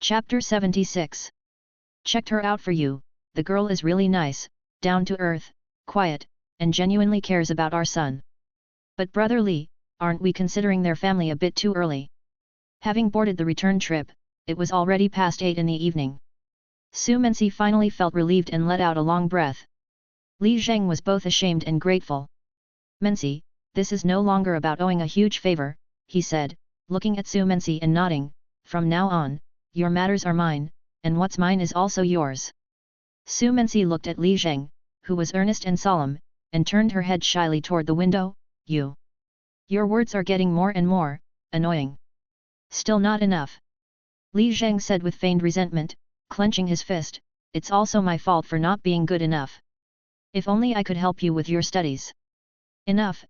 Chapter 76. Checked her out for you. The girl is really nice, down to earth, quiet, and genuinely cares about our son. But Brother Lee, aren't we considering their family a bit too early? Having boarded the return trip, it was already past 8 in the evening. Su Mensi finally felt relieved and let out a long breath. Li Zheng was both ashamed and grateful. Mensi, this is no longer about owing a huge favor, he said, looking at Su Mensi and nodding. From now on, your matters are mine, and what's mine is also yours. Su Mensi looked at Li Zheng, who was earnest and solemn, and turned her head shyly toward the window. Your words are getting more and more annoying. Still not enough. Li Zheng said with feigned resentment, clenching his fist. It's also my fault for not being good enough. If only I could help you with your studies. Enough,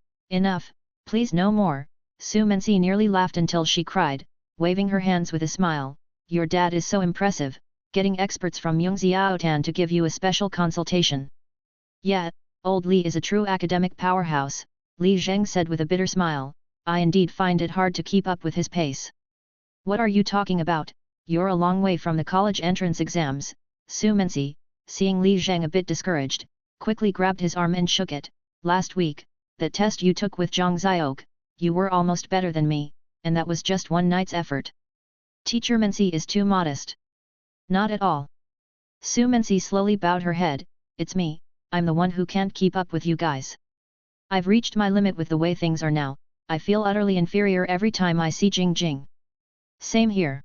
please no more. Su Mensi nearly laughed until she cried, waving her hands with a smile. Your dad is so impressive, getting experts from Yongxiaotan to give you a special consultation. Yeah, old Li is a true academic powerhouse, Li Zheng said with a bitter smile. I indeed find it hard to keep up with his pace. What are you talking about? You're a long way from the college entrance exams. Su Mensi, seeing Li Zheng a bit discouraged, quickly grabbed his arm and shook it. Last week, that test you took with Zhang Xiaoke, you were almost better than me, and that was just one night's effort. Teacher Mensi is too modest. Not at all. Su Mensi slowly bowed her head. It's me, I'm the one who can't keep up with you guys. I've reached my limit with the way things are now. I feel utterly inferior every time I see Jing Jing. Same here.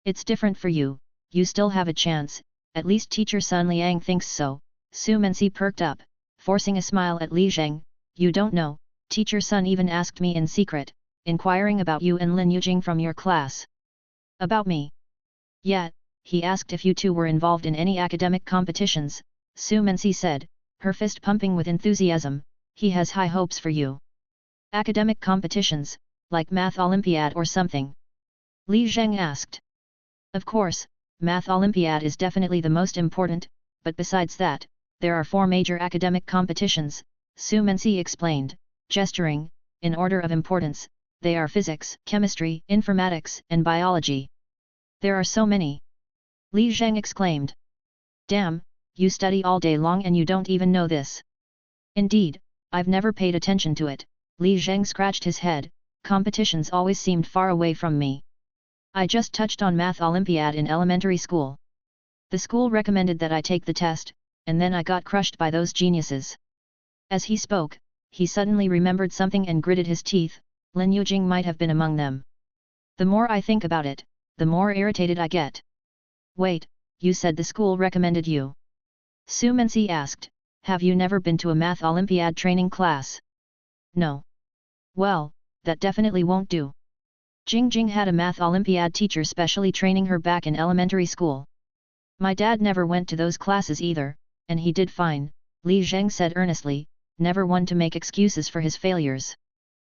It's different for you, you still have a chance, at least teacher Sun Liang thinks so. Su Mensi perked up, forcing a smile at Li Zheng. You don't know, teacher Sun even asked me in secret, inquiring about you and Lin Yujing from your class. About me? Yeah, he asked if you two were involved in any academic competitions, Su Mensi said, her fist pumping with enthusiasm. He has high hopes for you. Academic competitions, like Math Olympiad or something? Li Zheng asked. Of course, Math Olympiad is definitely the most important, but besides that, there are 4 major academic competitions, Su Mensi explained, gesturing, in order of importance. They are physics, chemistry, informatics, and biology. There are so many. Li Zheng exclaimed. Damn, you study all day long and you don't even know this. Indeed, I've never paid attention to it. Li Zheng scratched his head. Competitions always seemed far away from me. I just touched on Math Olympiad in elementary school. The school recommended that I take the test, and then I got crushed by those geniuses. As he spoke, he suddenly remembered something and gritted his teeth. Lin Yujing might have been among them. The more I think about it, the more irritated I get. Wait, you said the school recommended you? Su Mensi asked. Have you never been to a Math Olympiad training class? No. Well, that definitely won't do. Jing Jing had a Math Olympiad teacher specially training her back in elementary school. My dad never went to those classes either, and he did fine, Li Zheng said earnestly, never one to make excuses for his failures.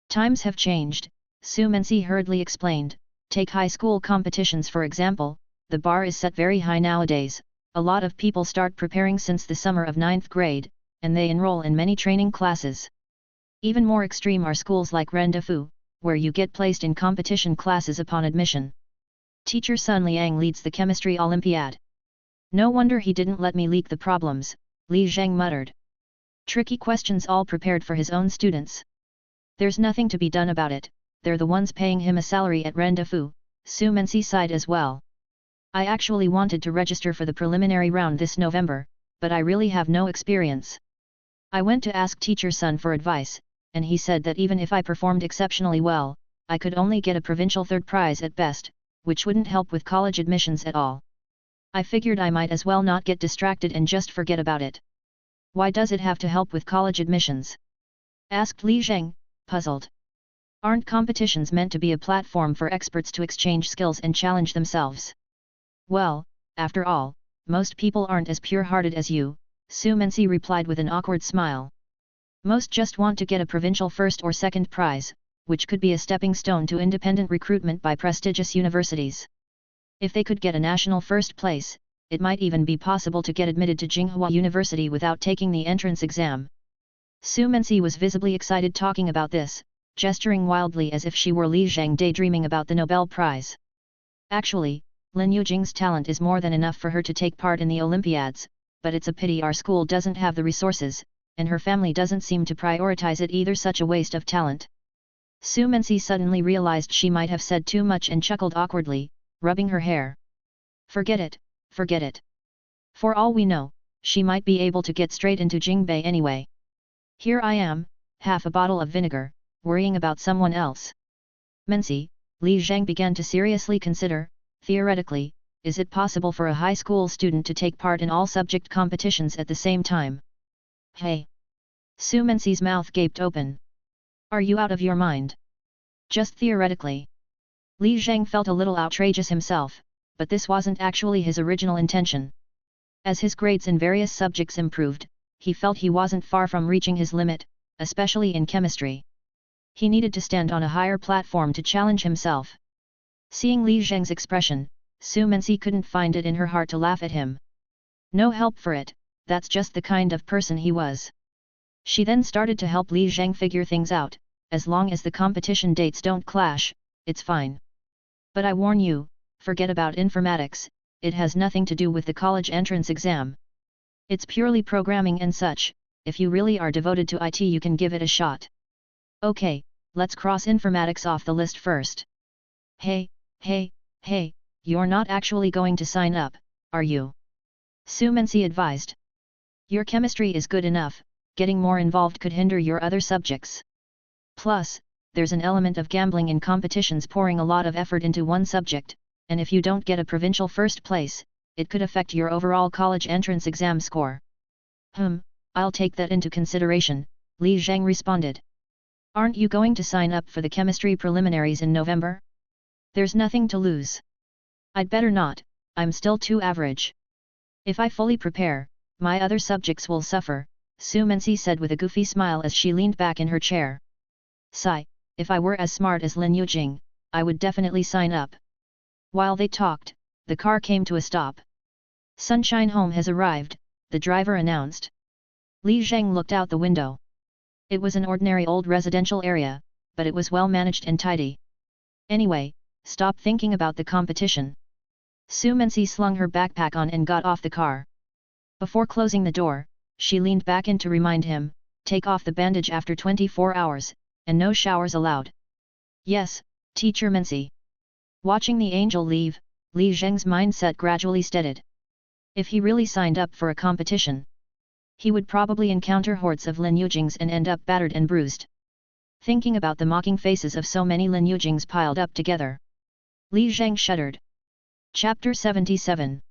Times have changed, Su Mensi hurriedly explained. Take high school competitions for example, the bar is set very high nowadays. A lot of people start preparing since the summer of 9th grade, and they enroll in many training classes. Even more extreme are schools like Rendezvous, where you get placed in competition classes upon admission. Teacher Sun Liang leads the chemistry Olympiad. No wonder he didn't let me leak the problems, Li Zheng muttered. Tricky questions all prepared for his own students. There's nothing to be done about it, they're the ones paying him a salary at Rendezvous. Su Mensi sighed as well. I actually wanted to register for the preliminary round this November, but I really have no experience. I went to ask Teacher Sun for advice, and he said that even if I performed exceptionally well, I could only get a provincial 3rd prize at best, which wouldn't help with college admissions at all. I figured I might as well not get distracted and just forget about it. Why does it have to help with college admissions? Asked Li Zheng, puzzled. Aren't competitions meant to be a platform for experts to exchange skills and challenge themselves? Well, after all, most people aren't as pure-hearted as you, Su Mensi replied with an awkward smile. Most just want to get a provincial 1st or 2nd prize, which could be a stepping stone to independent recruitment by prestigious universities. If they could get a national 1st place, it might even be possible to get admitted to Tsinghua University without taking the entrance exam. Su Mensi was visibly excited talking about this, gesturing wildly as if she were Li Zheng daydreaming about the Nobel Prize. Actually, Lin Yujing's talent is more than enough for her to take part in the Olympiads, but it's a pity our school doesn't have the resources, and her family doesn't seem to prioritize it either. Such a waste of talent. Su Mensi suddenly realized she might have said too much and chuckled awkwardly, rubbing her hair. Forget it, forget it. For all we know, she might be able to get straight into Jingbei anyway. Here I am, half a bottle of vinegar, worrying about someone else. Mensi, Li Zhang began to seriously consider, theoretically, is it possible for a high school student to take part in all subject competitions at the same time? Hey! Su Mensi's mouth gaped open. Are you out of your mind? Just theoretically. Li Zhang felt a little outrageous himself, but this wasn't actually his original intention. As his grades in various subjects improved, he felt he wasn't far from reaching his limit, especially in chemistry. He needed to stand on a higher platform to challenge himself. Seeing Li Zhang's expression, Su Mensi couldn't find it in her heart to laugh at him. No help for it, that's just the kind of person he was. She then started to help Li Zhang figure things out, as long as the competition dates don't clash, it's fine. But I warn you, forget about informatics, it has nothing to do with the college entrance exam. It's purely programming and such, if you really are devoted to IT you can give it a shot. Okay, let's cross informatics off the list first. Hey, you're not actually going to sign up, are you? Su Mensi advised. Your chemistry is good enough, getting more involved could hinder your other subjects. Plus, there's an element of gambling in competitions, pouring a lot of effort into one subject, and if you don't get a provincial first place, it could affect your overall college entrance exam score. I'll take that into consideration, Li Zhang responded. Aren't you going to sign up for the chemistry preliminaries in November? There's nothing to lose. I'd better not, I'm still too average. If I fully prepare, my other subjects will suffer, Su Mensi said with a goofy smile as she leaned back in her chair. Sigh, if I were as smart as Lin Yujing, I would definitely sign up. While they talked, the car came to a stop. Sunshine Home has arrived, the driver announced. Li Zhang looked out the window. It was an ordinary old residential area, but it was well managed and tidy. Anyway, stop thinking about the competition. Su Mensi slung her backpack on and got off the car. Before closing the door, she leaned back in to remind him, take off the bandage after 24 hours, and no showers allowed. Yes, Teacher Mensi. Watching the angel leave, Li Zheng's mindset gradually steadied. If he really signed up for a competition, he would probably encounter hordes of Lin Yujings and end up battered and bruised. Thinking about the mocking faces of so many Lin Yujings piled up together, Li Zheng shuddered. Chapter 77.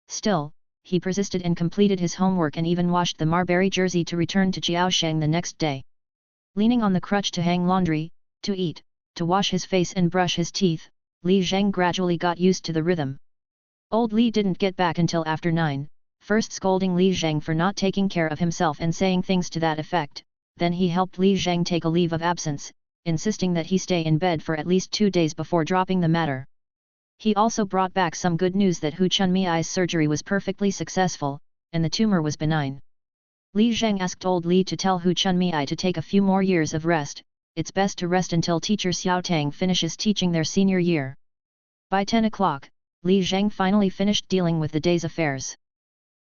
Still, he persisted and completed his homework and even washed the Marbury jersey to return to Jiaosheng the next day. Leaning on the crutch to hang laundry, to eat, to wash his face and brush his teeth, Li Zheng gradually got used to the rhythm. Old Li didn't get back until after 9, first scolding Li Zheng for not taking care of himself and saying things to that effect, then he helped Li Zheng take a leave of absence, insisting that he stay in bed for at least 2 days before dropping the matter. He also brought back some good news that Hu Chunmi's surgery was perfectly successful, and the tumor was benign. Li Zheng asked old Li to tell Hu Chunmi to take a few more years of rest, it's best to rest until teacher Xiao Tang finishes teaching their senior year. By 10 o'clock, Li Zheng finally finished dealing with the day's affairs.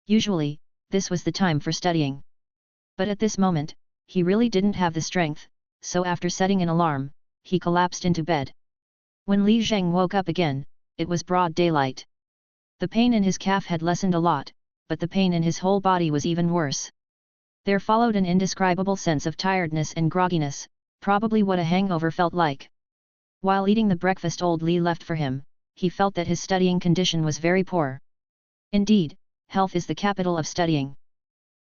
Usually, this was the time for studying. But at this moment, he really didn't have the strength, so after setting an alarm, he collapsed into bed. When Li Zheng woke up again, it was broad daylight. The pain in his calf had lessened a lot, but the pain in his whole body was even worse. There followed an indescribable sense of tiredness and grogginess, probably what a hangover felt like. While eating the breakfast old Li left for him, he felt that his studying condition was very poor. Indeed, health is the capital of studying.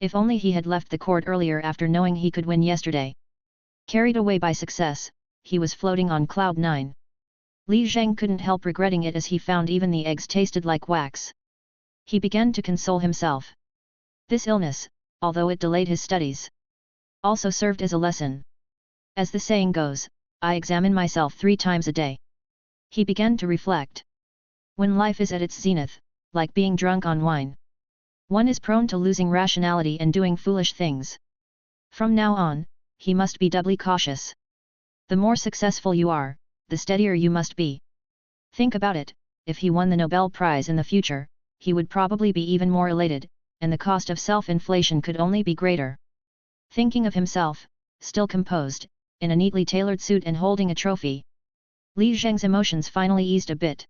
If only he had left the court earlier after knowing he could win yesterday. Carried away by success, he was floating on cloud 9. Li Zheng couldn't help regretting it as he found even the eggs tasted like wax. He began to console himself. This illness, although it delayed his studies, also served as a lesson. As the saying goes, I examine myself 3 times a day. He began to reflect. When life is at its zenith, like being drunk on wine, one is prone to losing rationality and doing foolish things. From now on, he must be doubly cautious. The more successful you are, the steadier you must be. Think about it, if he won the Nobel Prize in the future, he would probably be even more elated, and the cost of self-inflation could only be greater. Thinking of himself, still composed, in a neatly tailored suit and holding a trophy, Li Zheng's emotions finally eased a bit.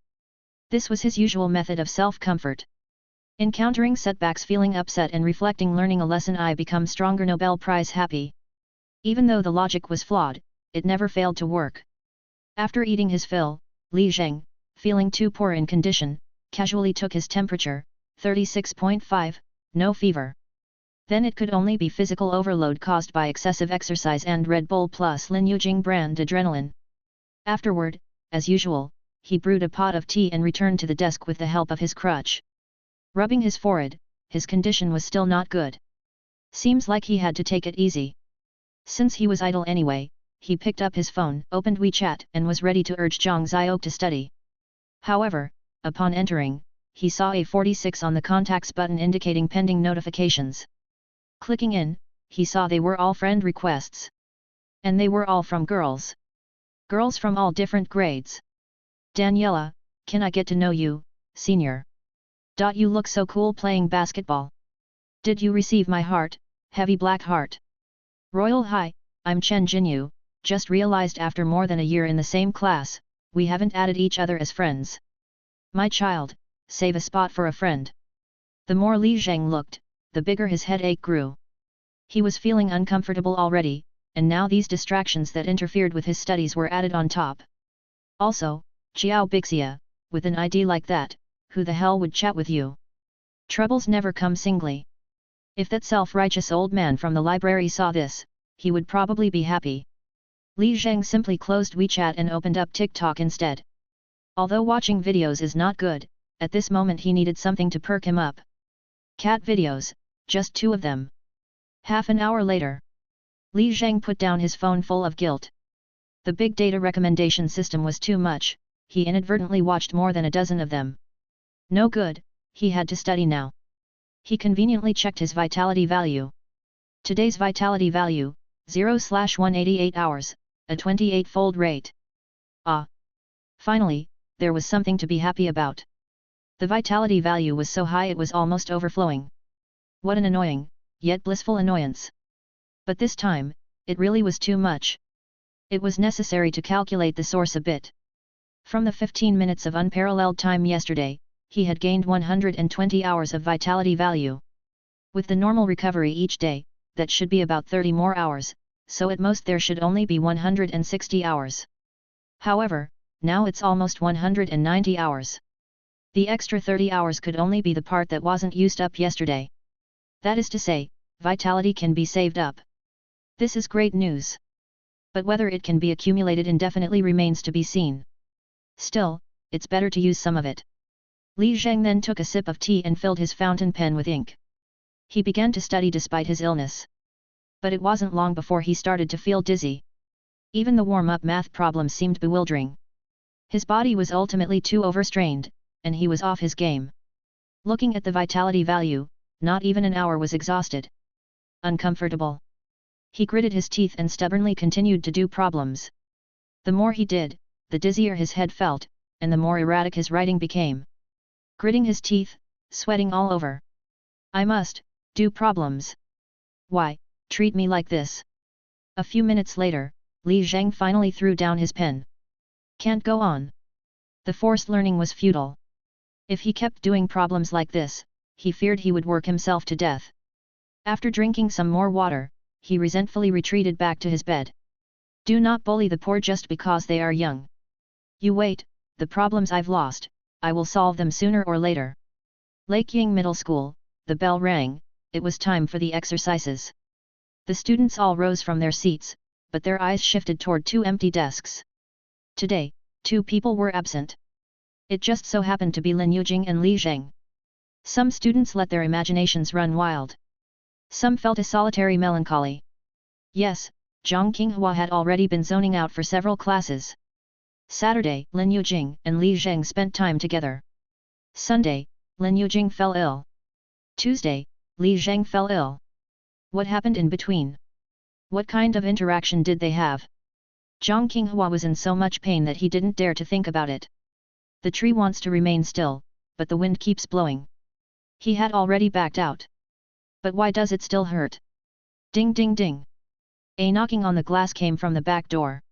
This was his usual method of self-comfort. Encountering setbacks, feeling upset and reflecting, learning a lesson, I become stronger, Nobel Prize happy. Even though the logic was flawed, it never failed to work. After eating his fill, Li Zheng, feeling too poor in condition, casually took his temperature, 36.5, no fever. Then it could only be physical overload caused by excessive exercise and Red Bull plus Lin Yujing brand adrenaline. Afterward, as usual, he brewed a pot of tea and returned to the desk with the help of his crutch. Rubbing his forehead, his condition was still not good. Seems like he had to take it easy. Since he was idle anyway, he picked up his phone, opened WeChat and was ready to urge Zhang Xiao to study. However, upon entering, he saw a 46 on the contacts button indicating pending notifications. Clicking in, he saw they were all friend requests. And they were all from girls. Girls from all different grades. Daniela, can I get to know you, senior? You look so cool playing basketball. Did you receive my heart, heavy black heart? Royal Hi, I'm Chen Jinyu, just realized after more than a year in the same class, we haven't added each other as friends. My child, save a spot for a friend. The more Li Zheng looked, the bigger his headache grew. He was feeling uncomfortable already, and now these distractions that interfered with his studies were added on top. Also, Xiao Bixia, with an ID like that, who the hell would chat with you? Troubles never come singly. If that self-righteous old man from the library saw this, he would probably be happy. Li Zheng simply closed WeChat and opened up TikTok instead. Although watching videos is not good, at this moment he needed something to perk him up. Cat videos, just 2 of them. Half an hour later, Li Zheng put down his phone full of guilt. The big data recommendation system was too much, he inadvertently watched more than a dozen of them. No good, he had to study now. He conveniently checked his vitality value. Today's vitality value, 0/188 hours, a 28-fold rate. Ah! Finally, there was something to be happy about. The vitality value was so high it was almost overflowing. What an annoying, yet blissful annoyance. But this time, it really was too much. It was necessary to calculate the source a bit. From the 15 minutes of unparalleled time yesterday, he had gained 120 hours of vitality value. With the normal recovery each day, that should be about 30 more hours, so at most there should only be 160 hours. However, now it's almost 190 hours. The extra 30 hours could only be the part that wasn't used up yesterday. That is to say, vitality can be saved up. This is great news. But whether it can be accumulated indefinitely remains to be seen. Still, it's better to use some of it. Li Zheng then took a sip of tea and filled his fountain pen with ink. He began to study despite his illness. But it wasn't long before he started to feel dizzy. Even the warm-up math problems seemed bewildering. His body was ultimately too overstrained, and he was off his game. Looking at the vitality value, not even an hour was exhausted. Uncomfortable. He gritted his teeth and stubbornly continued to do problems. The more he did, the dizzier his head felt, and the more erratic his writing became. Gritting his teeth, sweating all over. I must do problems. Why, treat me like this. A few minutes later, Li Zheng finally threw down his pen. Can't go on. The forced learning was futile. If he kept doing problems like this, he feared he would work himself to death. After drinking some more water, he resentfully retreated back to his bed. Do not bully the poor just because they are young. You wait, the problems I've lost, I will solve them sooner or later. Lakeying Middle School, the bell rang, it was time for the exercises. The students all rose from their seats, but their eyes shifted toward 2 empty desks. Today, 2 people were absent. It just so happened to be Lin Yujing and Li Zheng. Some students let their imaginations run wild. Some felt a solitary melancholy. Yes, Zhang Qinghua had already been zoning out for several classes. Saturday, Lin Yujing and Li Zheng spent time together. Sunday, Lin Yujing fell ill. Tuesday, Li Zheng fell ill. What happened in between? What kind of interaction did they have? Zhang Qinghua was in so much pain that he didn't dare to think about it. The tree wants to remain still, but the wind keeps blowing. He had already backed out. But why does it still hurt? Ding ding ding. A knocking on the glass came from the back door.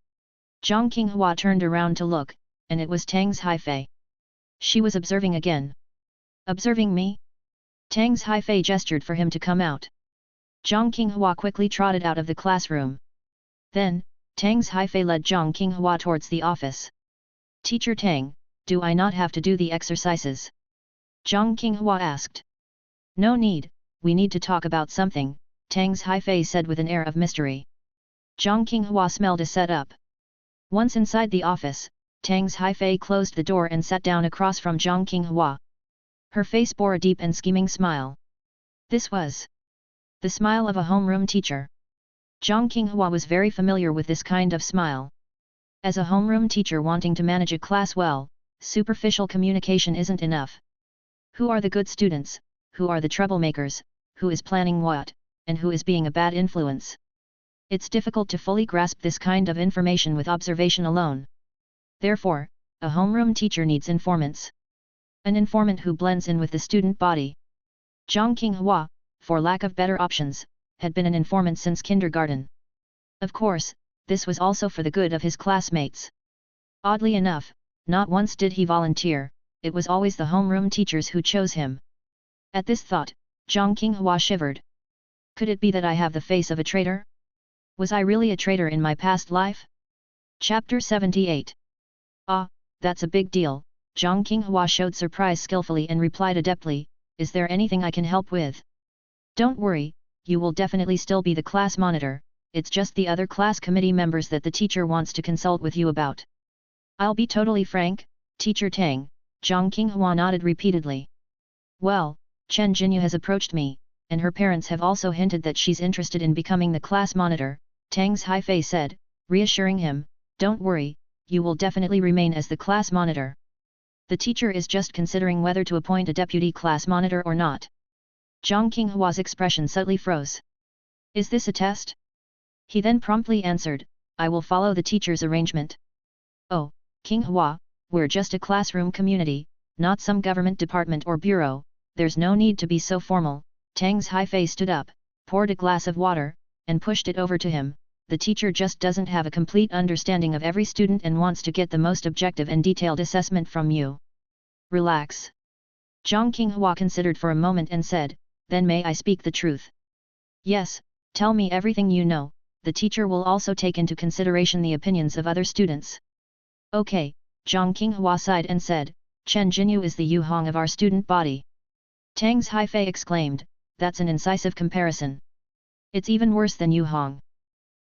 Zhang Qinghua turned around to look, and it was Tang's Haifei. She was observing again. Observing me? Tang's Haifei gestured for him to come out. Zhang Qinghua quickly trotted out of the classroom. Then, Tang's Haifei led Zhang Qinghua towards the office. Teacher Tang, do I not have to do the exercises? Zhang Qinghua asked. No need, we need to talk about something, Tang's Haifei said with an air of mystery. Zhang Qinghua smelled a setup. Once inside the office, Tang's Haifei closed the door and sat down across from Zhang Qinghua. Her face bore a deep and scheming smile. This was the smile of a homeroom teacher. Zhang Qinghua was very familiar with this kind of smile. As a homeroom teacher wanting to manage a class well, superficial communication isn't enough. Who are the good students, who are the troublemakers, who is planning what, and who is being a bad influence? It's difficult to fully grasp this kind of information with observation alone. Therefore, a homeroom teacher needs informants. An informant who blends in with the student body. Zhang Qinghua, for lack of better options, had been an informant since kindergarten. Of course, this was also for the good of his classmates. Oddly enough, not once did he volunteer, it was always the homeroom teachers who chose him. At this thought, Zhang Qinghua shivered. Could it be that I have the face of a traitor? Was I really a traitor in my past life? Chapter 78. Ah, that's a big deal, Zhang Qinghua showed surprise skillfully and replied adeptly, is there anything I can help with? Don't worry, you will definitely still be the class monitor, it's just the other class committee members that the teacher wants to consult with you about. I'll be totally frank, Teacher Tang, Zhang Qinghua nodded repeatedly. Well, Chen Jinyu has approached me, and her parents have also hinted that she's interested in becoming the class monitor, Tang's Haifei said, reassuring him, don't worry, you will definitely remain as the class monitor. The teacher is just considering whether to appoint a deputy class monitor or not. Zhang Qinghua's expression subtly froze. Is this a test? He then promptly answered, I will follow the teacher's arrangement. Oh, Qinghua, we're just a classroom community, not some government department or bureau, there's no need to be so formal. Tang's Haifei stood up, poured a glass of water, and pushed it over to him. The teacher just doesn't have a complete understanding of every student and wants to get the most objective and detailed assessment from you. Relax. Zhang Qinghua considered for a moment and said, then may I speak the truth? Yes, tell me everything you know, the teacher will also take into consideration the opinions of other students. Okay, Zhang Qinghua sighed and said, Chen Jinyu is the Yu Hong of our student body. Tang's Haifei exclaimed, that's an incisive comparison. It's even worse than Yu Hong.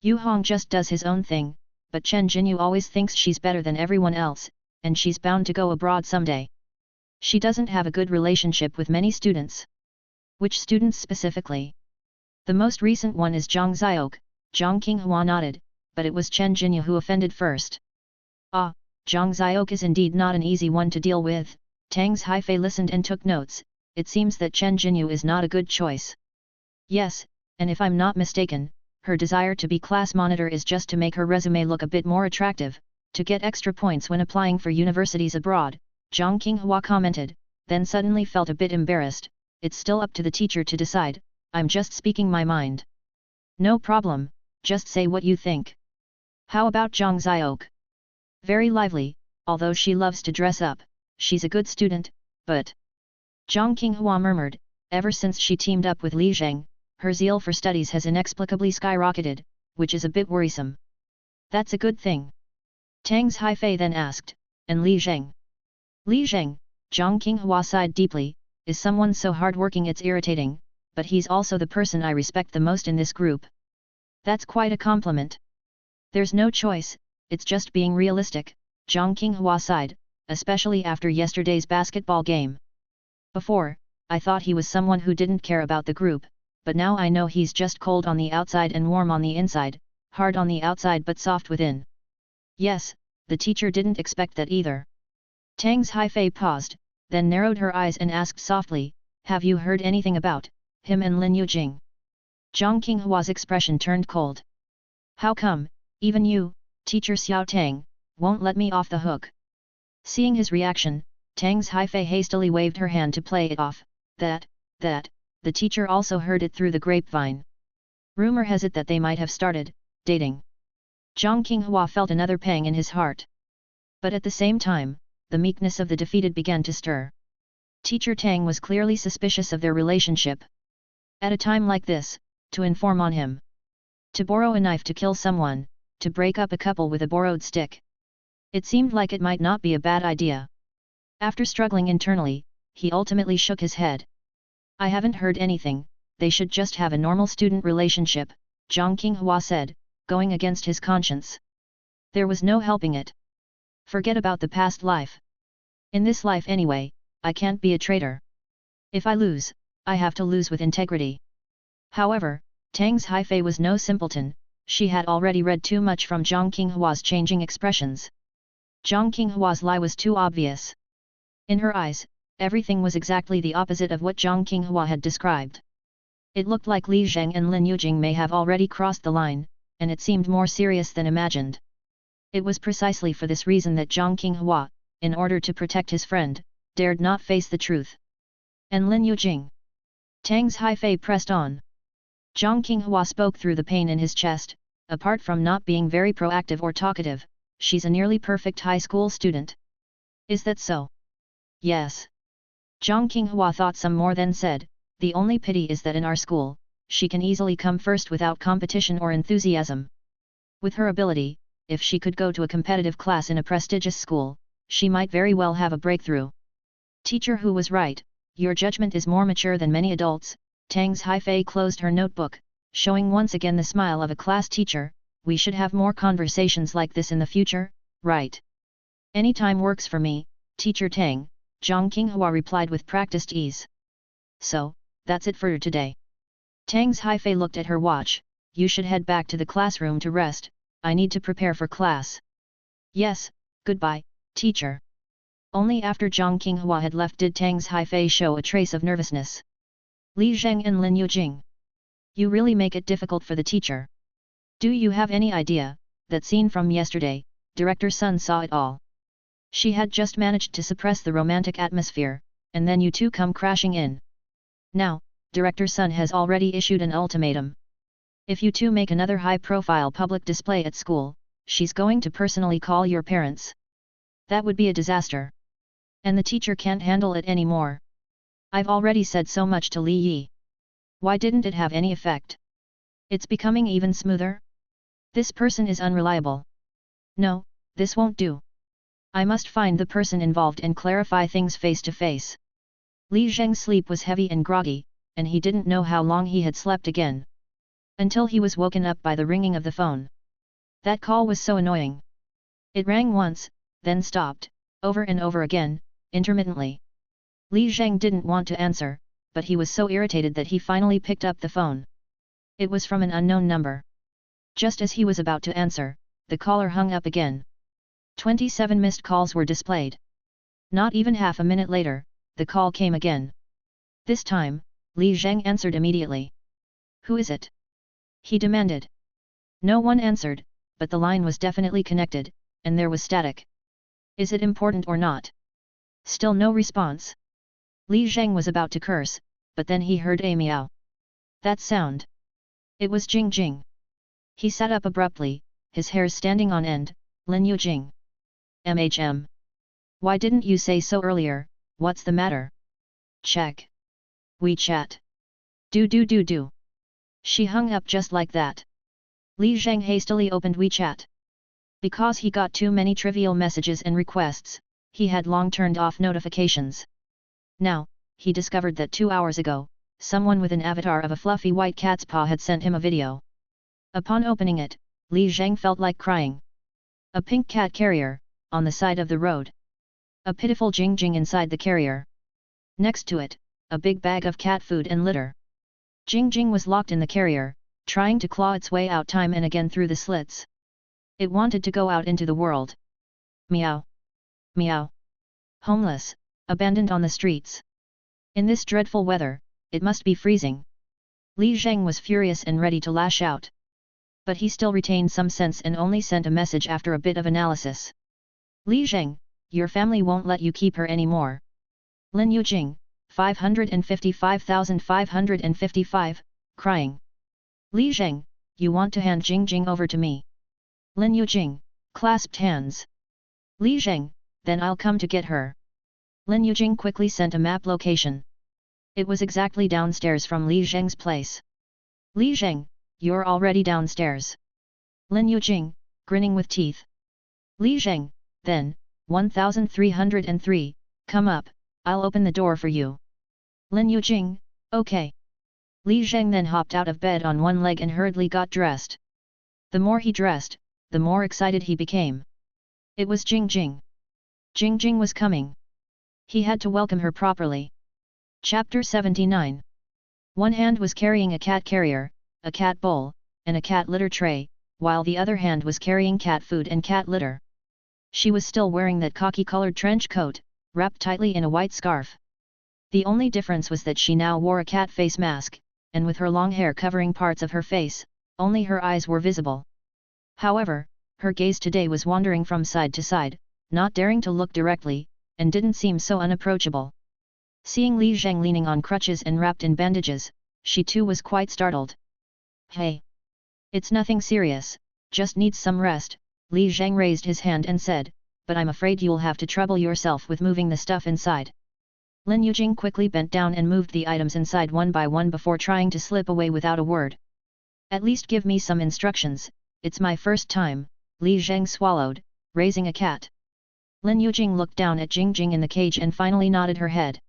Yu Hong just does his own thing, but Chen Jinyu always thinks she's better than everyone else, and she's bound to go abroad someday. She doesn't have a good relationship with many students. Which students specifically? The most recent one is Zhang Xiaok, Zhang Qinghua nodded, but it was Chen Jinyu who offended first. Ah, Zhang Xiaok is indeed not an easy one to deal with, Tang's Haifei listened and took notes, it seems that Chen Jinyu is not a good choice. Yes, and if I'm not mistaken, her desire to be class monitor is just to make her resume look a bit more attractive, to get extra points when applying for universities abroad, Zhang Qinghua commented, then suddenly felt a bit embarrassed, it's still up to the teacher to decide, I'm just speaking my mind. No problem, just say what you think. How about Zhang Xiaok? Very lively, although she loves to dress up, she's a good student, but... Zhang Qinghua murmured, ever since she teamed up with Li Zheng, her zeal for studies has inexplicably skyrocketed, which is a bit worrisome. That's a good thing. Tang's Haifei then asked, and Li Zheng? Li Zheng, Zhang Qinghua sighed deeply, is someone so hardworking it's irritating, but he's also the person I respect the most in this group. That's quite a compliment. There's no choice, it's just being realistic, Zhang Qinghua sighed, especially after yesterday's basketball game. Before, I thought he was someone who didn't care about the group, but now I know he's just cold on the outside and warm on the inside, hard on the outside but soft within. Yes, the teacher didn't expect that either. Tang's Haifei paused, then narrowed her eyes and asked softly, have you heard anything about him and Lin Yujing? Zhang Qinghua's expression turned cold. How come, even you, Teacher Xiao Tang, won't let me off the hook? Seeing his reaction, Tang's Haifei hastily waved her hand to play it off, that, the teacher also heard it through the grapevine. Rumor has it that they might have started dating. Zhang Qinghua felt another pang in his heart. But at the same time, the meekness of the defeated began to stir. Teacher Tang was clearly suspicious of their relationship. At a time like this, to inform on him. To borrow a knife to kill someone, to break up a couple with a borrowed stick. It seemed like it might not be a bad idea. After struggling internally, he ultimately shook his head. I haven't heard anything, they should just have a normal student relationship, Zhang Qinghua said, going against his conscience. There was no helping it. Forget about the past life. In this life anyway, I can't be a traitor. If I lose, I have to lose with integrity. However, Tang's Haifei was no simpleton, she had already read too much from Zhang Qinghua's changing expressions. Zhang Qinghua's lie was too obvious. In her eyes, everything was exactly the opposite of what Zhang Qinghua had described. It looked like Li Zheng and Lin Yujing may have already crossed the line, and it seemed more serious than imagined. It was precisely for this reason that Zhang Qinghua, in order to protect his friend, dared not face the truth. And Lin Yujing? Tang's Haifei pressed on. Zhang Qinghua spoke through the pain in his chest, apart from not being very proactive or talkative, she's a nearly perfect high school student. Is that so? Yes. Zhang Qinghua thought some more then said, the only pity is that in our school, she can easily come first without competition or enthusiasm. With her ability, if she could go to a competitive class in a prestigious school, she might very well have a breakthrough. Teacher who was right, your judgment is more mature than many adults. Tang's Haifei closed her notebook, showing once again the smile of a class teacher, we should have more conversations like this in the future, right? Any time works for me, Teacher Tang, Zhang Qinghua replied with practiced ease. So, that's it for today. Tang's Haifei looked at her watch, you should head back to the classroom to rest, I need to prepare for class. Yes, goodbye, teacher. Only after Zhang Qinghua had left did Tang's Haifei show a trace of nervousness. Li Zheng and Lin Yujing. You really make it difficult for the teacher. Do you have any idea, that scene from yesterday, Director Sun saw it all. She had just managed to suppress the romantic atmosphere, and then you two come crashing in. Now, Director Sun has already issued an ultimatum. If you two make another high-profile public display at school, she's going to personally call your parents. That would be a disaster. And the teacher can't handle it anymore. I've already said so much to Li Yi. Why didn't it have any effect? It's becoming even smoother? This person is unreliable. No, this won't do. I must find the person involved and clarify things face to face. Li Zheng's sleep was heavy and groggy, and he didn't know how long he had slept again. Until he was woken up by the ringing of the phone. That call was so annoying. It rang once, then stopped, over and over again, intermittently. Li Zheng didn't want to answer, but he was so irritated that he finally picked up the phone. It was from an unknown number. Just as he was about to answer, the caller hung up again. 27 missed calls were displayed. Not even half a minute later, the call came again. This time, Li Zheng answered immediately. Who is it? He demanded. No one answered, but the line was definitely connected, and there was static. Is it important or not? Still no response. Li Zheng was about to curse, but then he heard a meow. That sound. It was Jing Jing. He sat up abruptly, his hairs standing on end. Lin Yujing. MHM. Why didn't you say so earlier, what's the matter? Check. WeChat. Do. She hung up just like that. Li Zheng hastily opened WeChat. Because he got too many trivial messages and requests, he had long turned off notifications. Now, he discovered that 2 hours ago, someone with an avatar of a fluffy white cat's paw had sent him a video. Upon opening it, Li Zheng felt like crying. A pink cat carrier, on the side of the road. A pitiful Jing Jing inside the carrier. Next to it, a big bag of cat food and litter. Jing Jing was locked in the carrier, trying to claw its way out time and again through the slits. It wanted to go out into the world. Meow. Meow. Homeless, abandoned on the streets. In this dreadful weather, it must be freezing. Li Zheng was furious and ready to lash out. But he still retained some sense and only sent a message after a bit of analysis. Li Zheng, your family won't let you keep her anymore. Lin Yujing, 555,555, crying. Li Zheng, you want to hand Jingjing over to me? Lin Yujing, clasped hands. Li Zheng, then I'll come to get her. Lin Yujing quickly sent a map location. It was exactly downstairs from Li Zheng's place. Li Zheng, you're already downstairs. Lin Yujing, grinning with teeth. Li Zheng, then, 1303, come up, I'll open the door for you. Lin Yujing, okay. Li Zheng then hopped out of bed on one leg and hurriedly got dressed. The more he dressed, the more excited he became. It was Jingjing. Jingjing was coming. He had to welcome her properly. Chapter 79. One hand was carrying a cat carrier, a cat bowl, and a cat litter tray, while the other hand was carrying cat food and cat litter. She was still wearing that khaki-colored trench coat, wrapped tightly in a white scarf. The only difference was that she now wore a cat face mask, and with her long hair covering parts of her face, only her eyes were visible. However, her gaze today was wandering from side to side, not daring to look directly, and didn't seem so unapproachable. Seeing Li Zheng leaning on crutches and wrapped in bandages, she too was quite startled. Hey! It's nothing serious, just needs some rest, Li Zheng raised his hand and said, but I'm afraid you'll have to trouble yourself with moving the stuff inside. Lin Yujing quickly bent down and moved the items inside one by one before trying to slip away without a word. At least give me some instructions, it's my first time, Li Zheng swallowed, raising a cat. Lin Yujing looked down at Jingjing in the cage and finally nodded her head.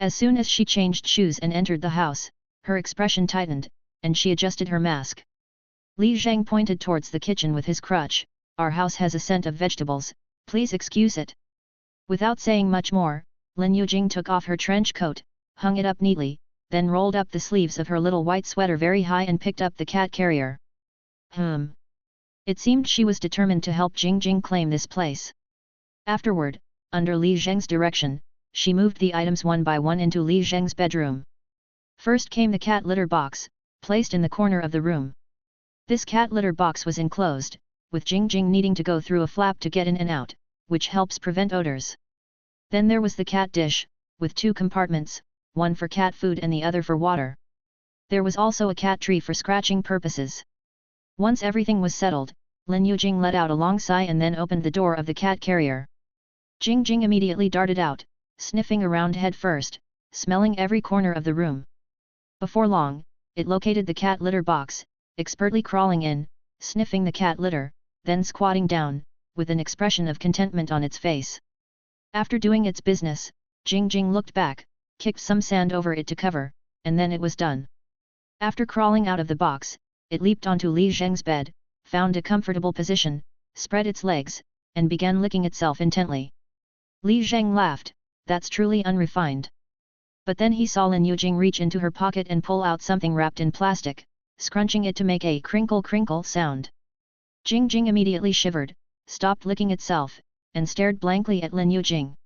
As soon as she changed shoes and entered the house, her expression tightened, and she adjusted her mask. Li Zheng pointed towards the kitchen with his crutch. Our house has a scent of vegetables, please excuse it. Without saying much more, Lin Yujing took off her trench coat, hung it up neatly, then rolled up the sleeves of her little white sweater very high and picked up the cat carrier. It seemed she was determined to help Jingjing claim this place. Afterward, under Li Zheng's direction, she moved the items one by one into Li Zheng's bedroom. First came the cat litter box, placed in the corner of the room. This cat litter box was enclosed, with Jingjing needing to go through a flap to get in and out, which helps prevent odors. Then there was the cat dish, with two compartments, one for cat food and the other for water. There was also a cat tree for scratching purposes. Once everything was settled, Lin Yujing let out a long sigh and then opened the door of the cat carrier. Jingjing immediately darted out, sniffing around head first, smelling every corner of the room. Before long, it located the cat litter box, expertly crawling in, sniffing the cat litter, then squatting down, with an expression of contentment on its face. After doing its business, Jingjing looked back, kicked some sand over it to cover, and then it was done. After crawling out of the box, it leaped onto Li Zheng's bed, found a comfortable position, spread its legs, and began licking itself intently. Li Zheng laughed, that's truly unrefined. But then he saw Lin Yujing reach into her pocket and pull out something wrapped in plastic, scrunching it to make a crinkle-crinkle sound. Jingjing immediately shivered, stopped licking itself, and stared blankly at Lin Yujing.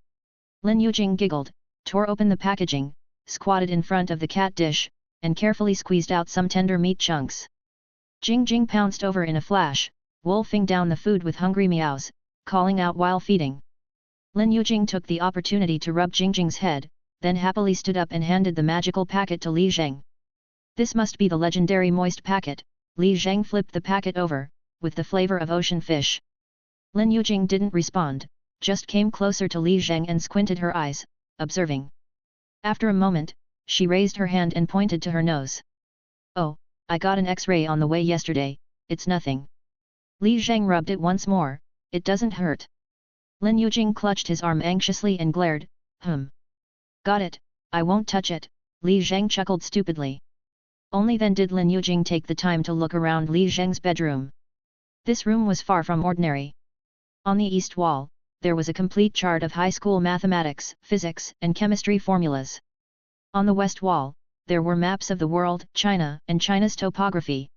Lin Yujing giggled, tore open the packaging, squatted in front of the cat dish, and carefully squeezed out some tender meat chunks. Jingjing pounced over in a flash, wolfing down the food with hungry meows, calling out while feeding. Lin Yujing took the opportunity to rub Jingjing's head, then happily stood up and handed the magical packet to Li Zheng. This must be the legendary moist packet. Li Zheng flipped the packet over, with the flavor of ocean fish. Lin Yujing didn't respond, just came closer to Li Zheng and squinted her eyes, observing. After a moment, she raised her hand and pointed to her nose. Oh, I got an X-ray on the way yesterday, it's nothing. Li Zheng rubbed it once more, it doesn't hurt. Lin Yujing clutched his arm anxiously and glared, Got it, I won't touch it, Li Zheng chuckled stupidly. Only then did Lin Yujing take the time to look around Li Zheng's bedroom. This room was far from ordinary. On the east wall, there was a complete chart of high school mathematics, physics, and chemistry formulas. On the west wall, there were maps of the world, China, and China's topography.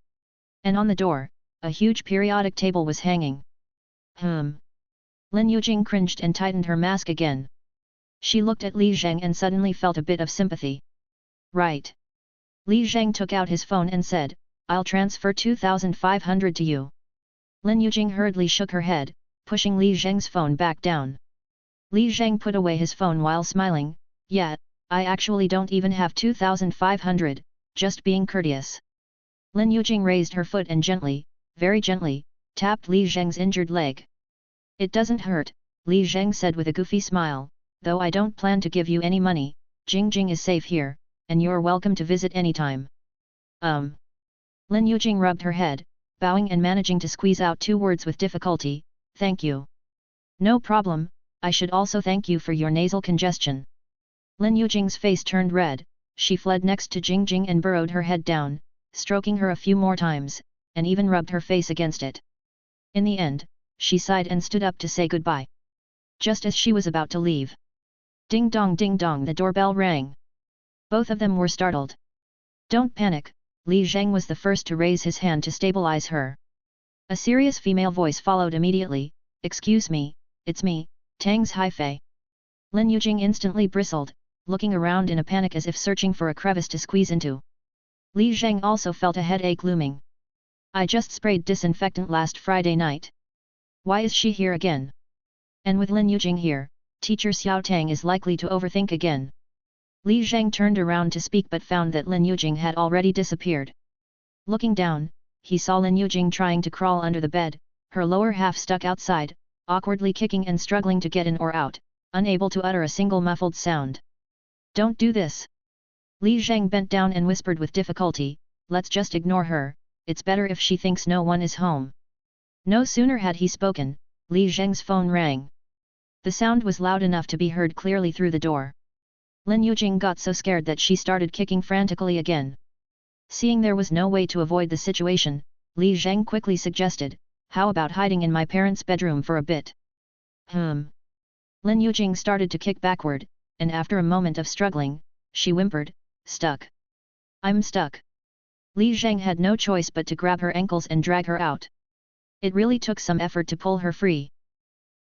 And on the door, a huge periodic table was hanging. Lin Yujing cringed and tightened her mask again. She looked at Li Zheng and suddenly felt a bit of sympathy. Right. Li Zheng took out his phone and said, I'll transfer 2,500 to you. Lin Yujing hurriedly shook her head, pushing Li Zheng's phone back down. Li Zheng put away his phone while smiling, yeah, I actually don't even have 2,500, just being courteous. Lin Yujing raised her foot and gently, very gently, tapped Li Zheng's injured leg. It doesn't hurt, Li Zheng said with a goofy smile, though I don't plan to give you any money, Jingjing is safe here, and you're welcome to visit anytime. Lin Yujing rubbed her head, bowing and managing to squeeze out 2 words with difficulty, thank you. No problem, I should also thank you for your nasal congestion. Lin Yujing's face turned red, she fled next to Jingjing and burrowed her head down, stroking her a few more times, and even rubbed her face against it. In the end, she sighed and stood up to say goodbye. Just as she was about to leave. Ding dong, the doorbell rang. Both of them were startled. Don't panic, Li Zheng was the first to raise his hand to stabilize her. A serious female voice followed immediately, excuse me, it's me, Tang's Haifei. Lin Yujing instantly bristled, looking around in a panic as if searching for a crevice to squeeze into. Li Zheng also felt a headache looming. I just sprayed disinfectant last Friday night. Why is she here again? And with Lin Yujing here, teacher Xiao Tang is likely to overthink again. Li Zheng turned around to speak but found that Lin Yujing had already disappeared. Looking down, he saw Lin Yujing trying to crawl under the bed, her lower half stuck outside, awkwardly kicking and struggling to get in or out, unable to utter a single muffled sound. Don't do this! Li Zheng bent down and whispered with difficulty, let's just ignore her, it's better if she thinks no one is home. No sooner had he spoken, Li Zheng's phone rang. The sound was loud enough to be heard clearly through the door. Lin Yujing got so scared that she started kicking frantically again. Seeing there was no way to avoid the situation, Li Zheng quickly suggested, how about hiding in my parents' bedroom for a bit? Lin Yujing started to kick backward, and after a moment of struggling, she whimpered, stuck. I'm stuck. Li Zheng had no choice but to grab her ankles and drag her out. It really took some effort to pull her free.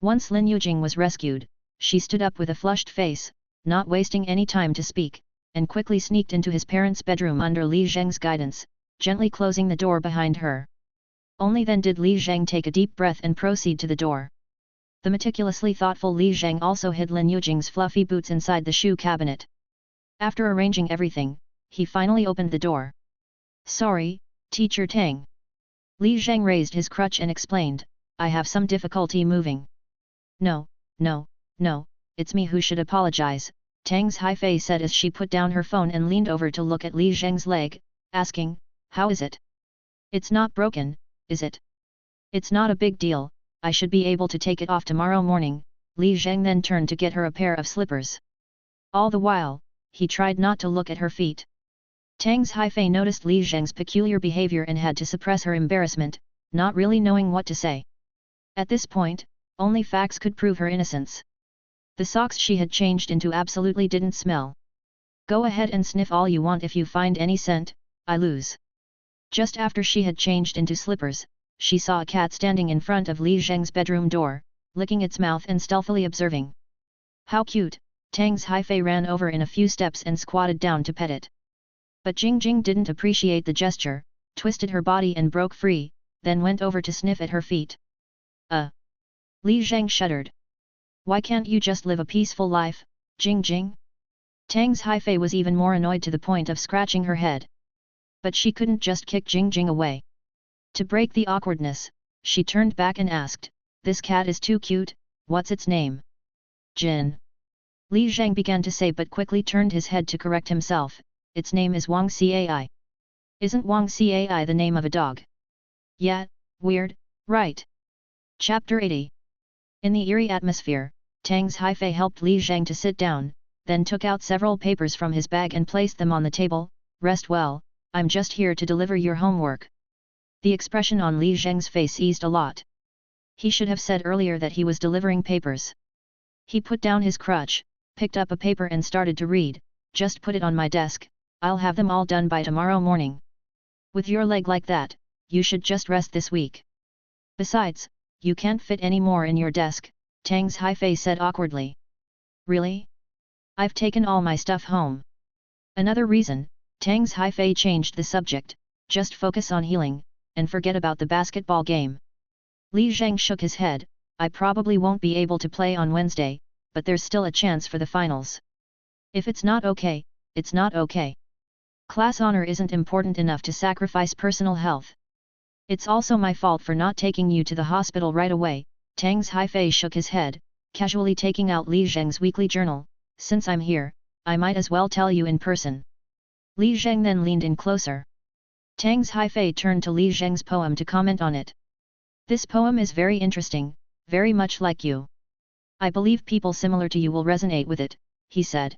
Once Lin Yujing was rescued, she stood up with a flushed face, not wasting any time to speak, and quickly sneaked into his parents' bedroom under Li Zheng's guidance, gently closing the door behind her. Only then did Li Zheng take a deep breath and proceed to the door. The meticulously thoughtful Li Zheng also hid Lin Yujing's fluffy boots inside the shoe cabinet. After arranging everything, he finally opened the door. Sorry, Teacher Tang. Li Zheng raised his crutch and explained, I have some difficulty moving. No, it's me who should apologize, Tang's Haifei said as she put down her phone and leaned over to look at Li Zheng's leg, asking, how is it? It's not broken, is it? It's not a big deal, I should be able to take it off tomorrow morning. Li Zheng then turned to get her a pair of slippers. All the while, he tried not to look at her feet. Tang's Haifei noticed Li Zheng's peculiar behavior and had to suppress her embarrassment, not really knowing what to say. At this point, only facts could prove her innocence. The socks she had changed into absolutely didn't smell. Go ahead and sniff all you want if you find any scent, I lose. Just after she had changed into slippers, she saw a cat standing in front of Li Zheng's bedroom door, licking its mouth and stealthily observing. How cute, Tang's Haifei ran over in a few steps and squatted down to pet it. But Jingjing didn't appreciate the gesture, twisted her body and broke free, then went over to sniff at her feet. Li Zheng shuddered. Why can't you just live a peaceful life, Jingjing? Tang's Haifei was even more annoyed to the point of scratching her head. But she couldn't just kick Jingjing away. To break the awkwardness, she turned back and asked, this cat is too cute, what's its name? Jin. Li Zheng began to say but quickly turned his head to correct himself, its name is Wang Cai. Isn't Wang Cai the name of a dog? Yeah, weird, right? Chapter 80. In the eerie atmosphere, Tang's Haifei helped Li Zheng to sit down, then took out several papers from his bag and placed them on the table. Rest well, I'm just here to deliver your homework. The expression on Li Zheng's face eased a lot. He should have said earlier that he was delivering papers. He put down his crutch, picked up a paper and started to read, just put it on my desk, I'll have them all done by tomorrow morning. With your leg like that, you should just rest this week. Besides, you can't fit any more in your desk, Tang's Haifei said awkwardly. Really? I've taken all my stuff home. Another reason, Tang's Haifei changed the subject, just focus on healing, and forget about the basketball game. Li Zheng shook his head, I probably won't be able to play on Wednesday, but there's still a chance for the finals. If it's not okay, it's not okay. Class honor isn't important enough to sacrifice personal health. It's also my fault for not taking you to the hospital right away. Tang's Haifei shook his head, casually taking out Li Zheng's weekly journal. Since I'm here, I might as well tell you in person. Li Zheng then leaned in closer. Tang's Haifei turned to Li Zheng's poem to comment on it. This poem is very interesting, very much like you. I believe people similar to you will resonate with it, he said.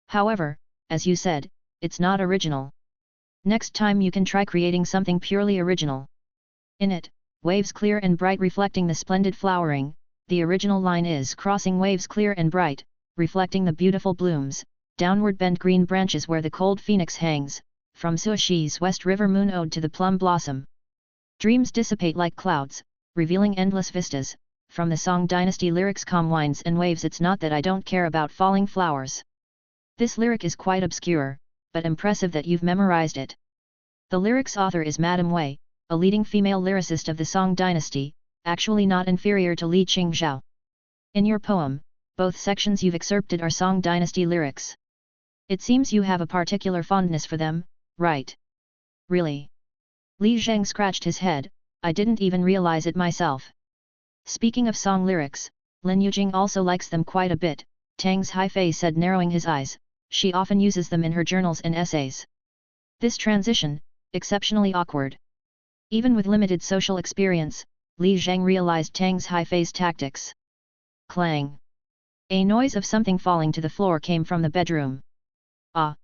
However, as you said, it's not original. Next time you can try creating something purely original. In it, waves clear and bright reflecting the splendid flowering, the original line is crossing waves clear and bright, reflecting the beautiful blooms, downward bend green branches where the cold phoenix hangs, from Suishi's West River Moon Ode to the plum blossom. Dreams dissipate like clouds, revealing endless vistas, from the Song Dynasty lyrics calm winds and waves. It's not that I don't care about falling flowers. This lyric is quite obscure, but impressive that you've memorized it. The lyric's author is Madame Wei, a leading female lyricist of the Song Dynasty, actually not inferior to Li Qingzhao. In your poem, both sections you've excerpted are Song Dynasty lyrics. It seems you have a particular fondness for them, right? Really? Li Zheng scratched his head. I didn't even realize it myself. Speaking of song lyrics, Lin Yujing also likes them quite a bit, Tang's Haifei said, narrowing his eyes. She often uses them in her journals and essays. This transition, exceptionally awkward. Even with limited social experience, Li Zheng realized Tang's Haifei's tactics. Clang! A noise of something falling to the floor came from the bedroom. Ah!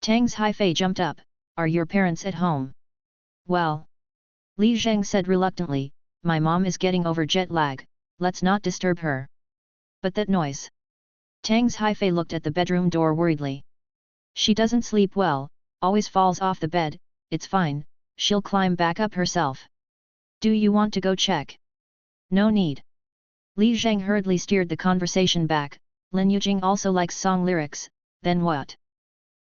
Tang's Haifei jumped up. Are your parents at home? Well, Li Zheng said reluctantly, my mom is getting over jet lag, let's not disturb her. But that noise? Tang's Haifei looked at the bedroom door worriedly. She doesn't sleep well, always falls off the bed. It's fine, she'll climb back up herself. Do you want to go check? No need. Li Zheng hurriedly steered the conversation back. Lin Yujing also likes song lyrics. Then what?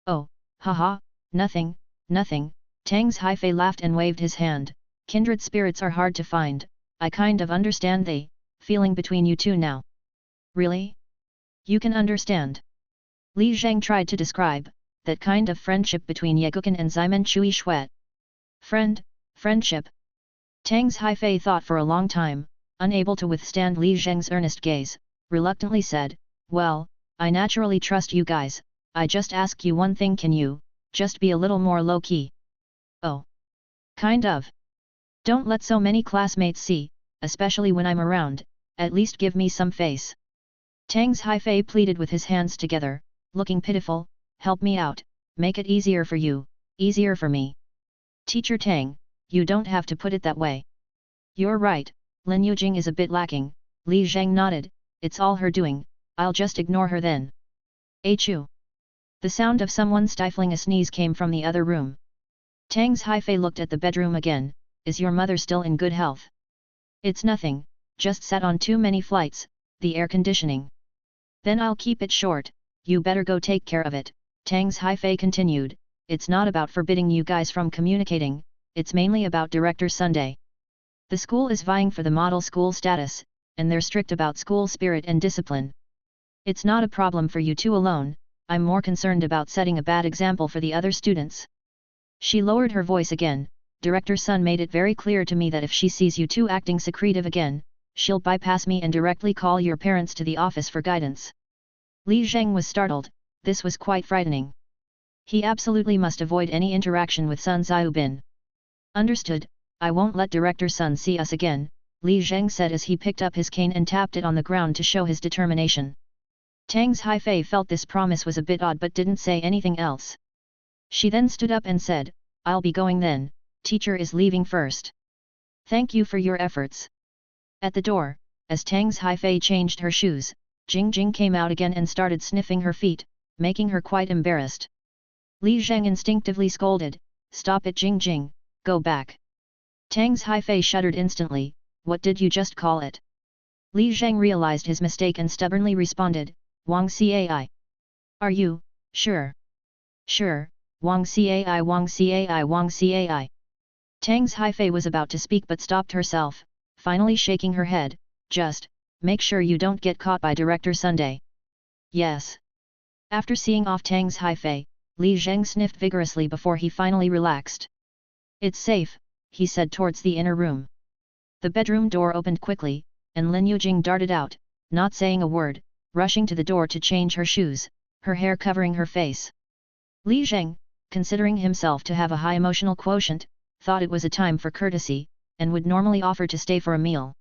Oh, haha, nothing, nothing. Tang's Haifei laughed and waved his hand. Kindred spirits are hard to find. I kind of understand the feeling between you two now. Really? You can understand. Li Zheng tried to describe that kind of friendship between Yegukan and Ximen Chui Shuet. Friendship. Tang's Haifei thought for a long time, unable to withstand Li Zheng's earnest gaze, reluctantly said, well, I naturally trust you guys. I just ask you one thing, can you just be a little more low-key? Oh. Kind of. Don't let so many classmates see, especially when I'm around, at least give me some face. Tang's Haifei pleaded with his hands together, looking pitiful, help me out, make it easier for you, easier for me. Teacher Tang, you don't have to put it that way. You're right, Lin Yujing is a bit lacking. Li Zheng nodded, it's all her doing, I'll just ignore her then. Achoo! The sound of someone stifling a sneeze came from the other room. Tang's Haifei looked at the bedroom again. Is your mother still in good health? It's nothing, just sat on too many flights, the air conditioning. Then I'll keep it short, you better go take care of it. Tang's Haifei continued, it's not about forbidding you guys from communicating, it's mainly about Director Sunday. The school is vying for the model school status, and they're strict about school spirit and discipline. It's not a problem for you two alone, I'm more concerned about setting a bad example for the other students. She lowered her voice again. Director Sun made it very clear to me that if she sees you two acting secretive again, she'll bypass me and directly call your parents to the office for guidance. Li Zheng was startled, this was quite frightening. He absolutely must avoid any interaction with Sun Xiaobin. Understood, I won't let Director Sun see us again, Li Zheng said as he picked up his cane and tapped it on the ground to show his determination. Tang's Haifei felt this promise was a bit odd but didn't say anything else. She then stood up and said, I'll be going then. Teacher is leaving first. Thank you for your efforts. At the door, as Tang's Haifei changed her shoes, Jing Jing came out again and started sniffing her feet, making her quite embarrassed. Li Zheng instinctively scolded, stop it Jing Jing, go back. Tang's Haifei shuddered instantly, what did you just call it? Li Zheng realized his mistake and stubbornly responded, Wang Cai. Are you, sure? Sure, Wang Cai Wang Cai Wang Cai. Tang's Haifei was about to speak but stopped herself, finally shaking her head, just make sure you don't get caught by Director Sunday. Yes. After seeing off Tang's Haifei, Li Zheng sniffed vigorously before he finally relaxed. It's safe, he said towards the inner room. The bedroom door opened quickly, and Lin Yujing darted out, not saying a word, rushing to the door to change her shoes, her hair covering her face. Li Zheng, considering himself to have a high emotional quotient, thought it was a time for courtesy, and would normally offer to stay for a meal.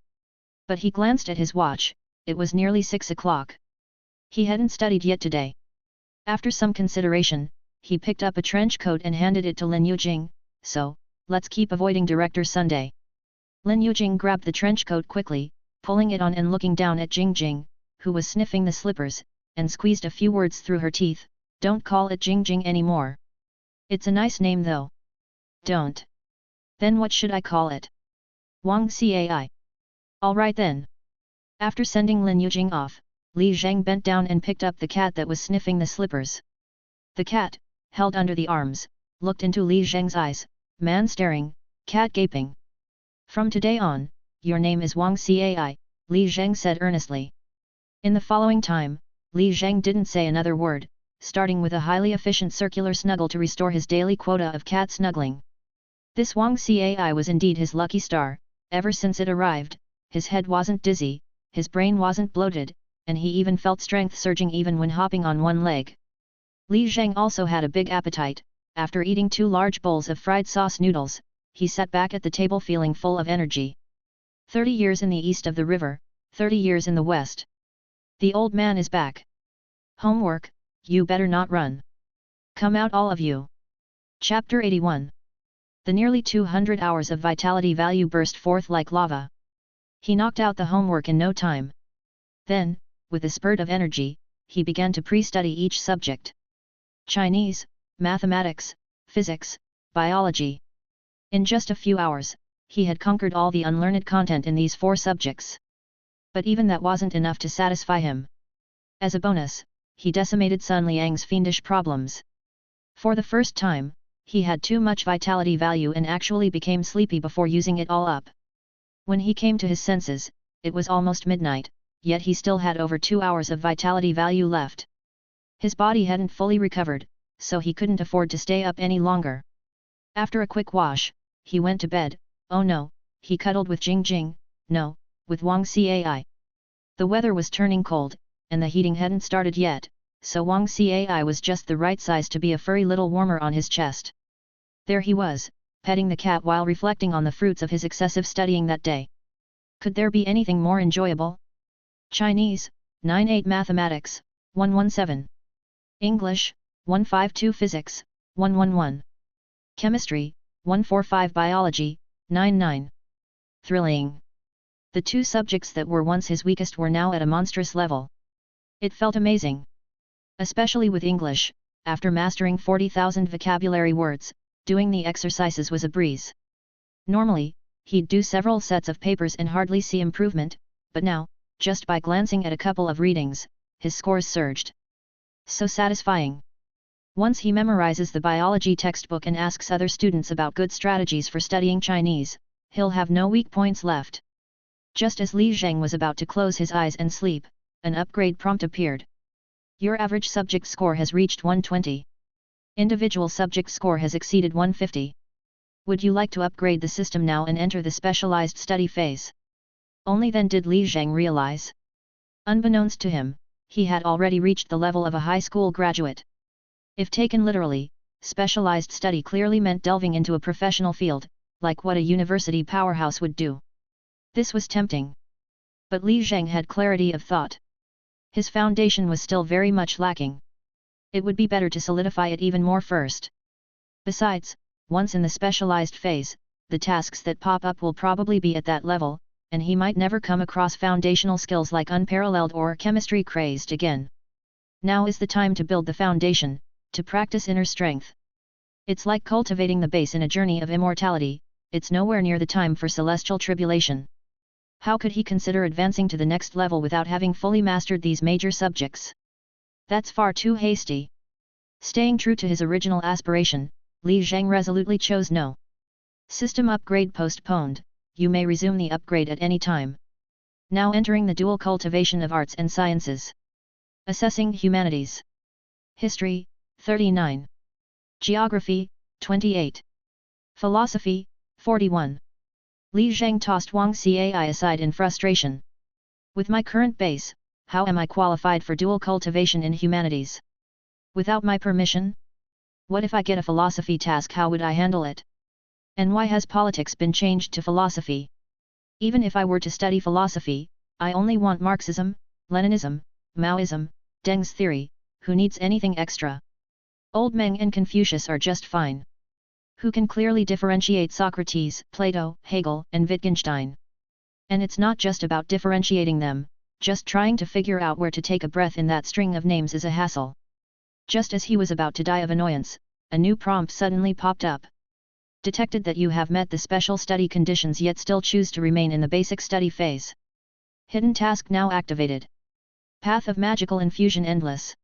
But he glanced at his watch, it was nearly 6 o'clock. He hadn't studied yet today. After some consideration, he picked up a trench coat and handed it to Lin Yujing, so, let's keep avoiding Director Sunday. Lin Yujing grabbed the trench coat quickly, pulling it on and looking down at Jingjing, who was sniffing the slippers, and squeezed a few words through her teeth, don't call it Jingjing anymore. It's a nice name though. Don't. Then what should I call it? Wang Cai. Alright then. After sending Lin Yujing off, Li Zheng bent down and picked up the cat that was sniffing the slippers. The cat, held under the arms, looked into Li Zheng's eyes, man staring, cat gaping. From today on, your name is Wang Cai, Li Zheng said earnestly. In the following time, Li Zheng didn't say another word, starting with a highly efficient circular snuggle to restore his daily quota of cat snuggling. This Wang Cai was indeed his lucky star. Ever since it arrived, his head wasn't dizzy, his brain wasn't bloated, and he even felt strength surging even when hopping on one leg. Li Zheng also had a big appetite. After eating 2 large bowls of fried sauce noodles, he sat back at the table feeling full of energy. 30 years in the east of the river, 30 years in the west. The old man is back. Homework, you better not run. Come out all of you. Chapter 81. The nearly 200 hours of vitality value burst forth like lava. He knocked out the homework in no time. Then, with a spurt of energy, he began to pre-study each subject. Chinese, mathematics, physics, biology. In just a few hours, he had conquered all the unlearned content in these 4 subjects. But even that wasn't enough to satisfy him. As a bonus, he decimated Sun Liang's fiendish problems. For the first time, he had too much vitality value and actually became sleepy before using it all up. When he came to his senses, it was almost midnight, yet he still had over 2 hours of vitality value left. His body hadn't fully recovered, so he couldn't afford to stay up any longer. After a quick wash, he went to bed. Oh no, he cuddled with Jingjing, no, with Wang Cai. The weather was turning cold, and the heating hadn't started yet, so Wang Cai was just the right size to be a furry little warmer on his chest. There he was, petting the cat while reflecting on the fruits of his excessive studying that day. Could there be anything more enjoyable? Chinese, 9-8 Mathematics, 117. English, 152 Physics, 111. Chemistry, 145 Biology, 99. Thrilling. The 2 subjects that were once his weakest were now at a monstrous level. It felt amazing. Especially with English, after mastering 40,000 vocabulary words, doing the exercises was a breeze. Normally, he'd do several sets of papers and hardly see improvement, but now, just by glancing at a couple of readings, his scores surged. So satisfying. Once he memorizes the biology textbook and asks other students about good strategies for studying Chinese, he'll have no weak points left. Just as Li Zheng was about to close his eyes and sleep, an upgrade prompt appeared. Your average subject score has reached 120. Individual subject score has exceeded 150. Would you like to upgrade the system now and enter the specialized study phase? Only then did Li Zheng realize. Unbeknownst to him, he had already reached the level of a high school graduate. If taken literally, specialized study clearly meant delving into a professional field, like what a university powerhouse would do. This was tempting. But Li Zheng had clarity of thought. His foundation was still very much lacking. It would be better to solidify it even more first. Besides, once in the specialized phase, the tasks that pop up will probably be at that level, and he might never come across foundational skills like unparalleled or chemistry crazed again. Now is the time to build the foundation, to practice inner strength. It's like cultivating the base in a journey of immortality, it's nowhere near the time for celestial tribulation. How could he consider advancing to the next level without having fully mastered these major subjects? That's far too hasty. Staying true to his original aspiration, Li Zheng resolutely chose no. System upgrade postponed, you may resume the upgrade at any time. Now entering the dual cultivation of arts and sciences. Assessing humanities. History, 39. Geography, 28. Philosophy, 41. Li Zheng tossed Wang Cai aside in frustration. With my current base, how am I qualified for dual cultivation in humanities? Without my permission? What if I get a philosophy task, how would I handle it? And why has politics been changed to philosophy? Even if I were to study philosophy, I only want Marxism, Leninism, Maoism, Deng's theory, who needs anything extra? Old Meng and Confucius are just fine. Who can clearly differentiate Socrates, Plato, Hegel, and Wittgenstein? And it's not just about differentiating them, just trying to figure out where to take a breath in that string of names is a hassle. Just as he was about to die of annoyance, a new prompt suddenly popped up. Detected that you have met the special study conditions yet still choose to remain in the basic study phase. Hidden task now activated. Path of magical infusion endless.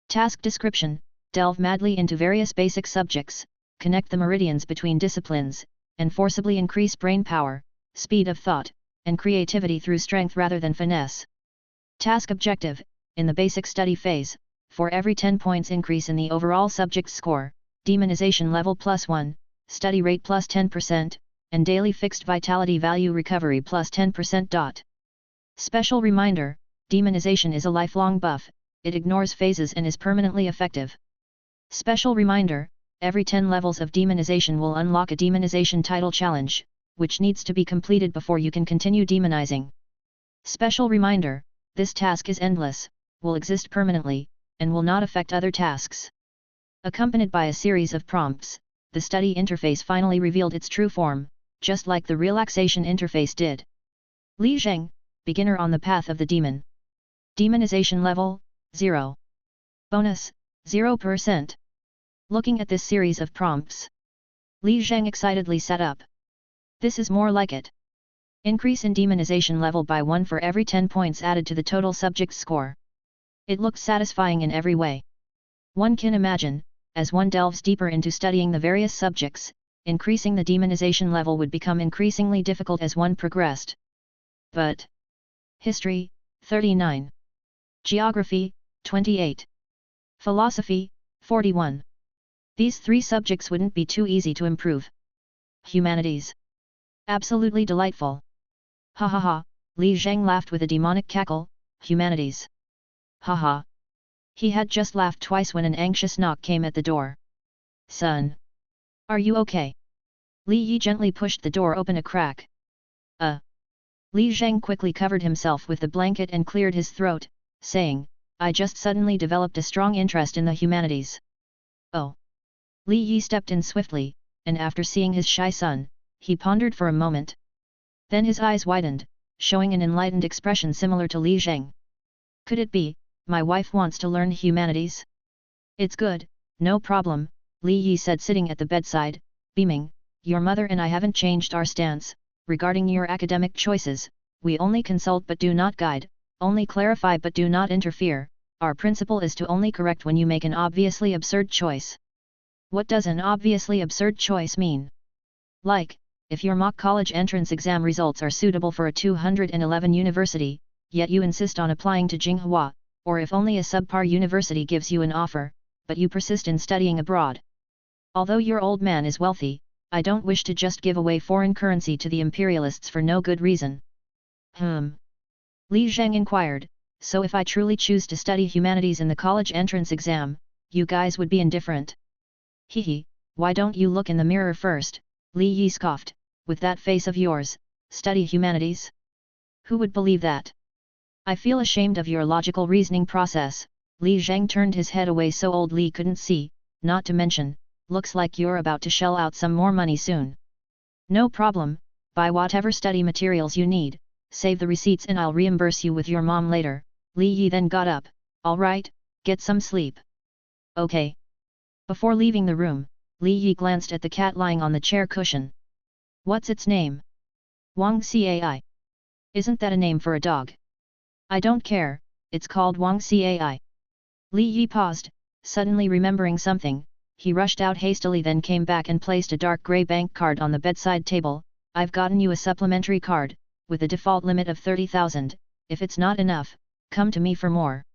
Task description: delve madly into various basic subjects, connect the meridians between disciplines, and forcibly increase brain power, speed of thought, and creativity through strength rather than finesse. Task objective: in the basic study phase, for every 10 points increase in the overall subject score, demonization level +1, study rate +10%, and daily fixed vitality value recovery +10%. Special reminder: demonization is a lifelong buff, it ignores phases and is permanently effective. Special reminder: every 10 levels of demonization will unlock a demonization title challenge, which needs to be completed before you can continue demonizing. Special reminder: this task is endless, will exist permanently, and will not affect other tasks. Accompanied by a series of prompts, the study interface finally revealed its true form, just like the relaxation interface did. Li Zheng, beginner on the path of the demon. Demonization level, 0. Bonus, 0%. Looking at this series of prompts, Li Zheng excitedly sat up. This is more like it. Increase in demonization level by 1 for every 10 points added to the total subject score. It looked satisfying in every way. One can imagine, as one delves deeper into studying the various subjects, increasing the demonization level would become increasingly difficult as one progressed. But History, 39. Geography, 28. Philosophy, 41. These 3 subjects wouldn't be too easy to improve. Humanities. Absolutely delightful. Ha ha ha, Li Zheng laughed with a demonic cackle. Humanities. Ha ha. He had just laughed twice when an anxious knock came at the door. Son. Are you okay? Li Yi gently pushed the door open a crack. Li Zheng quickly covered himself with the blanket and cleared his throat, saying, I just suddenly developed a strong interest in the humanities. Oh. Li Yi stepped in swiftly, and after seeing his shy son, he pondered for a moment. Then his eyes widened, showing an enlightened expression similar to Li Zheng. Could it be, my wife wants to learn humanities? It's good, no problem, Li Yi said sitting at the bedside, beaming. Your mother and I haven't changed our stance. Regarding your academic choices, we only consult but do not guide, only clarify but do not interfere. Our principle is to only correct when you make an obviously absurd choice. What does an obviously absurd choice mean? Like, if your mock college entrance exam results are suitable for a 211 university, yet you insist on applying to Tsinghua, or if only a subpar university gives you an offer, but you persist in studying abroad. Although your old man is wealthy, I don't wish to just give away foreign currency to the imperialists for no good reason. Li Zheng inquired, so if I truly choose to study humanities in the college entrance exam, you guys would be indifferent? Hehe, why don't you look in the mirror first, Li Yi scoffed, with that face of yours, study humanities? Who would believe that? I feel ashamed of your logical reasoning process. Li Zheng turned his head away so old Li couldn't see, not to mention, looks like you're about to shell out some more money soon. No problem, buy whatever study materials you need, save the receipts and I'll reimburse you with your mom later. Li Yi then got up, alright, get some sleep. Okay. Before leaving the room, Li Yi glanced at the cat lying on the chair cushion. What's its name? Wang Cai. Isn't that a name for a dog? I don't care, it's called Wang Cai. Li Yi paused, suddenly remembering something. He rushed out hastily, then came back and placed a dark grey bank card on the bedside table. I've gotten you a supplementary card, with a default limit of 30,000, if it's not enough, come to me for more.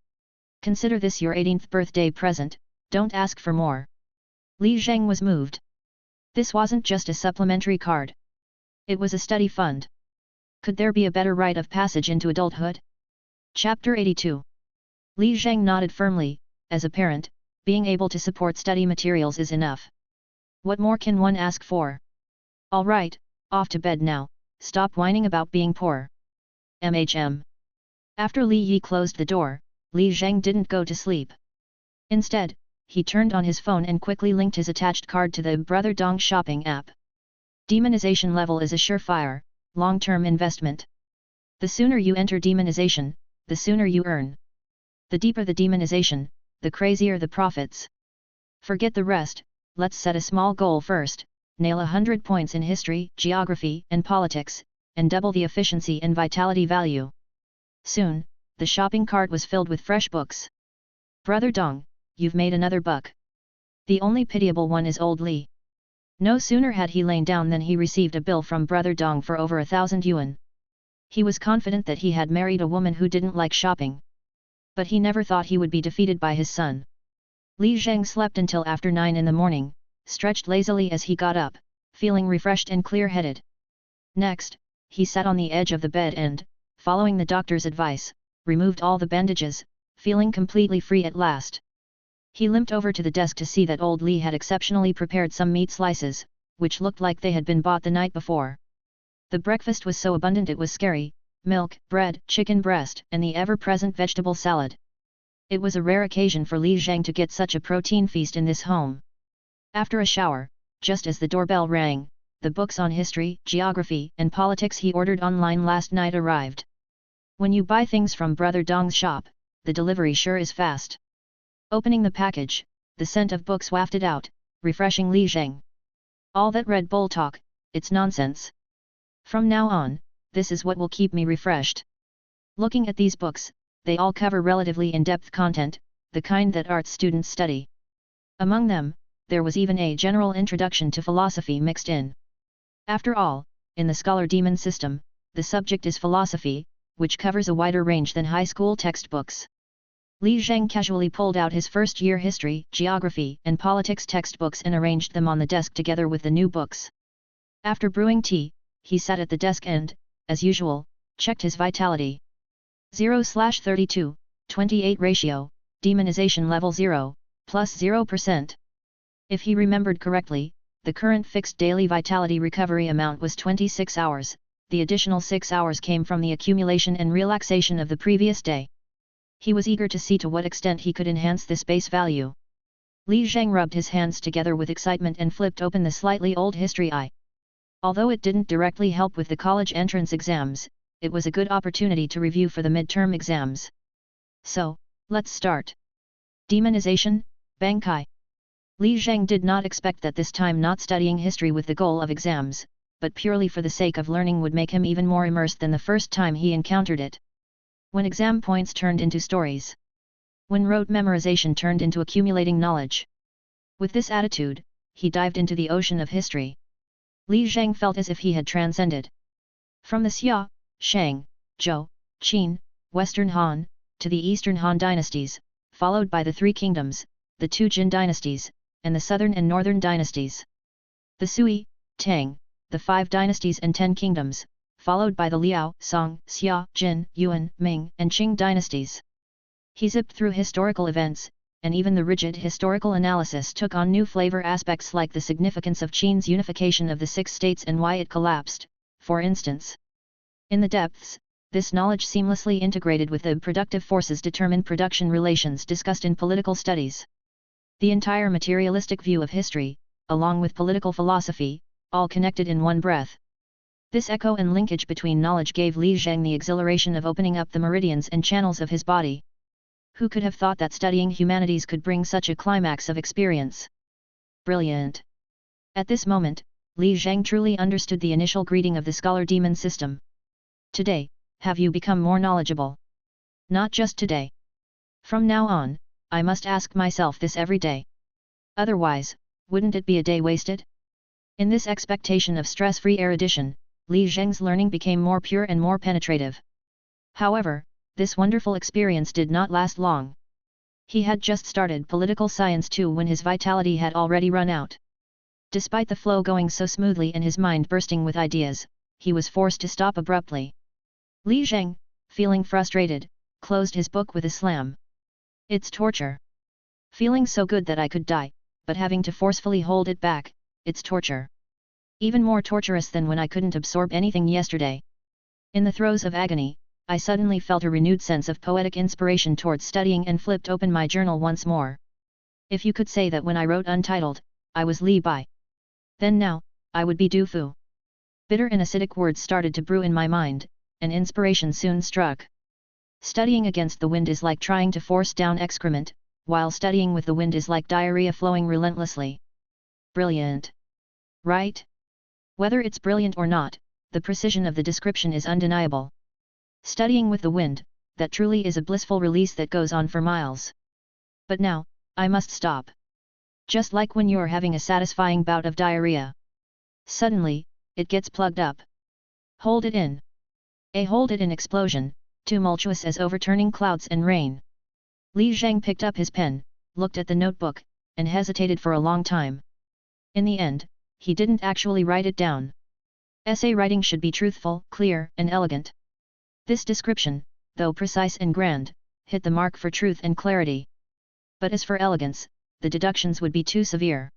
Consider this your 18th birthday present, don't ask for more. Li Zheng was moved. This wasn't just a supplementary card. It was a study fund. Could there be a better rite of passage into adulthood? Chapter 82. Li Zheng nodded firmly. As a parent, being able to support study materials is enough. What more can one ask for? All right, off to bed now, stop whining about being poor. After Li Yi closed the door, Li Zheng didn't go to sleep. Instead, he turned on his phone and quickly linked his attached card to the Brother Dong shopping app. Demonization level is a surefire, long-term investment. The sooner you enter demonization, the sooner you earn. The deeper the demonization, the crazier the profits. Forget the rest, let's set a small goal first, nail 100 points in history, geography, and politics, and double the efficiency and vitality value. Soon, the shopping cart was filled with fresh books. Brother Dong, you've made another buck. The only pitiable one is old Li. No sooner had he lain down than he received a bill from Brother Dong for over 1,000 yuan. He was confident that he had married a woman who didn't like shopping. But he never thought he would be defeated by his son. Li Zheng slept until after 9 in the morning, stretched lazily as he got up, feeling refreshed and clear-headed. Next, he sat on the edge of the bed and, following the doctor's advice, removed all the bandages, feeling completely free at last. He limped over to the desk to see that old Li had exceptionally prepared some meat slices, which looked like they had been bought the night before. The breakfast was so abundant it was scary: milk, bread, chicken breast, and the ever-present vegetable salad. It was a rare occasion for Li Zheng to get such a protein feast in this home. After a shower, just as the doorbell rang, the books on history, geography, and politics he ordered online last night arrived. When you buy things from Brother Dong's shop, the delivery sure is fast. Opening the package, the scent of books wafted out, refreshing Li Zheng. All that Red Bull talk, it's nonsense. From now on, this is what will keep me refreshed. Looking at these books, they all cover relatively in-depth content, the kind that arts students study. Among them, there was even a general introduction to philosophy mixed in. After all, in the scholar demon system, the subject is philosophy, which covers a wider range than high school textbooks. Li Zheng casually pulled out his first-year history, geography, and politics textbooks and arranged them on the desk together with the new books. After brewing tea, he sat at the desk and, as usual, checked his vitality. 0/32, 28 ratio, demonization level 0, plus 0%. If he remembered correctly, the current fixed daily vitality recovery amount was 26 hours, the additional 6 hours came from the accumulation and relaxation of the previous day. He was eager to see to what extent he could enhance this base value. Li Zheng rubbed his hands together with excitement and flipped open the slightly old history eye. Although it didn't directly help with the college entrance exams, it was a good opportunity to review for the midterm exams. So, let's start. Demonization, Bankai. Li Zheng did not expect that this time not studying history with the goal of exams, but purely for the sake of learning would make him even more immersed than the first time he encountered it. When exam points turned into stories. When rote memorization turned into accumulating knowledge. With this attitude, he dived into the ocean of history. Li Zheng felt as if he had transcended. From the Xia, Shang, Zhou, Qin, Western Han, to the Eastern Han dynasties, followed by the Three Kingdoms, the two Jin dynasties, and the Southern and Northern dynasties. The Sui, Tang, the Five Dynasties and 10 Kingdoms, followed by the Liao, Song, Xia, Jin, Yuan, Ming, and Qing dynasties. He zipped through historical events, and even the rigid historical analysis took on new flavor aspects like the significance of Qin's unification of the 6 states and why it collapsed, for instance. In the depths, this knowledge seamlessly integrated with the productive forces determined production relations discussed in political studies. The entire materialistic view of history, along with political philosophy, all connected in one breath. This echo and linkage between knowledge gave Li Zheng the exhilaration of opening up the meridians and channels of his body. Who could have thought that studying humanities could bring such a climax of experience? Brilliant! At this moment, Li Zheng truly understood the initial greeting of the scholar demon system. Today, have you become more knowledgeable? Not just today. From now on, I must ask myself this every day. Otherwise, wouldn't it be a day wasted? In this expectation of stress-free erudition, Li Zheng's learning became more pure and more penetrative. However, this wonderful experience did not last long. He had just started political science too when his vitality had already run out. Despite the flow going so smoothly and his mind bursting with ideas, he was forced to stop abruptly. Li Zheng, feeling frustrated, closed his book with a slam. It's torture. Feeling so good that I could die, but having to forcefully hold it back, it's torture. Even more torturous than when I couldn't absorb anything yesterday. In the throes of agony, I suddenly felt a renewed sense of poetic inspiration towards studying and flipped open my journal once more. If you could say that when I wrote Untitled, I was Li Bai. Then now, I would be Du Fu. Bitter and acidic words started to brew in my mind, and inspiration soon struck. Studying against the wind is like trying to force down excrement, while studying with the wind is like diarrhea flowing relentlessly. Brilliant. Right? Whether it's brilliant or not, the precision of the description is undeniable. Studying with the wind, that truly is a blissful release that goes on for miles. But now, I must stop. Just like when you're having a satisfying bout of diarrhea. Suddenly, it gets plugged up. Hold it in. A hold it in explosion, tumultuous as overturning clouds and rain. Li Zheng picked up his pen, looked at the notebook, and hesitated for a long time. In the end, he didn't actually write it down. Essay writing should be truthful, clear, and elegant. This description, though precise and grand, hit the mark for truth and clarity. But as for elegance, the deductions would be too severe.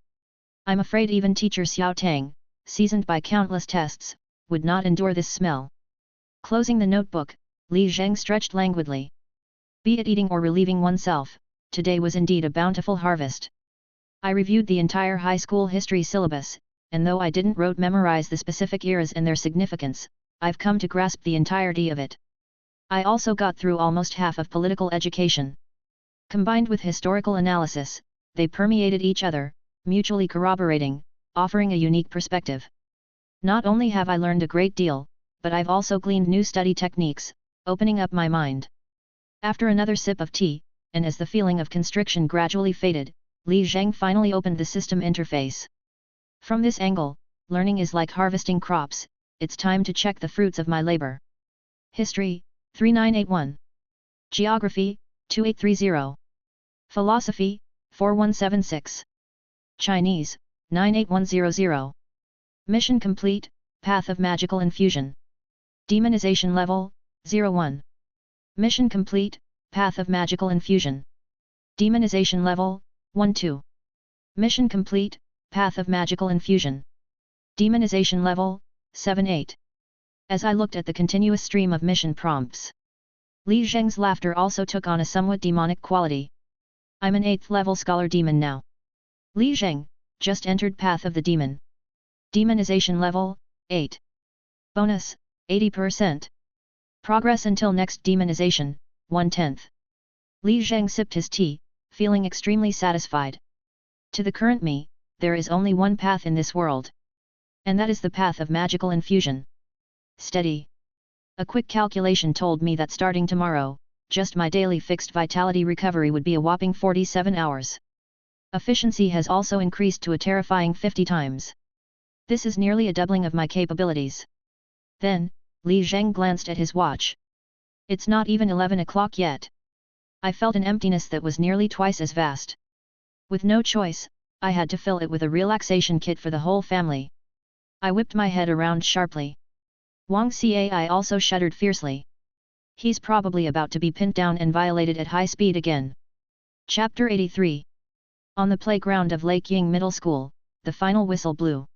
I'm afraid even teacher Xiao Tang, seasoned by countless tests, would not endure this smell. Closing the notebook, Li Zheng stretched languidly. Be it eating or relieving oneself, today was indeed a bountiful harvest. I reviewed the entire high school history syllabus, and though I didn't rote memorize the specific eras and their significance, I've come to grasp the entirety of it. I also got through almost half of political education. Combined with historical analysis, they permeated each other, mutually corroborating, offering a unique perspective. Not only have I learned a great deal, but I've also gleaned new study techniques, opening up my mind. After another sip of tea, and as the feeling of constriction gradually faded, Li Zheng finally opened the system interface. From this angle, learning is like harvesting crops, it's time to check the fruits of my labor. History, 3981. Geography, 2830. Philosophy, 4176. Chinese, 98100. Mission complete, Path of Magical Infusion. Demonization level, 01. Mission complete, Path of Magical Infusion. Demonization level, 12. Mission complete, Path of Magical Infusion. Demonization level, 78. As I looked at the continuous stream of mission prompts, Li Zheng's laughter also took on a somewhat demonic quality. I'm an 8th level scholar demon now. Li Zheng, just entered Path of the Demon. Demonization level, 8. Bonus, 80%. Progress until next demonization, 1/10. Li Zheng sipped his tea, feeling extremely satisfied. To the current me, there is only one path in this world. And that is the path of magical infusion. Steady. A quick calculation told me that starting tomorrow, just my daily fixed vitality recovery would be a whopping 47 hours. Efficiency has also increased to a terrifying 50 times. This is nearly a doubling of my capabilities. Then, Li Zheng glanced at his watch. It's not even 11 o'clock yet. I felt an emptiness that was nearly twice as vast. With no choice, I had to fill it with a relaxation kit for the whole family. I whipped my head around sharply. Wang Cai also shuddered fiercely. He's probably about to be pinned down and violated at high speed again. Chapter 83. On the playground of Lake Ying Middle School, the final whistle blew.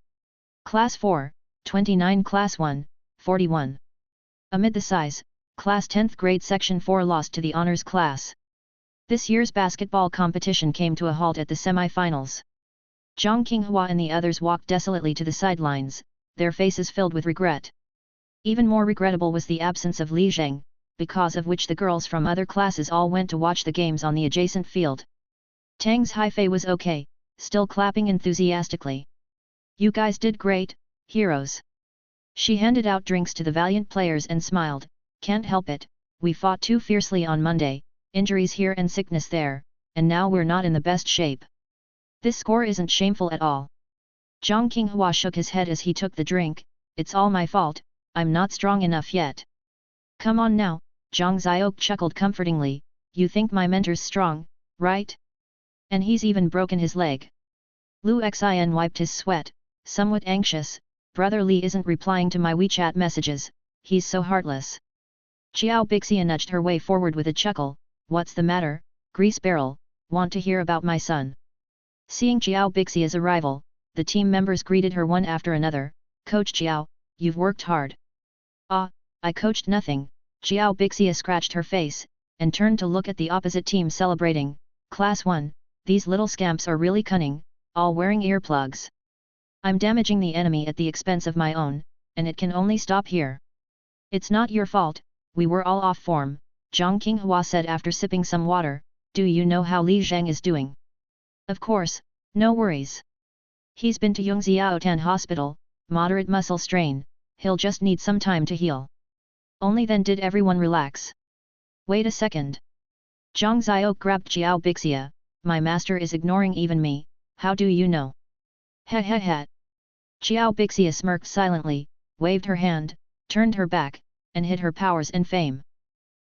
Class 4, 29 Class 1, 41. Amid the sighs, Class 10th Grade Section 4 lost to the honors class. This year's basketball competition came to a halt at the semi-finals. Zhang Qinghua and the others walked desolately to the sidelines, their faces filled with regret. Even more regrettable was the absence of Li Zheng, because of which the girls from other classes all went to watch the games on the adjacent field. Tang's Haifei was okay, still clapping enthusiastically. You guys did great, heroes. She handed out drinks to the valiant players and smiled, can't help it, we fought too fiercely on Monday, injuries here and sickness there, and now we're not in the best shape. This score isn't shameful at all. Zhang Qinghua shook his head as he took the drink, it's all my fault, I'm not strong enough yet. Come on now, Zhang Xiao chuckled comfortingly, you think my mentor's strong, right? And he's even broken his leg. Lu Xin wiped his sweat, somewhat anxious, Brother Li isn't replying to my WeChat messages, he's so heartless. Xiao Bixia nudged her way forward with a chuckle, what's the matter, Grease Barrel, want to hear about my son? Seeing Xiao Bixia's arrival, the team members greeted her one after another, Coach Xiao, you've worked hard. Ah, I coached nothing, Xiao Bixia scratched her face, and turned to look at the opposite team celebrating, Class 1, these little scamps are really cunning, all wearing earplugs. I'm damaging the enemy at the expense of my own, and it can only stop here. It's not your fault, we were all off form, Zhang Qinghua said after sipping some water, do you know how Li Zheng is doing? Of course, no worries. He's been to Yongxiaotan Hospital, moderate muscle strain, he'll just need some time to heal. Only then did everyone relax. Wait a second. Zhang Xiao grabbed Xiao Bixia, my master is ignoring even me, how do you know? Heh heh heh. Xiao Bixia smirked silently, waved her hand, turned her back, and hid her powers and fame.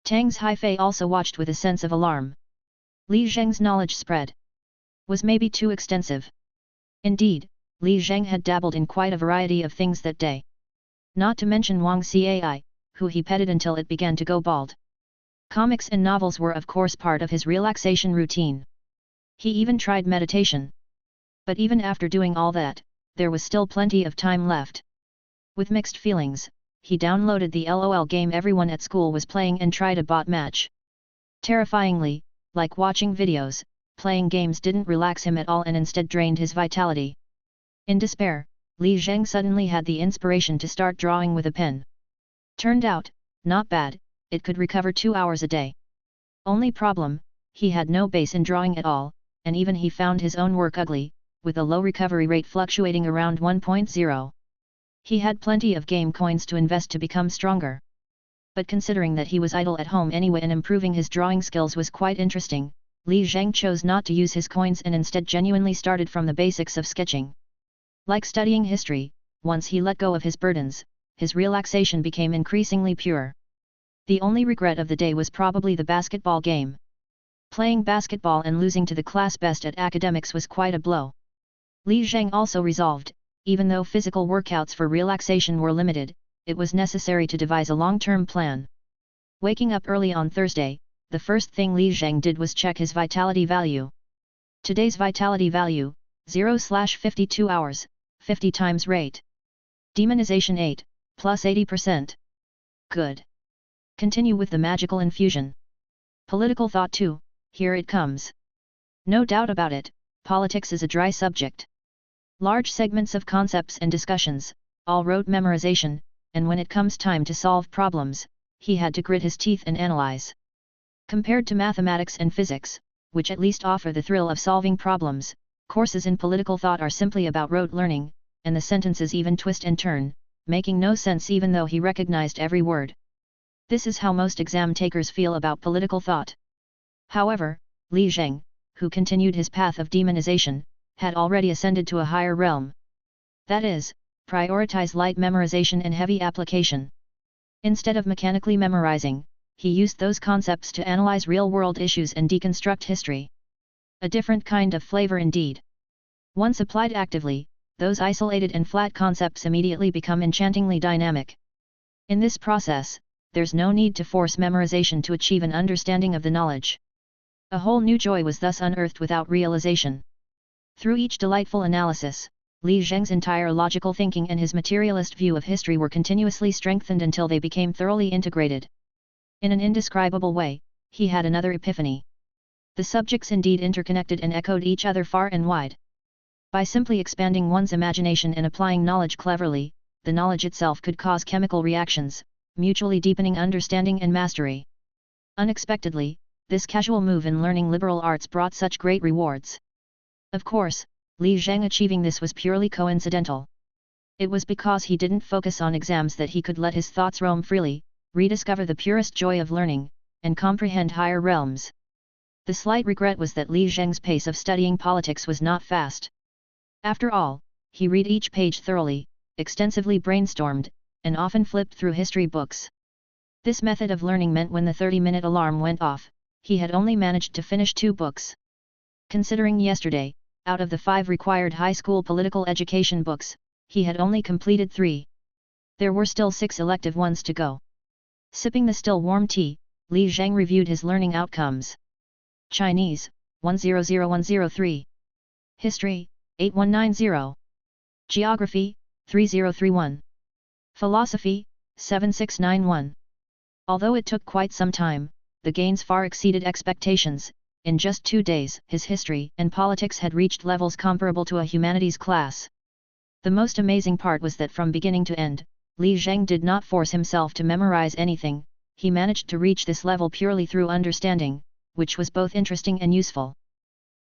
Tang's Haifei also watched with a sense of alarm. Li Zheng's knowledge spread was maybe too extensive. Indeed, Li Zheng had dabbled in quite a variety of things that day. Not to mention Wang Cai, who he petted until it began to go bald. Comics and novels were of course part of his relaxation routine. He even tried meditation. But even after doing all that, there was still plenty of time left. With mixed feelings, he downloaded the LOL game everyone at school was playing and tried a bot match. Terrifyingly, like watching videos, playing games didn't relax him at all and instead drained his vitality. In despair, Li Zheng suddenly had the inspiration to start drawing with a pen. Turned out, not bad, it could recover 2 hours a day. Only problem, he had no base in drawing at all, and even he found his own work ugly, with a low recovery rate fluctuating around 1.0. He had plenty of game coins to invest to become stronger. But considering that he was idle at home anyway and improving his drawing skills was quite interesting, Li Zheng chose not to use his coins and instead genuinely started from the basics of sketching. Like studying history, once he let go of his burdens, his relaxation became increasingly pure. The only regret of the day was probably the basketball game. Playing basketball and losing to the class best at academics was quite a blow. Li Zheng also resolved, even though physical workouts for relaxation were limited, it was necessary to devise a long-term plan. Waking up early on Thursday, the first thing Li Zheng did was check his vitality value. Today's vitality value, 0/52 hours, 50 times rate. Demonization 8, plus 80%. Good. Continue with the magical infusion. Political thought 2, here it comes. No doubt about it, politics is a dry subject. Large segments of concepts and discussions, all rote memorization, and when it comes time to solve problems, he had to grit his teeth and analyze. Compared to mathematics and physics, which at least offer the thrill of solving problems, courses in political thought are simply about rote learning, and the sentences even twist and turn, making no sense even though he recognized every word. This is how most exam takers feel about political thought. However, Li Zheng, who continued his path of demonization, had already ascended to a higher realm. That is, prioritize light memorization and heavy application. Instead of mechanically memorizing, he used those concepts to analyze real-world issues and deconstruct history. A different kind of flavor indeed. Once applied actively, those isolated and flat concepts immediately become enchantingly dynamic. In this process, there's no need to force memorization to achieve an understanding of the knowledge. A whole new joy was thus unearthed without realization. Through each delightful analysis, Li Zheng's entire logical thinking and his materialist view of history were continuously strengthened until they became thoroughly integrated. In an indescribable way, he had another epiphany. The subjects indeed interconnected and echoed each other far and wide. By simply expanding one's imagination and applying knowledge cleverly, the knowledge itself could cause chemical reactions, mutually deepening understanding and mastery. Unexpectedly, this casual move in learning liberal arts brought such great rewards. Of course, Li Zheng achieving this was purely coincidental. It was because he didn't focus on exams that he could let his thoughts roam freely, rediscover the purest joy of learning, and comprehend higher realms. The slight regret was that Li Zheng's pace of studying politics was not fast. After all, he read each page thoroughly, extensively brainstormed, and often flipped through history books. This method of learning meant when the 30-minute alarm went off, he had only managed to finish 2 books. Considering yesterday, out of the 5 required high school political education books, he had only completed 3. There were still 6 elective ones to go. Sipping the still warm tea, Li Zheng reviewed his learning outcomes. Chinese, 100103. History, 8190. Geography, 3031. Philosophy, 7691. Although it took quite some time, the gains far exceeded expectations. In just 2 days, his history and politics had reached levels comparable to a humanities class. The most amazing part was that from beginning to end, Li Zheng did not force himself to memorize anything. He managed to reach this level purely through understanding, which was both interesting and useful.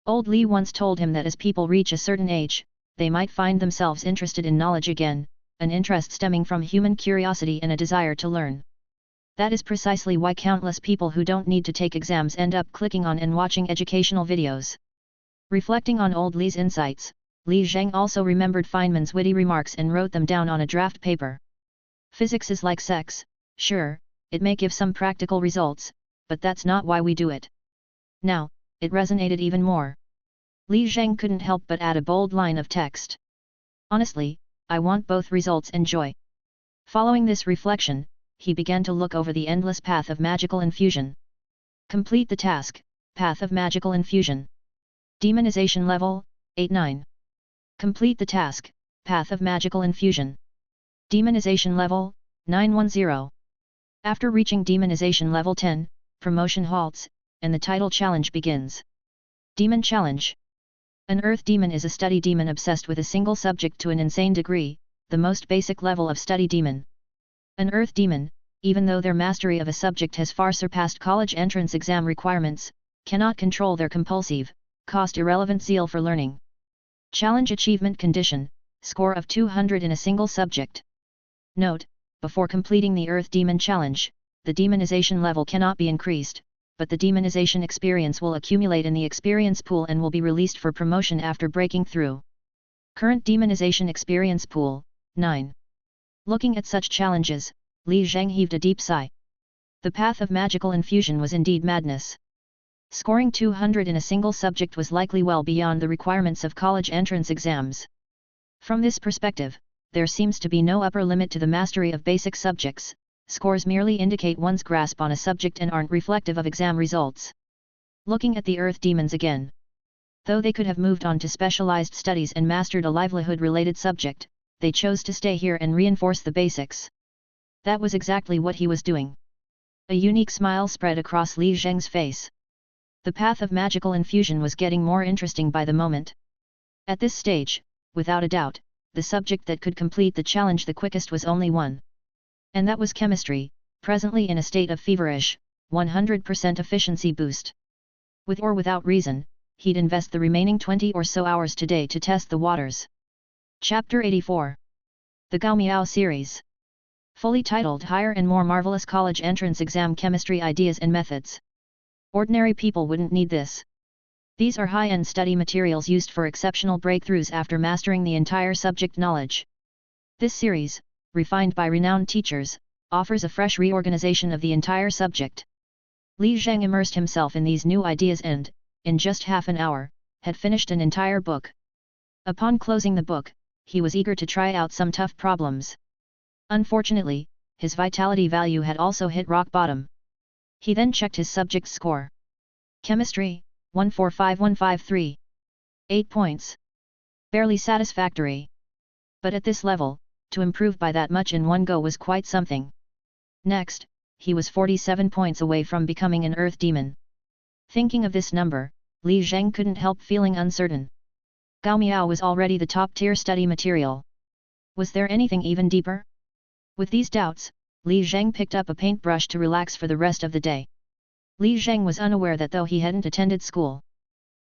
Old Li once told him that as people reach a certain age, they might find themselves interested in knowledge again, an interest stemming from human curiosity and a desire to learn. That is precisely why countless people who don't need to take exams end up clicking on and watching educational videos. Reflecting on old Li's insights, Li Zheng also remembered Feynman's witty remarks and wrote them down on a draft paper. Physics is like sex, sure, it may give some practical results, but that's not why we do it. Now, it resonated even more. Li Zheng couldn't help but add a bold line of text. Honestly, I want both results and joy. Following this reflection, he began to look over the endless path of magical infusion. Complete the task, Path of Magical Infusion. Demonization level, 8-9. Complete the task, Path of Magical Infusion. Demonization level, 910. After reaching demonization level 10, promotion halts, and the title challenge begins. Demon Challenge. An Earth Demon is a study demon obsessed with a single subject to an insane degree, the most basic level of study demon. An Earth Demon, even though their mastery of a subject has far surpassed college entrance exam requirements, cannot control their compulsive, cost-irrelevant zeal for learning. Challenge Achievement Condition, score of 200 in a single subject. Note, before completing the Earth Demon Challenge, the demonization level cannot be increased, but the demonization experience will accumulate in the experience pool and will be released for promotion after breaking through. Current demonization experience pool, 9. Looking at such challenges, Li Zheng heaved a deep sigh. The path of magical infusion was indeed madness. Scoring 200 in a single subject was likely well beyond the requirements of college entrance exams. From this perspective, there seems to be no upper limit to the mastery of basic subjects. Scores merely indicate one's grasp on a subject and aren't reflective of exam results. Looking at the Earth Demons again. Though they could have moved on to specialized studies and mastered a livelihood-related subject, they chose to stay here and reinforce the basics. That was exactly what he was doing. A unique smile spread across Li Zheng's face. The path of magical infusion was getting more interesting by the moment. At this stage, without a doubt, the subject that could complete the challenge the quickest was only one. And that was chemistry, presently in a state of feverish, 100% efficiency boost. With or without reason, he'd invest the remaining 20 or so hours today to test the waters. Chapter 84. The Gao Miao Series. Fully titled Higher and More Marvelous College Entrance Exam Chemistry Ideas and Methods. Ordinary people wouldn't need this. These are high-end study materials used for exceptional breakthroughs after mastering the entire subject knowledge. This series, refined by renowned teachers, offers a fresh reorganization of the entire subject. Li Zheng immersed himself in these new ideas and, in just half an hour, had finished an entire book. Upon closing the book, he was eager to try out some tough problems. Unfortunately, his vitality value had also hit rock bottom. He then checked his subject's score. Chemistry, 145153. 8 points. Barely satisfactory. But at this level, to improve by that much in one go was quite something. Next, he was 47 points away from becoming an Earth Demon. Thinking of this number, Li Zheng couldn't help feeling uncertain. Gao Miao was already the top-tier study material. Was there anything even deeper? With these doubts, Li Zheng picked up a paintbrush to relax for the rest of the day. Li Zheng was unaware that though he hadn't attended school,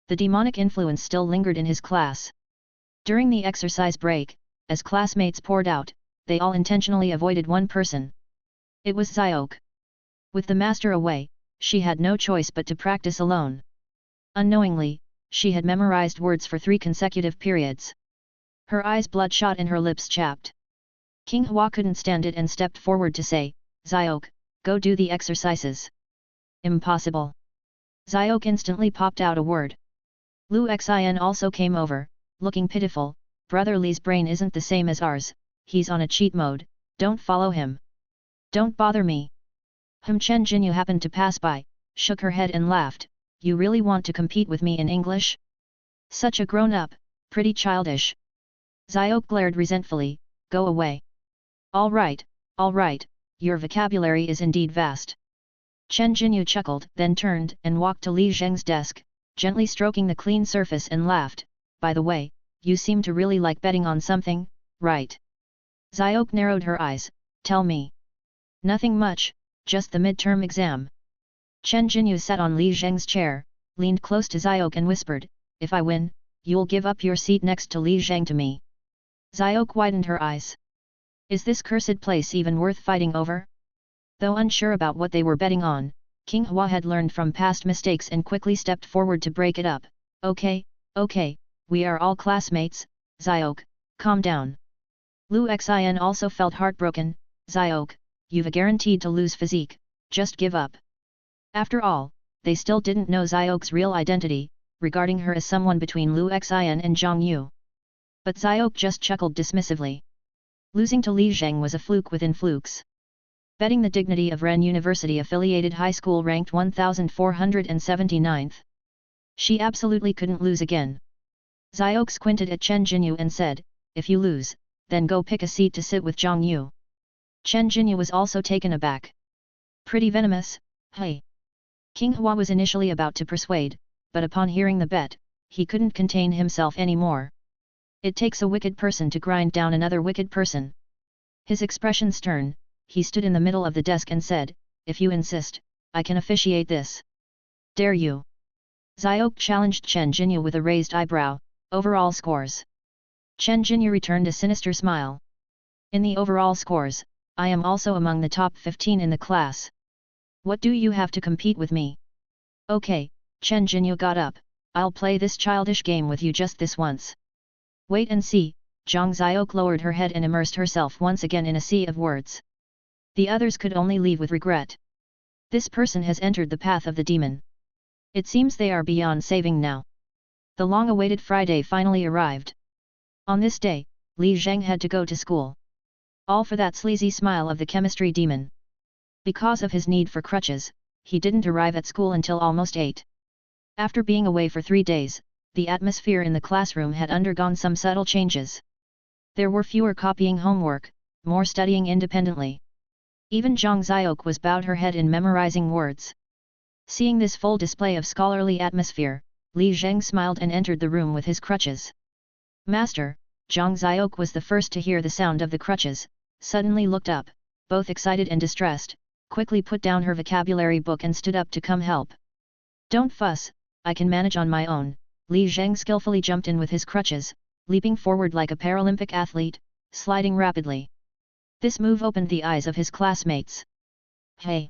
the demonic influence still lingered in his class. During the exercise break, as classmates poured out, they all intentionally avoided one person. It was Xiaoke. With the master away, she had no choice but to practice alone. Unknowingly, she had memorized words for 3 consecutive periods. Her eyes bloodshot and her lips chapped. King Hua couldn't stand it and stepped forward to say, Xiok, go do the exercises. Impossible. Xiok instantly popped out a word. Lu Xin also came over, looking pitiful. Brother Li's brain isn't the same as ours, he's on a cheat mode, don't follow him. Don't bother me. Chen Jinyu happened to pass by, shook her head and laughed, you really want to compete with me in English? Such a grown-up, pretty childish. Xiok glared resentfully, go away. All right, your vocabulary is indeed vast. Chen Jinyu chuckled, then turned and walked to Li Zheng's desk, gently stroking the clean surface and laughed, by the way, you seem to really like betting on something, right? Xiok narrowed her eyes, tell me. Nothing much, just the midterm exam. Chen Jinyu sat on Li Zheng's chair, leaned close to Xiok and whispered, if I win, you'll give up your seat next to Li Zheng to me. Xiok widened her eyes. Is this cursed place even worth fighting over? Though unsure about what they were betting on, King Hua had learned from past mistakes and quickly stepped forward to break it up. Okay, we are all classmates, Xiok, calm down. Lu Xin also felt heartbroken, Xiok, you've a guaranteed to lose physique, just give up. After all, they still didn't know Xiok's real identity, regarding her as someone between Lu Xin and Zhang Yu. But Xiok just chuckled dismissively. Losing to Li Zheng was a fluke within flukes. Betting the dignity of Ren University-affiliated high school ranked 1479th. She absolutely couldn't lose again. Xiok squinted at Chen Jinyu and said, if you lose, then go pick a seat to sit with Zhang Yu. Chen Jinyu was also taken aback. Pretty venomous, hey. King Hua was initially about to persuade, but upon hearing the bet, he couldn't contain himself anymore. It takes a wicked person to grind down another wicked person. His expression stern, he stood in the middle of the desk and said, if you insist, I can officiate this. Dare you? Xiok challenged Chen Jinyu with a raised eyebrow, overall scores. Chen Jinyu returned a sinister smile. In the overall scores, I am also among the top 15 in the class. What do you have to compete with me? Okay, Chen Jinyu got up, I'll play this childish game with you just this once. Wait and see. Zhang Xiok lowered her head and immersed herself once again in a sea of words. The others could only leave with regret. This person has entered the path of the demon. It seems they are beyond saving now. The long-awaited Friday finally arrived. On this day, Li Zheng had to go to school. All for that sleazy smile of the chemistry demon. Because of his need for crutches, he didn't arrive at school until almost 8. After being away for 3 days, the atmosphere in the classroom had undergone some subtle changes. There were fewer copying homework, more studying independently. Even Zhang Xiok was bowed her head in memorizing words. Seeing this full display of scholarly atmosphere, Li Zheng smiled and entered the room with his crutches. Master, Zhang Xiok was the first to hear the sound of the crutches, suddenly looked up, both excited and distressed, quickly put down her vocabulary book and stood up to come help. Don't fuss, I can manage on my own. Li Zheng skillfully jumped in with his crutches, leaping forward like a Paralympic athlete, sliding rapidly. This move opened the eyes of his classmates. Hey!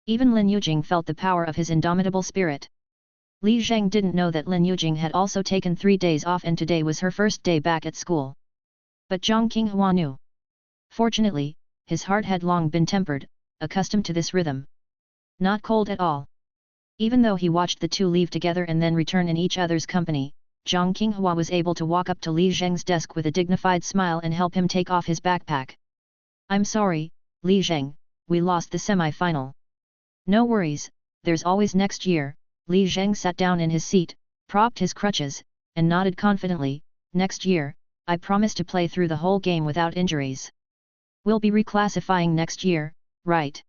Even Lin Yujing felt the power of his indomitable spirit. Li Zheng didn't know that Lin Yujing had also taken 3 days off and today was her first day back at school. But Zhang Qinghua knew. Fortunately, his heart had long been tempered, accustomed to this rhythm. Not cold at all. Even though he watched the two leave together and then return in each other's company, Zhang Qinghua was able to walk up to Li Zheng's desk with a dignified smile and help him take off his backpack. I'm sorry, Li Zheng, we lost the semi-final. No worries, there's always next year. Li Zheng sat down in his seat, propped his crutches, and nodded confidently, next year, I promise to play through the whole game without injuries. We'll be reclassifying next year, right?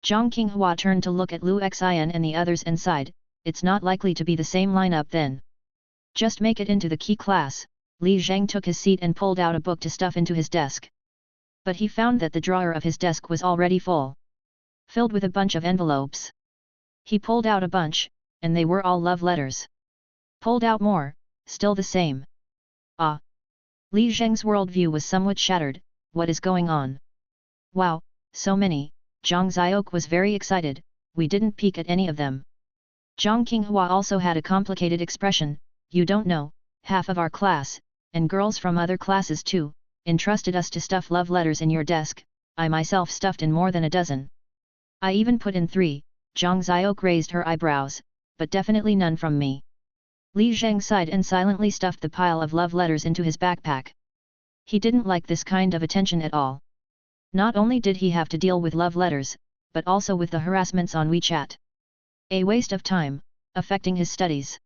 Zhang Qinghua turned to look at Lu Xian and the others and sighed, it's not likely to be the same lineup then. Just make it into the key class. Li Zheng took his seat and pulled out a book to stuff into his desk. But he found that the drawer of his desk was already full. Filled with a bunch of envelopes. He pulled out a bunch, and they were all love letters. Pulled out more, still the same. Ah! Li Zheng's worldview was somewhat shattered, what is going on? Wow, so many! Zhang Xiok was very excited, we didn't peek at any of them. Zhang Qinghua also had a complicated expression, you don't know, half of our class, and girls from other classes too, entrusted us to stuff love letters in your desk. I myself stuffed in more than a dozen. I even put in 3, Zhang Xiaoke raised her eyebrows, but definitely none from me. Li Zheng sighed and silently stuffed the pile of love letters into his backpack. He didn't like this kind of attention at all. Not only did he have to deal with love letters, but also with the harassments on WeChat. A waste of time, affecting his studies.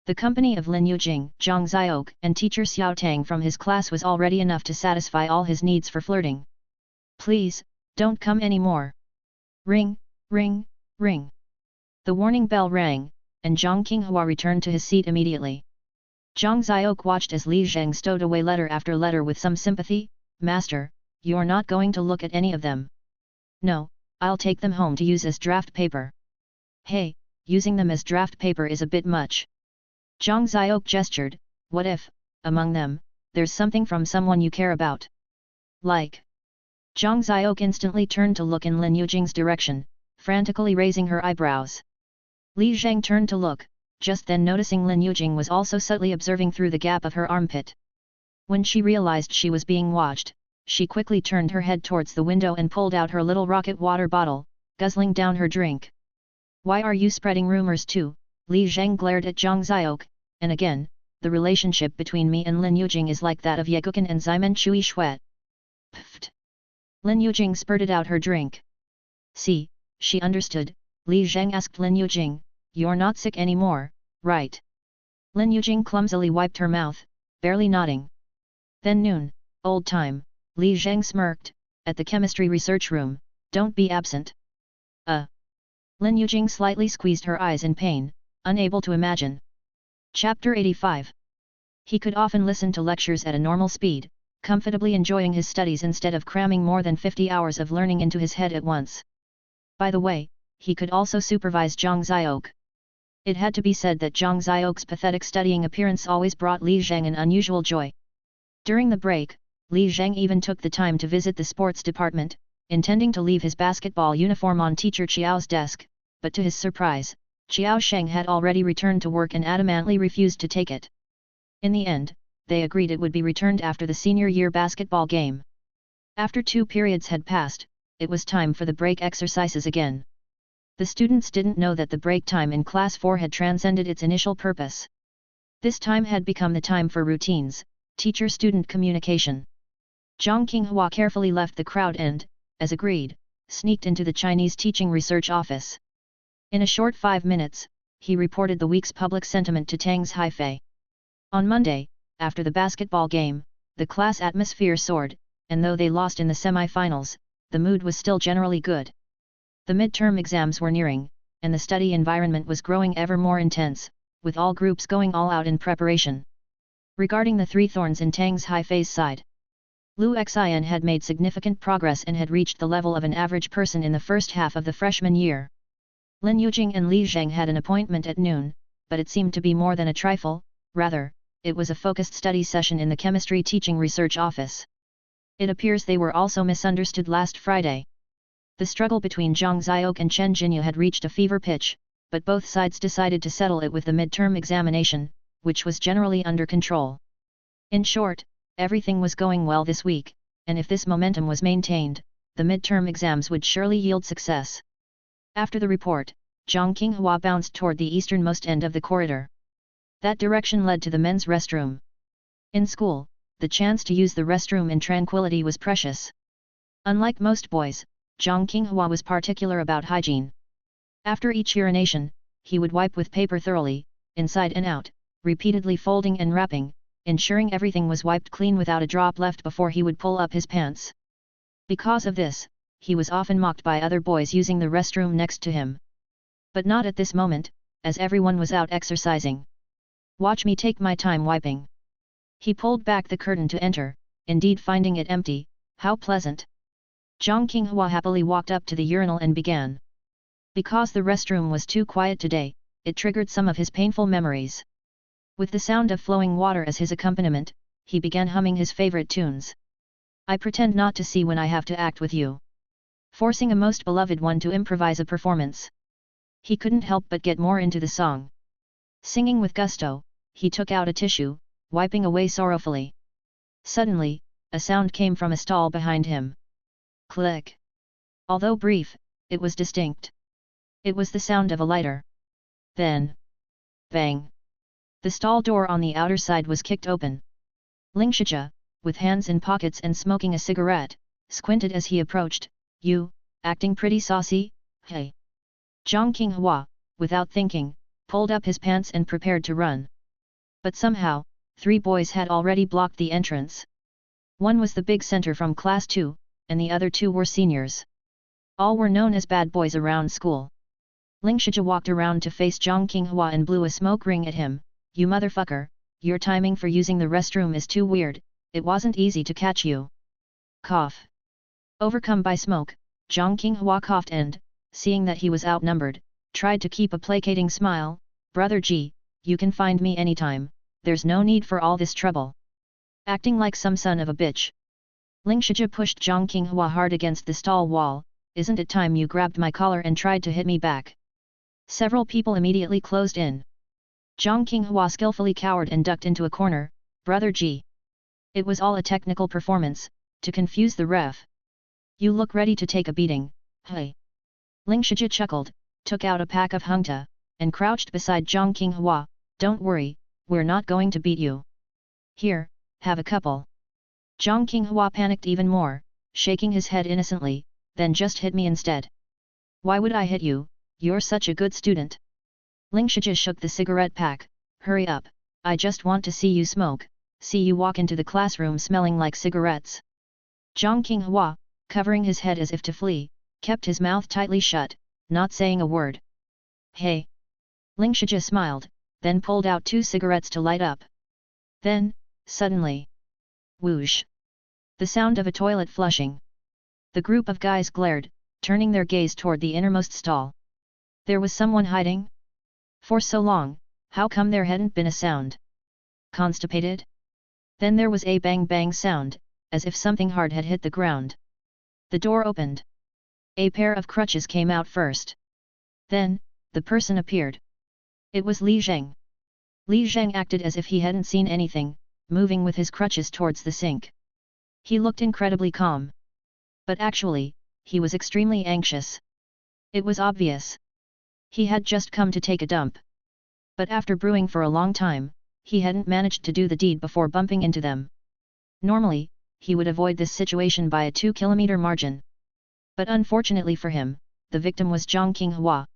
The company of Lin Yujing, Zhang Xiaoke, and teacher Xiao Tang from his class was already enough to satisfy all his needs for flirting. Please, don't come anymore. Ring, ring, ring. The warning bell rang, and Zhang Qinghua returned to his seat immediately. Zhang Xiaoke watched as Li Zheng stowed away letter after letter with some sympathy. Master, you're not going to look at any of them. No, I'll take them home to use as draft paper. Hey, using them as draft paper is a bit much. Zhang Xiaoke gestured. What if, among them, there's something from someone you care about? Like? Zhang Xiaoke instantly turned to look in Lin Yujing's direction, frantically raising her eyebrows. Li Zheng turned to look, just then noticing Lin Yujing was also subtly observing through the gap of her armpit. When she realized she was being watched, she quickly turned her head towards the window and pulled out her little rocket water bottle, guzzling down her drink. Why are you spreading rumors too? Li Zheng glared at Zhang Xiaoke, and again, the relationship between me and Lin Yujing is like that of Ye Gukan and Ximen Chui Shuet. Pfft! Lin Yujing spurted out her drink. See, she understood. Li Zheng asked Lin Yujing, you're not sick anymore, right? Lin Yujing clumsily wiped her mouth, barely nodding. Then noon, old time, Li Zheng smirked, at the chemistry research room, don't be absent. Lin Yujing slightly squeezed her eyes in pain, unable to imagine. Chapter 85. He could often listen to lectures at a normal speed, comfortably enjoying his studies instead of cramming more than 50 hours of learning into his head at once. By the way, he could also supervise Zhang Xiaoke. It had to be said that Zhang Xiaoke's pathetic studying appearance always brought Li Zheng an unusual joy. During the break, Li Zheng even took the time to visit the sports department, intending to leave his basketball uniform on teacher Qiao's desk, but to his surprise, Qiao Sheng had already returned to work and adamantly refused to take it. In the end, they agreed it would be returned after the senior year basketball game. After 2 periods had passed, it was time for the break exercises again. The students didn't know that the break time in class 4 had transcended its initial purpose. This time had become the time for routines, teacher-student communication. Zhang Qinghua carefully left the crowd and, as agreed, sneaked into the Chinese teaching research office. In a short 5 minutes, he reported the week's public sentiment to Tang's Haifei. On Monday, after the basketball game, the class atmosphere soared, and though they lost in the semi-finals, the mood was still generally good. The midterm exams were nearing, and the study environment was growing ever more intense, with all groups going all out in preparation. Regarding the 3 thorns in Tang's Haifei's side, Lu Xian had made significant progress and had reached the level of an average person in the first half of the freshman year. Lin Yujing and Li Zheng had an appointment at noon, but it seemed to be more than a trifle, rather, it was a focused study session in the chemistry teaching research office. It appears they were also misunderstood last Friday. The struggle between Zhang Xiaoke and Chen Jinyu had reached a fever pitch, but both sides decided to settle it with the midterm examination, which was generally under control. In short, everything was going well this week, and if this momentum was maintained, the midterm exams would surely yield success. After the report, Zhang Qinghua bounced toward the easternmost end of the corridor. That direction led to the men's restroom. In school, the chance to use the restroom in tranquility was precious. Unlike most boys, Zhang Qinghua was particular about hygiene. After each urination, he would wipe with paper thoroughly, inside and out, repeatedly folding and wrapping, ensuring everything was wiped clean without a drop left before he would pull up his pants. Because of this, he was often mocked by other boys using the restroom next to him. But not at this moment, as everyone was out exercising. Watch me take my time wiping. He pulled back the curtain to enter, indeed finding it empty. How pleasant. Zhang Qinghua happily walked up to the urinal and began. Because the restroom was too quiet today, it triggered some of his painful memories. With the sound of flowing water as his accompaniment, he began humming his favorite tunes. I pretend not to see when I have to act with you. Forcing a most beloved one to improvise a performance. He couldn't help but get more into the song. Singing with gusto, he took out a tissue, wiping away sorrowfully. Suddenly, a sound came from a stall behind him. Click. Although brief, it was distinct. It was the sound of a lighter. Then, bang! The stall door on the outer side was kicked open. Ling Shijia, with hands in pockets and smoking a cigarette, squinted as he approached. You, acting pretty saucy, hey? Zhang Qinghua, without thinking, pulled up his pants and prepared to run. But somehow, 3 boys had already blocked the entrance. One was the big center from class 2, and the other 2 were seniors. All were known as bad boys around school. Ling Shijia walked around to face Zhang Qinghua and blew a smoke ring at him. You motherfucker, your timing for using the restroom is too weird, it wasn't easy to catch you. Cough. Overcome by smoke, Zhang Qinghua coughed and, seeing that he was outnumbered, tried to keep a placating smile. Brother Ji, you can find me anytime, there's no need for all this trouble. Acting like some son of a bitch. Ling Shijia pushed Zhang Qinghua hard against the stall wall. Isn't it time you grabbed my collar and tried to hit me back? Several people immediately closed in. Zhang Qinghua skillfully cowered and ducked into a corner. Brother Ji. It was all a technical performance, to confuse the ref. You look ready to take a beating, hey? Ling Shijia chuckled, took out a pack of hungta, and crouched beside Zhang Qinghua. Don't worry, we're not going to beat you. Here, have a couple. Zhang Qinghua panicked even more, shaking his head innocently. Then just hit me instead. Why would I hit you, you're such a good student. Ling Shijia shook the cigarette pack. Hurry up, I just want to see you smoke, see you walk into the classroom smelling like cigarettes. Zhang Qinghua, covering his head as if to flee, kept his mouth tightly shut, not saying a word. Hey! Ling Shijia smiled, then pulled out 2 cigarettes to light up. Then, suddenly, whoosh! The sound of a toilet flushing. The group of guys glared, turning their gaze toward the innermost stall. There was someone hiding? For so long, how come there hadn't been a sound? Constipated? Then there was a bang bang sound, as if something hard had hit the ground. The door opened. A pair of crutches came out first. Then, the person appeared. It was Li Zheng. Li Zheng acted as if he hadn't seen anything, moving with his crutches towards the sink. He looked incredibly calm. But actually, he was extremely anxious. It was obvious. He had just come to take a dump. But after brewing for a long time, he hadn't managed to do the deed before bumping into them. Normally, he would avoid this situation by a 2-kilometer margin. But unfortunately for him, the victim was Zhang Qinghua.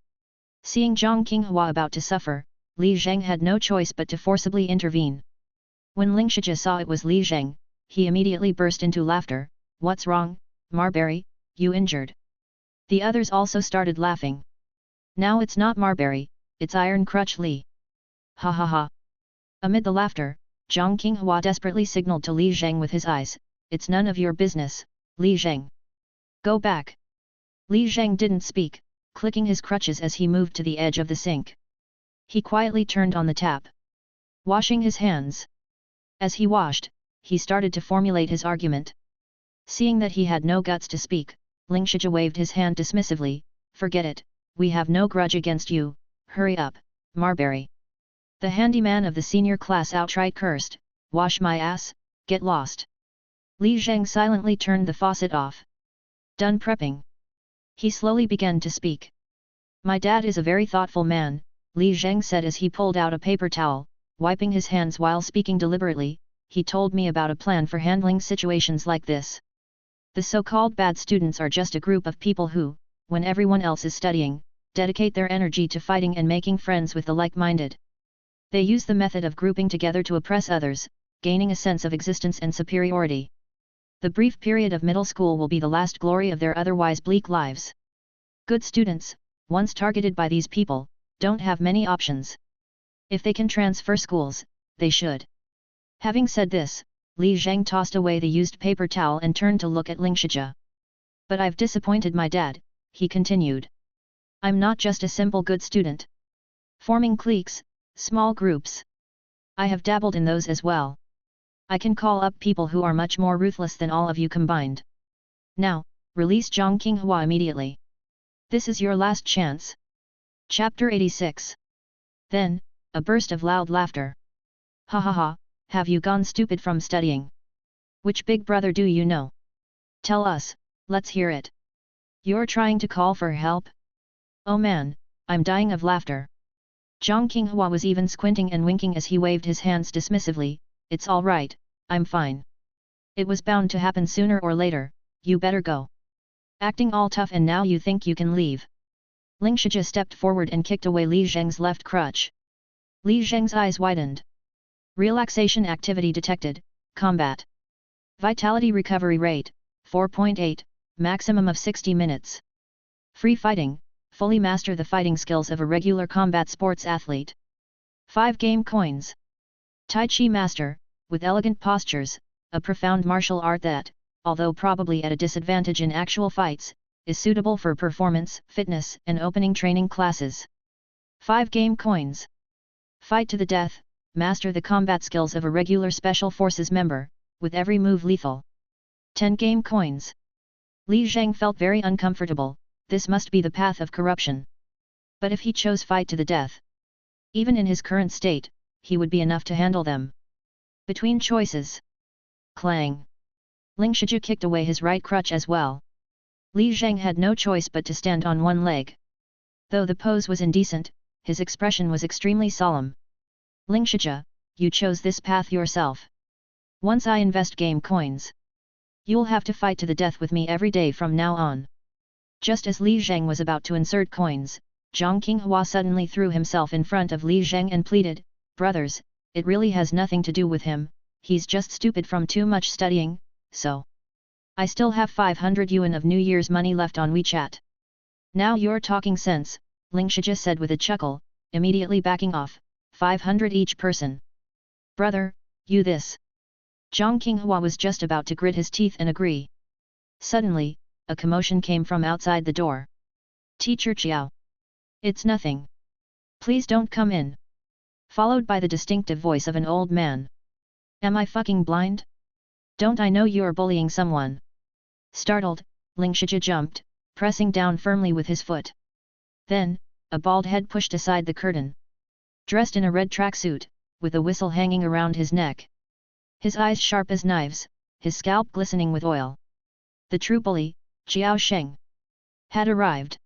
Seeing Zhang Qinghua about to suffer, Li Zheng had no choice but to forcibly intervene. When Ling Shijia saw it was Li Zheng, he immediately burst into laughter. What's wrong, Marberry, you injured? The others also started laughing. Now it's not Marberry, it's Iron Crutch Li. Ha ha ha. Amid the laughter, Zhang Qinghua desperately signaled to Li Zheng with his eyes. It's none of your business, Li Zheng. Go back. Li Zheng didn't speak, clicking his crutches as he moved to the edge of the sink. He quietly turned on the tap. Washing his hands. As he washed, he started to formulate his argument. Seeing that he had no guts to speak, Ling Shijia waved his hand dismissively. Forget it, we have no grudge against you, hurry up, Marberry. The handyman of the senior class outright cursed, wash my ass, get lost. Li Zheng silently turned the faucet off. Done prepping. He slowly began to speak. My dad is a very thoughtful man, Li Zheng said as he pulled out a paper towel, wiping his hands while speaking deliberately. He told me about a plan for handling situations like this. The so-called bad students are just a group of people who, when everyone else is studying, dedicate their energy to fighting and making friends with the like-minded. They use the method of grouping together to oppress others, gaining a sense of existence and superiority. The brief period of middle school will be the last glory of their otherwise bleak lives. Good students, once targeted by these people, don't have many options. If they can transfer schools, they should. Having said this, Li Zheng tossed away the used paper towel and turned to look at Ling Shijia. But I've disappointed my dad, he continued. I'm not just a simple good student. Forming cliques, small groups. I have dabbled in those as well. I can call up people who are much more ruthless than all of you combined. Now, release Zhang Qinghua immediately. This is your last chance. Chapter 86. Then, a burst of loud laughter. Ha ha ha, have you gone stupid from studying? Which big brother do you know? Tell us, let's hear it. You're trying to call for help? Oh man, I'm dying of laughter. Zhang Qinghua was even squinting and winking as he waved his hands dismissively. It's all right, I'm fine. It was bound to happen sooner or later, you better go. Acting all tough and now you think you can leave. Ling Shijia stepped forward and kicked away Li Zheng's left crutch. Li Zheng's eyes widened. Relaxation activity detected, combat. Vitality recovery rate, 4.8, maximum of 60 minutes. Free fighting, fully master the fighting skills of a regular combat sports athlete. 5 game coins. Tai Chi master, with elegant postures, a profound martial art that, although probably at a disadvantage in actual fights, is suitable for performance, fitness, and opening training classes. 5 game coins. Fight to the death, master the combat skills of a regular special forces member, with every move lethal. 10 game coins. Li Zheng felt very uncomfortable, this must be the path of corruption. But if he chose fight to the death, even in his current state, he would be enough to handle them. Between choices. Clang. Ling Shijia kicked away his right crutch as well. Li Zheng had no choice but to stand on one leg. Though the pose was indecent, his expression was extremely solemn. Ling Shijia, you chose this path yourself. Once I invest game coins, you'll have to fight to the death with me every day from now on. Just as Li Zheng was about to insert coins, Zhang Qinghua suddenly threw himself in front of Li Zheng and pleaded, brothers, it really has nothing to do with him, he's just stupid from too much studying, so. I still have 500 yuan of New Year's money left on WeChat. Now you're talking sense, Ling Shijia said with a chuckle, immediately backing off, 500 each person. Brother, you this. Zhang Qinghua was just about to grit his teeth and agree. Suddenly, a commotion came from outside the door. Teacher Chiao. It's nothing. Please don't come in. Followed by the distinctive voice of an old man. Am I fucking blind? Don't I know you're bullying someone? Startled, Ling Shijia jumped, pressing down firmly with his foot. Then, a bald head pushed aside the curtain. Dressed in a red tracksuit, with a whistle hanging around his neck. His eyes sharp as knives, his scalp glistening with oil. The true bully, Xiao Sheng, had arrived.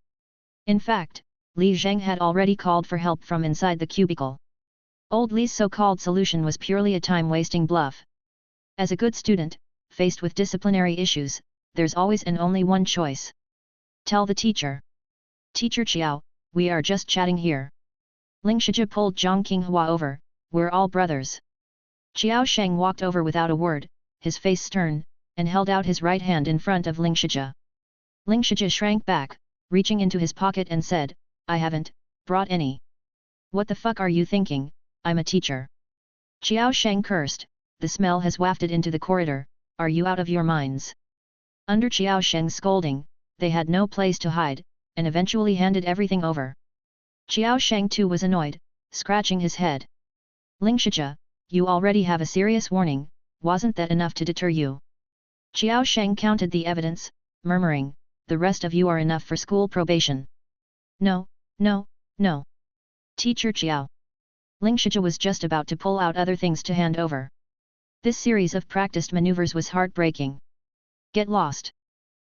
In fact, Li Zheng had already called for help from inside the cubicle. Old Li's so-called solution was purely a time-wasting bluff. As a good student, faced with disciplinary issues, there's always and only one choice. Tell the teacher. Teacher Qiao, we are just chatting here. Ling Shijia pulled Zhang Qinghua over, we're all brothers. Xiao Sheng walked over without a word, his face stern, and held out his right hand in front of Ling Shijia. Ling Shijia shrank back, reaching into his pocket and said, I haven't brought any. What the fuck are you thinking, I'm a teacher. Xiao Sheng cursed, the smell has wafted into the corridor, are you out of your minds? Under Xiao Sheng's scolding, they had no place to hide, and eventually handed everything over. Xiao Sheng too was annoyed, scratching his head. Ling Shijia, you already have a serious warning, wasn't that enough to deter you? Xiao Sheng counted the evidence, murmuring, the rest of you are enough for school probation. No, no, no. Teacher Xiao. Ling Shijia was just about to pull out other things to hand over. This series of practiced maneuvers was heartbreaking. Get lost.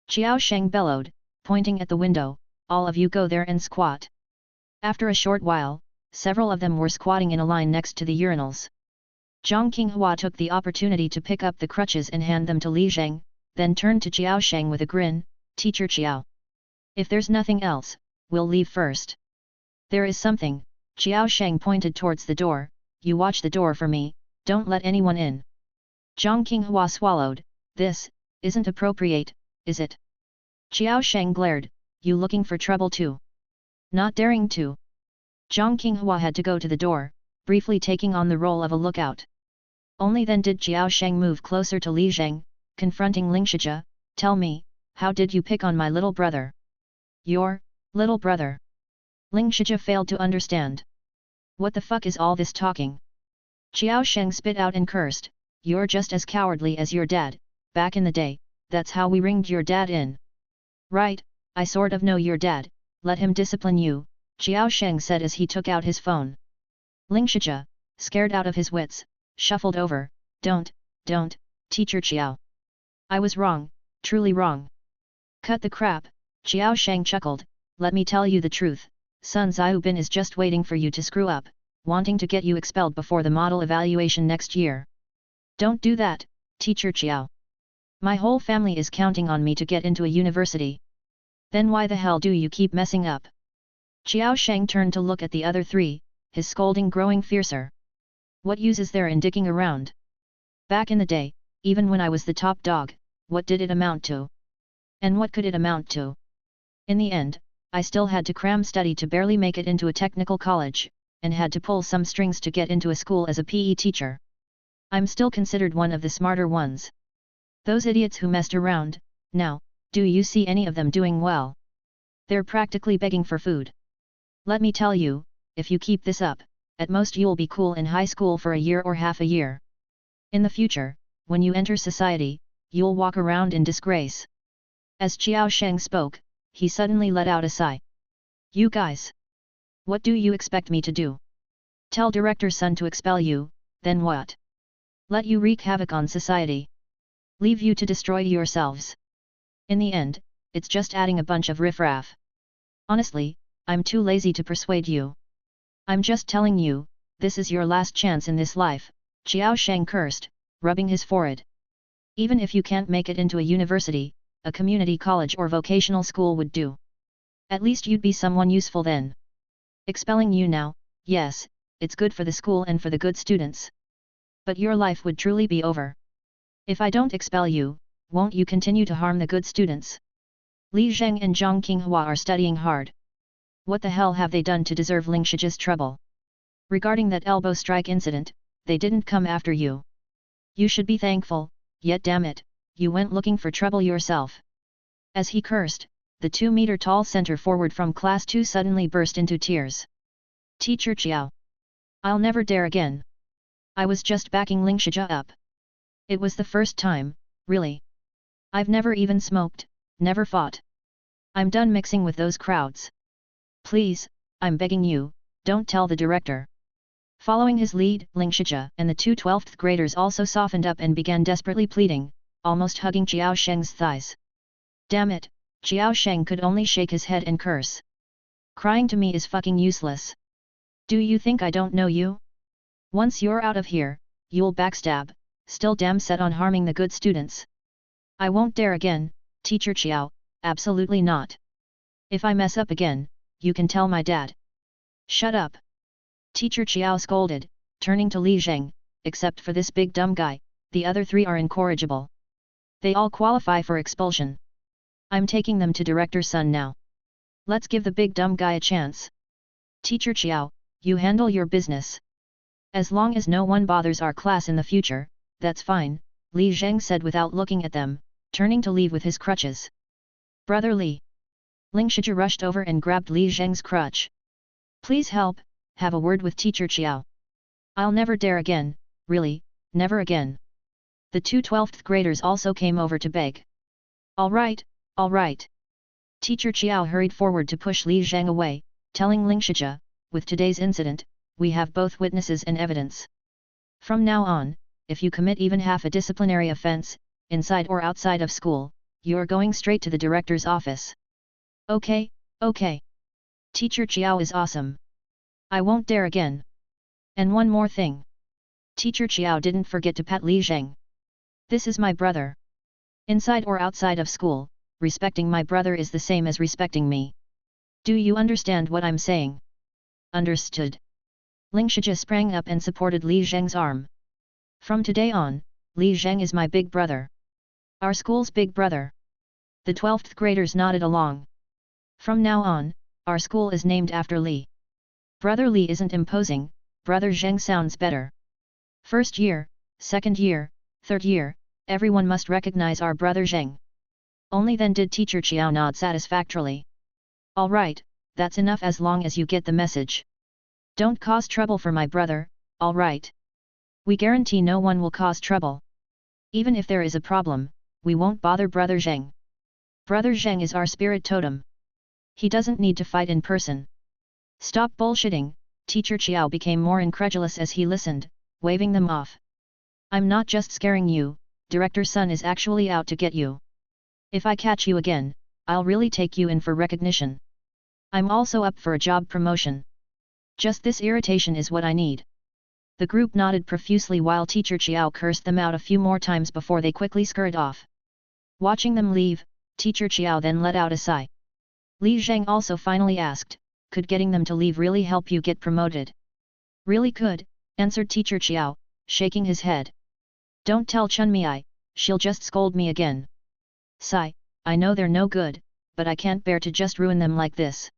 Xiao Sheng bellowed, pointing at the window, all of you go there and squat. After a short while, several of them were squatting in a line next to the urinals. Zhang Qinghua took the opportunity to pick up the crutches and hand them to Li Zheng, then turned to Xiao Sheng with a grin, Teacher Xiao. If there's nothing else, we'll leave first. There is something, Xiao Sheng pointed towards the door, you watch the door for me, don't let anyone in. Zhang Qinghua swallowed, this isn't appropriate, is it? Xiao Sheng glared, you looking for trouble too? Not daring to. Zhang Qinghua had to go to the door, briefly taking on the role of a lookout. Only then did Xiao Sheng move closer to Li Zheng, confronting Ling Shijia, tell me, how did you pick on my little brother? Your little brother? Ling Shijia failed to understand. What the fuck is all this talking? Xiao Sheng spit out and cursed, you're just as cowardly as your dad, back in the day, that's how we ringed your dad in. Right, I sort of know your dad, let him discipline you, Xiao Sheng said as he took out his phone. Ling Shijia, scared out of his wits, shuffled over, don't, Teacher Chiao. I was wrong, truly wrong. Cut the crap, Xiao Shang chuckled, let me tell you the truth, Sun Xiaobin is just waiting for you to screw up, wanting to get you expelled before the model evaluation next year. Don't do that, Teacher Chiao. My whole family is counting on me to get into a university. Then why the hell do you keep messing up? Xiao Shang turned to look at the other three, his scolding growing fiercer. What use is there in dicking around? Back in the day, even when I was the top dog, what did it amount to? And what could it amount to? In the end, I still had to cram study to barely make it into a technical college, and had to pull some strings to get into a school as a PE teacher. I'm still considered one of the smarter ones. Those idiots who messed around, now, do you see any of them doing well? They're practically begging for food. Let me tell you, if you keep this up, at most you'll be cool in high school for a year or half a year. In the future, when you enter society, you'll walk around in disgrace. As Xiao Shang spoke, he suddenly let out a sigh. You guys! What do you expect me to do? Tell Director Sun to expel you, then what? Let you wreak havoc on society? Leave you to destroy yourselves? In the end, it's just adding a bunch of riffraff. Honestly, I'm too lazy to persuade you. I'm just telling you, this is your last chance in this life, Xiao Shang cursed, rubbing his forehead. Even if you can't make it into a university, a community college or vocational school would do. At least you'd be someone useful then. Expelling you now, yes, it's good for the school and for the good students. But your life would truly be over. If I don't expel you, won't you continue to harm the good students? Li Zheng and Zhang Qinghua are studying hard. What the hell have they done to deserve Ling Shiji's trouble? Regarding that elbow strike incident, they didn't come after you. You should be thankful, yet damn it, you went looking for trouble yourself. As he cursed, the 2-meter-tall center forward from Class 2 suddenly burst into tears. Teacher Chiao. I'll never dare again. I was just backing Ling Shiji up. It was the first time, really. I've never even smoked, never fought. I'm done mixing with those crowds. Please, I'm begging you, don't tell the director. Following his lead, Ling Shiji and the two 12th graders also softened up and began desperately pleading, almost hugging Xiao Sheng's thighs. Damn it, Xiao Sheng could only shake his head and curse. Crying to me is fucking useless. Do you think I don't know you? Once you're out of here, you'll backstab, still damn set on harming the good students. I won't dare again, Teacher Chiao, absolutely not. If I mess up again, you can tell my dad. Shut up. Teacher Chiao scolded, turning to Li Zheng, except for this big dumb guy, the other three are incorrigible. They all qualify for expulsion. I'm taking them to Director Sun now. Let's give the big dumb guy a chance. Teacher Chiao, you handle your business. As long as no one bothers our class in the future, that's fine, Li Zheng said without looking at them, turning to leave with his crutches. Brother Li. Ling Shiji rushed over and grabbed Li Zheng's crutch. Please help, have a word with Teacher Chiao. I'll never dare again, really, never again. The two 12th graders also came over to beg. All right. Teacher Chiao hurried forward to push Li Zheng away, telling Ling Shiji, with today's incident, we have both witnesses and evidence. From now on, if you commit even half a disciplinary offense, inside or outside of school, you're going straight to the director's office. Okay. Teacher Chiao is awesome. I won't dare again. And one more thing. Teacher Chiao didn't forget to pat Li Zheng. This is my brother. Inside or outside of school, respecting my brother is the same as respecting me. Do you understand what I'm saying? Understood. Ling Shiji sprang up and supported Li Zheng's arm. From today on, Li Zheng is my big brother. Our school's big brother. The 12th graders nodded along. From now on, our school is named after Li. Brother Li isn't imposing, Brother Zheng sounds better. First year, second year, third year, everyone must recognize our brother Zheng. Only then did Teacher Chiao nod satisfactorily. All right, that's enough as long as you get the message. Don't cause trouble for my brother, all right? We guarantee no one will cause trouble. Even if there is a problem, we won't bother Brother Zheng. Brother Zheng is our spirit totem. He doesn't need to fight in person. Stop bullshitting, Teacher Chiao became more incredulous as he listened, waving them off. I'm not just scaring you, director's son is actually out to get you. If I catch you again, I'll really take you in for recognition. I'm also up for a job promotion. Just this irritation is what I need." The group nodded profusely while teacher Chiao cursed them out a few more times before they quickly scurried off. Watching them leave, teacher Chiao then let out a sigh. Li Zheng also finally asked, "Could getting them to leave really help you get promoted?" "Really could," answered teacher Chiao, shaking his head. "Don't tell Chunmi, she'll just scold me again." "Sigh, I know they're no good, but I can't bear to just ruin them like this."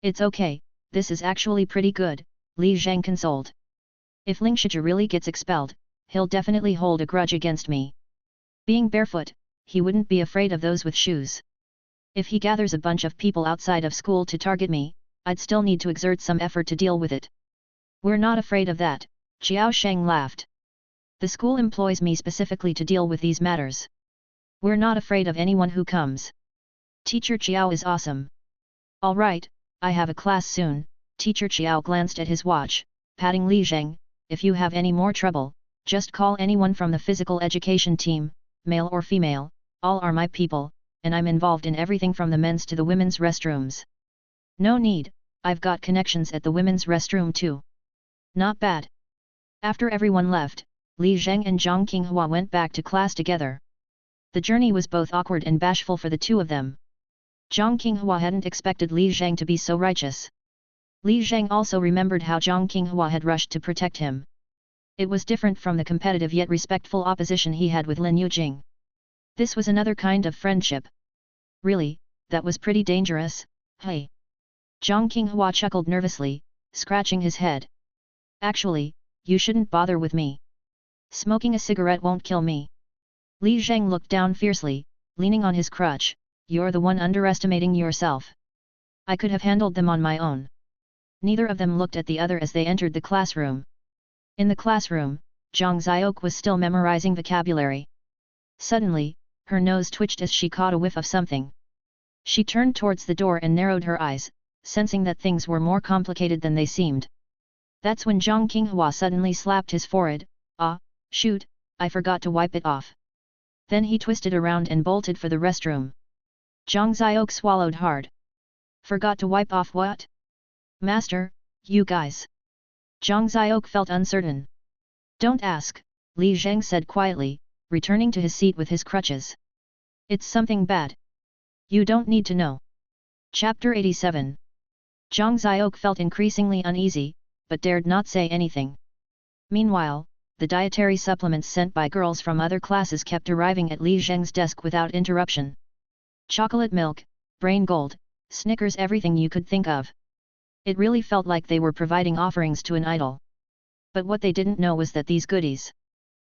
"It's okay, this is actually pretty good," Li Zheng consoled. "If Ling Shizhi really gets expelled, he'll definitely hold a grudge against me. Being barefoot, he wouldn't be afraid of those with shoes. If he gathers a bunch of people outside of school to target me, I'd still need to exert some effort to deal with it." "We're not afraid of that," Xiao Sheng laughed. "The school employs me specifically to deal with these matters. We're not afraid of anyone who comes. Teacher Chiao is awesome." "All right, I have a class soon." Teacher Chiao glanced at his watch, patting Li Zheng. "If you have any more trouble, just call anyone from the physical education team, male or female, all are my people, and I'm involved in everything from the men's to the women's restrooms." "No need, I've got connections at the women's restroom too." "Not bad." After everyone left, Li Zheng and Zhang Qinghua went back to class together. The journey was both awkward and bashful for the two of them. Zhang Qinghua hadn't expected Li Zheng to be so righteous. Li Zheng also remembered how Zhang Qinghua had rushed to protect him. It was different from the competitive yet respectful opposition he had with Lin Yujing. This was another kind of friendship. "Really, that was pretty dangerous, hey?" Zhang Qinghua chuckled nervously, scratching his head. "Actually, you shouldn't bother with me. Smoking a cigarette won't kill me." Li Zheng looked down fiercely, leaning on his crutch. "You're the one underestimating yourself. I could have handled them on my own." Neither of them looked at the other as they entered the classroom. In the classroom, Zhang Xiok was still memorizing vocabulary. Suddenly, her nose twitched as she caught a whiff of something. She turned towards the door and narrowed her eyes, sensing that things were more complicated than they seemed. That's when Zhang Qinghua suddenly slapped his forehead. "Ah, shoot, I forgot to wipe it off." Then he twisted around and bolted for the restroom. Zhang Xiok swallowed hard. "Forgot to wipe off what?" "Master, you guys." Zhang Xiok felt uncertain. "Don't ask," Li Zheng said quietly, returning to his seat with his crutches. "It's something bad. You don't need to know." Chapter 87. Zhang Xiok felt increasingly uneasy, but dared not say anything. Meanwhile, the dietary supplements sent by girls from other classes kept arriving at Li Zheng's desk without interruption. Chocolate milk, brain gold, Snickers, everything you could think of. It really felt like they were providing offerings to an idol. But what they didn't know was that these goodies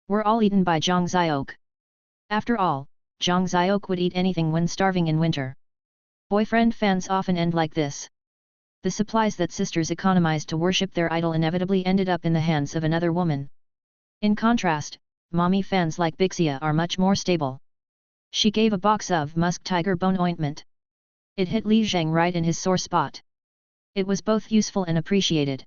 were all eaten by Zhang Xiok. After all, Zhang Xiok would eat anything when starving in winter. Boyfriend fans often end like this. The supplies that sisters economized to worship their idol inevitably ended up in the hands of another woman. In contrast, mommy fans like Bixia are much more stable. She gave a box of musk tiger bone ointment. It hit Li Zheng right in his sore spot. It was both useful and appreciated.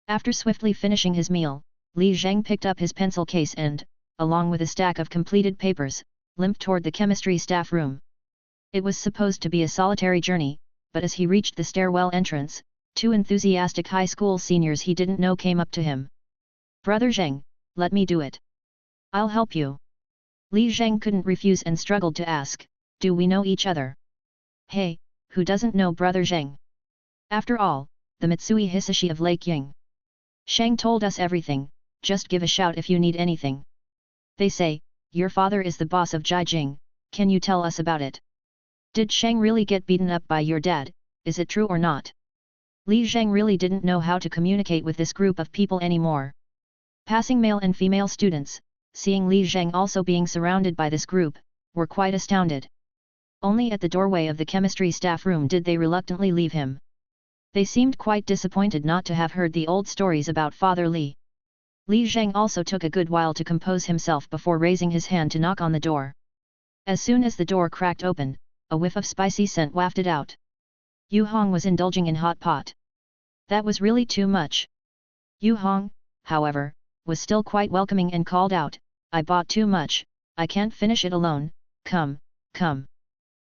After swiftly finishing his meal, Li Zheng picked up his pencil case and, along with a stack of completed papers, limped toward the chemistry staff room. It was supposed to be a solitary journey, but as he reached the stairwell entrance, two enthusiastic high school seniors he didn't know came up to him. "Brother Zheng, let me do it. I'll help you." Li Zheng couldn't refuse and struggled to ask, "Do we know each other?" "Hey, who doesn't know Brother Zheng? After all, the Mitsui Hisashi of Lake Ying. Sheng told us everything, just give a shout if you need anything. They say, your father is the boss of Jiajing, can you tell us about it? Did Sheng really get beaten up by your dad, is it true or not?" Li Zheng really didn't know how to communicate with this group of people anymore. Passing male and female students, seeing Li Zheng also being surrounded by this group, were quite astounded. Only at the doorway of the chemistry staff room did they reluctantly leave him. They seemed quite disappointed not to have heard the old stories about Father Li. Li Zheng also took a good while to compose himself before raising his hand to knock on the door. As soon as the door cracked open, a whiff of spicy scent wafted out. Yu Hong was indulging in hot pot. That was really too much. Yu Hong, however, was still quite welcoming and called out, "I bought too much, I can't finish it alone, come, come.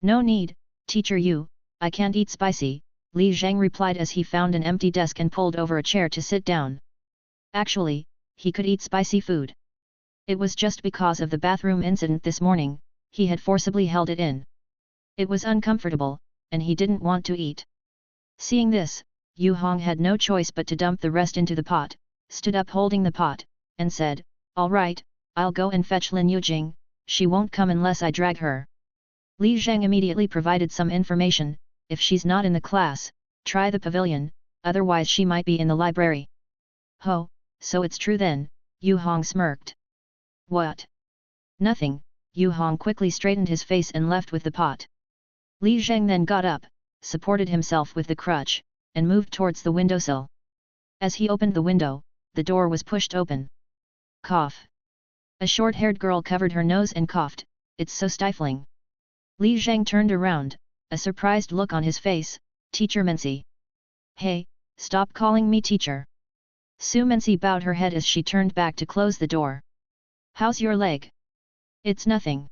No need, teacher you, I can't eat spicy, Li Zhang replied as he found an empty desk and pulled over a chair to sit down. Actually, he could eat spicy food. It was just because of the bathroom incident this morning, he had forcibly held it in. It was uncomfortable, and he didn't want to eat. Seeing this, Yu Hong had no choice but to dump the rest into the pot, stood up holding the pot, and said, "All right, I'll go and fetch Lin Yujing, she won't come unless I drag her." Li Zheng immediately provided some information, if she's not in the class, try the pavilion, otherwise she might be in the library. Ho, so it's true then, Yu Hong smirked. What? Nothing, Yu Hong quickly straightened his face and left with the pot. Li Zheng then got up, supported himself with the crutch, and moved towards the windowsill. As he opened the window, the door was pushed open. Cough. A short-haired girl covered her nose and coughed, "It's so stifling." Li Zheng turned around, a surprised look on his face, "Teacher Mensi." "Hey, stop calling me teacher." Su Mensi bowed her head as she turned back to close the door. "How's your leg?" "It's nothing."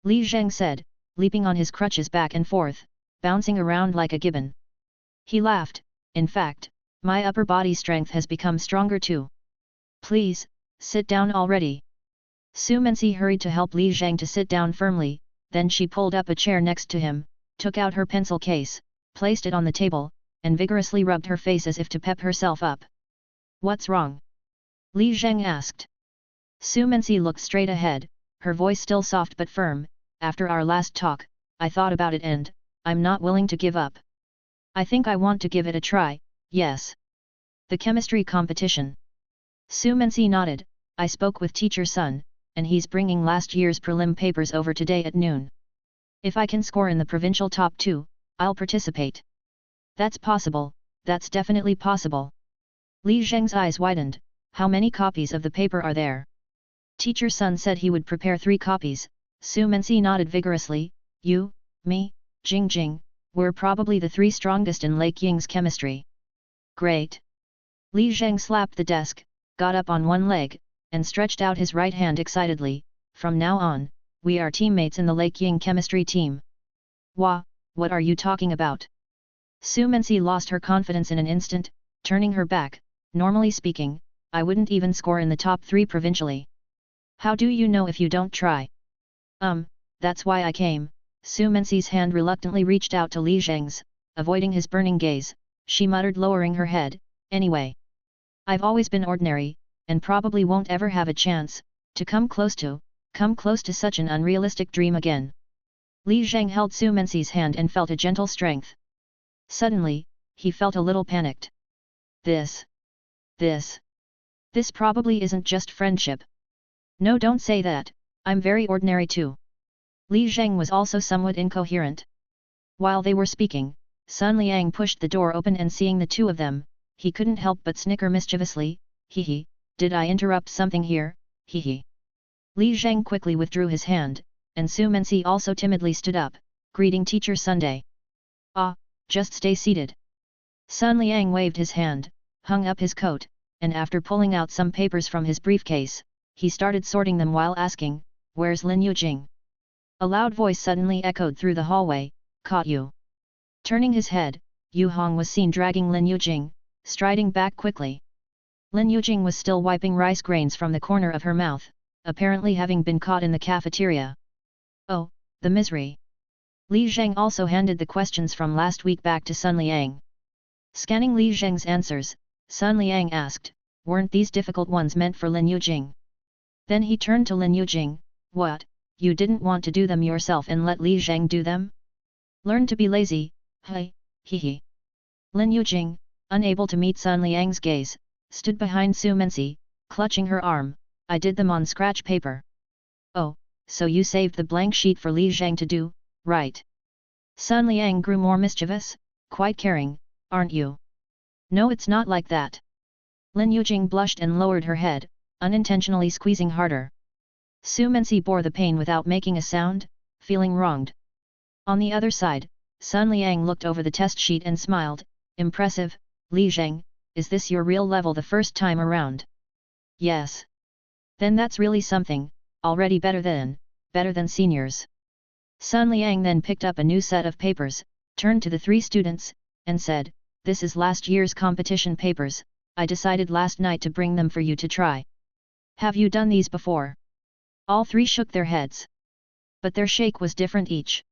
Li Zheng said, leaping on his crutches back and forth, bouncing around like a gibbon. He laughed, "In fact, my upper body strength has become stronger too." "Please, sit down already." Su Mensi hurried to help Li Zheng to sit down firmly, then she pulled up a chair next to him, took out her pencil case, placed it on the table, and vigorously rubbed her face as if to pep herself up. "What's wrong?" Li Zheng asked. Su Mensi looked straight ahead, her voice still soft but firm, "After our last talk, I thought about it and, I'm not willing to give up. I think I want to give it a try, yes." "The chemistry competition." Su Mensi nodded, "I spoke with teacher Sun, and he's bringing last year's prelim papers over today at noon. If I can score in the provincial top 2, I'll participate." "That's possible, that's definitely possible." Li Zheng's eyes widened, "How many copies of the paper are there?" Teacher Sun said he would prepare 3 copies, Su Mensi nodded vigorously, "You, me, Jing Jing, we're probably the 3 strongest in Lake Ying's chemistry." "Great." Li Zheng slapped the desk, got up on one leg, and stretched out his right hand excitedly, "From now on, we are teammates in the Lake Ying chemistry team." "Wah, what are you talking about?" Su Mensi lost her confidence in an instant, turning her back, "Normally speaking, I wouldn't even score in the top 3 provincially. How do you know if you don't try?" That's why I came." Su Mensi's hand reluctantly reached out to Li Zheng's, avoiding his burning gaze, she muttered lowering her head, "Anyway. I've always been ordinary, and probably won't ever have a chance, to come close to such an unrealistic dream again." Li Zheng held Su Mensi's hand and felt a gentle strength. Suddenly, he felt a little panicked. This probably isn't just friendship. "No, don't say that, I'm very ordinary too." Li Zheng was also somewhat incoherent. While they were speaking, Sun Liang pushed the door open and seeing the two of them, he couldn't help but snicker mischievously, "Hee, did I interrupt something here, hee." Li Zheng quickly withdrew his hand, and Su Mensi also timidly stood up, greeting Teacher Sunday. "Ah, just stay seated." Sun Liang waved his hand, hung up his coat, and after pulling out some papers from his briefcase, he started sorting them while asking, "Where's Lin Yujing?" A loud voice suddenly echoed through the hallway, "Caught you." Turning his head, Yu Hong was seen dragging Lin Yujing, striding back quickly. Lin Yujing was still wiping rice grains from the corner of her mouth, apparently having been caught in the cafeteria. "Oh, the misery." Li Zheng also handed the questions from last week back to Sun Liang. Scanning Li Zheng's answers, Sun Liang asked, "Weren't these difficult ones meant for Lin Yujing?" Then he turned to Lin Yujing, "What, you didn't want to do them yourself and let Li Zheng do them? Learn to be lazy, hey, hee." Lin Yujing, unable to meet Sun Liang's gaze, stood behind Su Mensi, clutching her arm, "I did them on scratch paper." "Oh, so you saved the blank sheet for Li Zheng to do, right?" Sun Liang grew more mischievous, "Quite caring, aren't you?" "No, it's not like that." Lin Yujing blushed and lowered her head, unintentionally squeezing harder. Su Mensi bore the pain without making a sound, feeling wronged. On the other side, Sun Liang looked over the test sheet and smiled, "Impressive, Li Zheng, is this your real level the first time around?" "Yes." "Then that's really something, already better than seniors. Sun Liang then picked up a new set of papers, turned to the three students, and said, "This is last year's competition papers, I decided last night to bring them for you to try. Have you done these before?" All three shook their heads. But their shake was different each.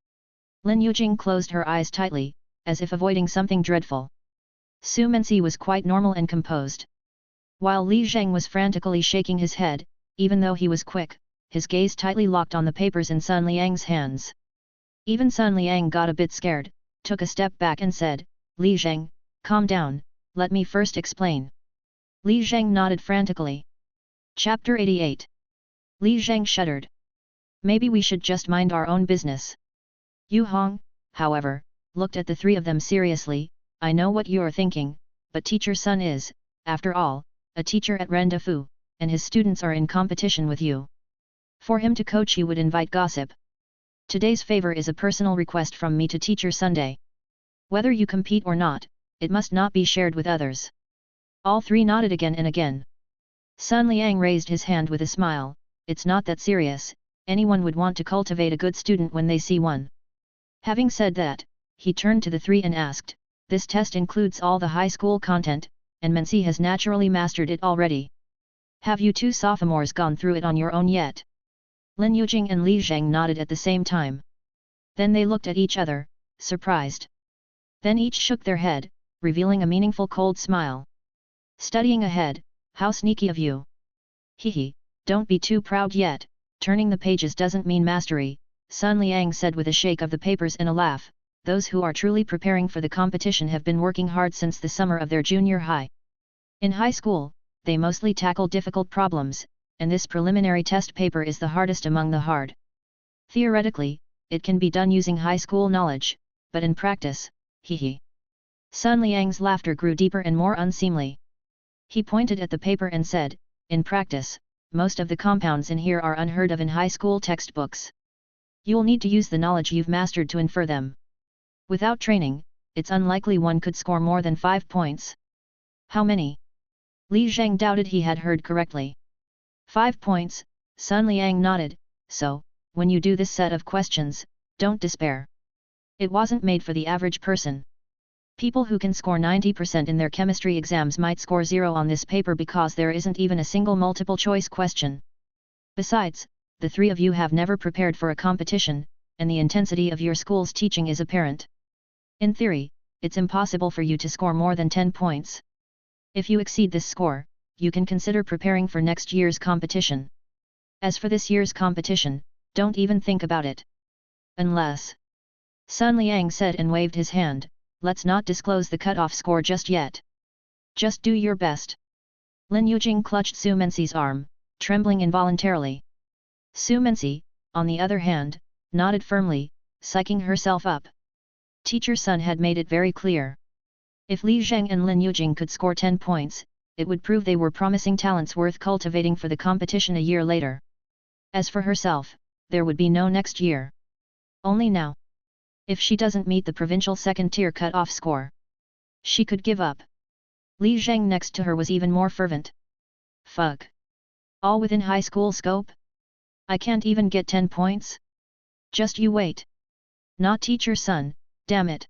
Lin Yujing closed her eyes tightly, as if avoiding something dreadful. Su Mensi was quite normal and composed. While Li Zheng was frantically shaking his head, even though he was quick, his gaze tightly locked on the papers in Sun Liang's hands. Even Sun Liang got a bit scared, took a step back and said, "Li Zheng, calm down, let me first explain." Li Zheng nodded frantically. Chapter 88. Li Zheng shuddered. "Maybe we should just mind our own business." Yu Hong, however, looked at the three of them seriously. "I know what you are thinking, but Teacher Sun is, after all, a teacher at Rendafu, and his students are in competition with you. For him to coach you would invite gossip. Today's favor is a personal request from me to Teacher Sunday. Whether you compete or not, it must not be shared with others." All three nodded again and again. Sun Liang raised his hand with a smile. "It's not that serious, anyone would want to cultivate a good student when they see one." Having said that, he turned to the three and asked, "This test includes all the high school content, and Mensi has naturally mastered it already. Have you two sophomores gone through it on your own yet?" Lin Yujing and Li Zheng nodded at the same time. Then they looked at each other, surprised. Then each shook their head, revealing a meaningful cold smile. "Studying ahead, how sneaky of you. Hehe, don't be too proud yet, turning the pages doesn't mean mastery," Sun Liang said with a shake of the papers and a laugh. "Those who are truly preparing for the competition have been working hard since the summer of their junior high. In high school, they mostly tackle difficult problems, and this preliminary test paper is the hardest among the hard. Theoretically, it can be done using high school knowledge, but in practice, hehe." Sun Liang's laughter grew deeper and more unseemly. He pointed at the paper and said, "In practice, most of the compounds in here are unheard of in high school textbooks. You'll need to use the knowledge you've mastered to infer them. Without training, it's unlikely one could score more than 5 points." "How many?" Li Zheng doubted he had heard correctly. 5 points, Sun Liang nodded. "So, when you do this set of questions, don't despair. It wasn't made for the average person. People who can score 90% in their chemistry exams might score 0 on this paper because there isn't even a single multiple choice question. Besides, the three of you have never prepared for a competition, and the intensity of your school's teaching is apparent. In theory, it's impossible for you to score more than 10 points. If you exceed this score, you can consider preparing for next year's competition. As for this year's competition, don't even think about it. Unless..." Sun Liang said and waved his hand, "Let's not disclose the cut-off score just yet. Just do your best." Lin Yujing clutched Su Mensi's arm, trembling involuntarily. Su Mensi, on the other hand, nodded firmly, psyching herself up. Teacher Sun had made it very clear. If Li Zheng and Lin Yujing could score 10 points, it would prove they were promising talents worth cultivating for the competition a year later. As for herself, there would be no next year. Only now. If she doesn't meet the provincial second-tier cut-off score, she could give up. Li Zheng next to her was even more fervent. "Fuck. All within high school scope? I can't even get 10 points? Just you wait. Not Teacher Sun, damn it.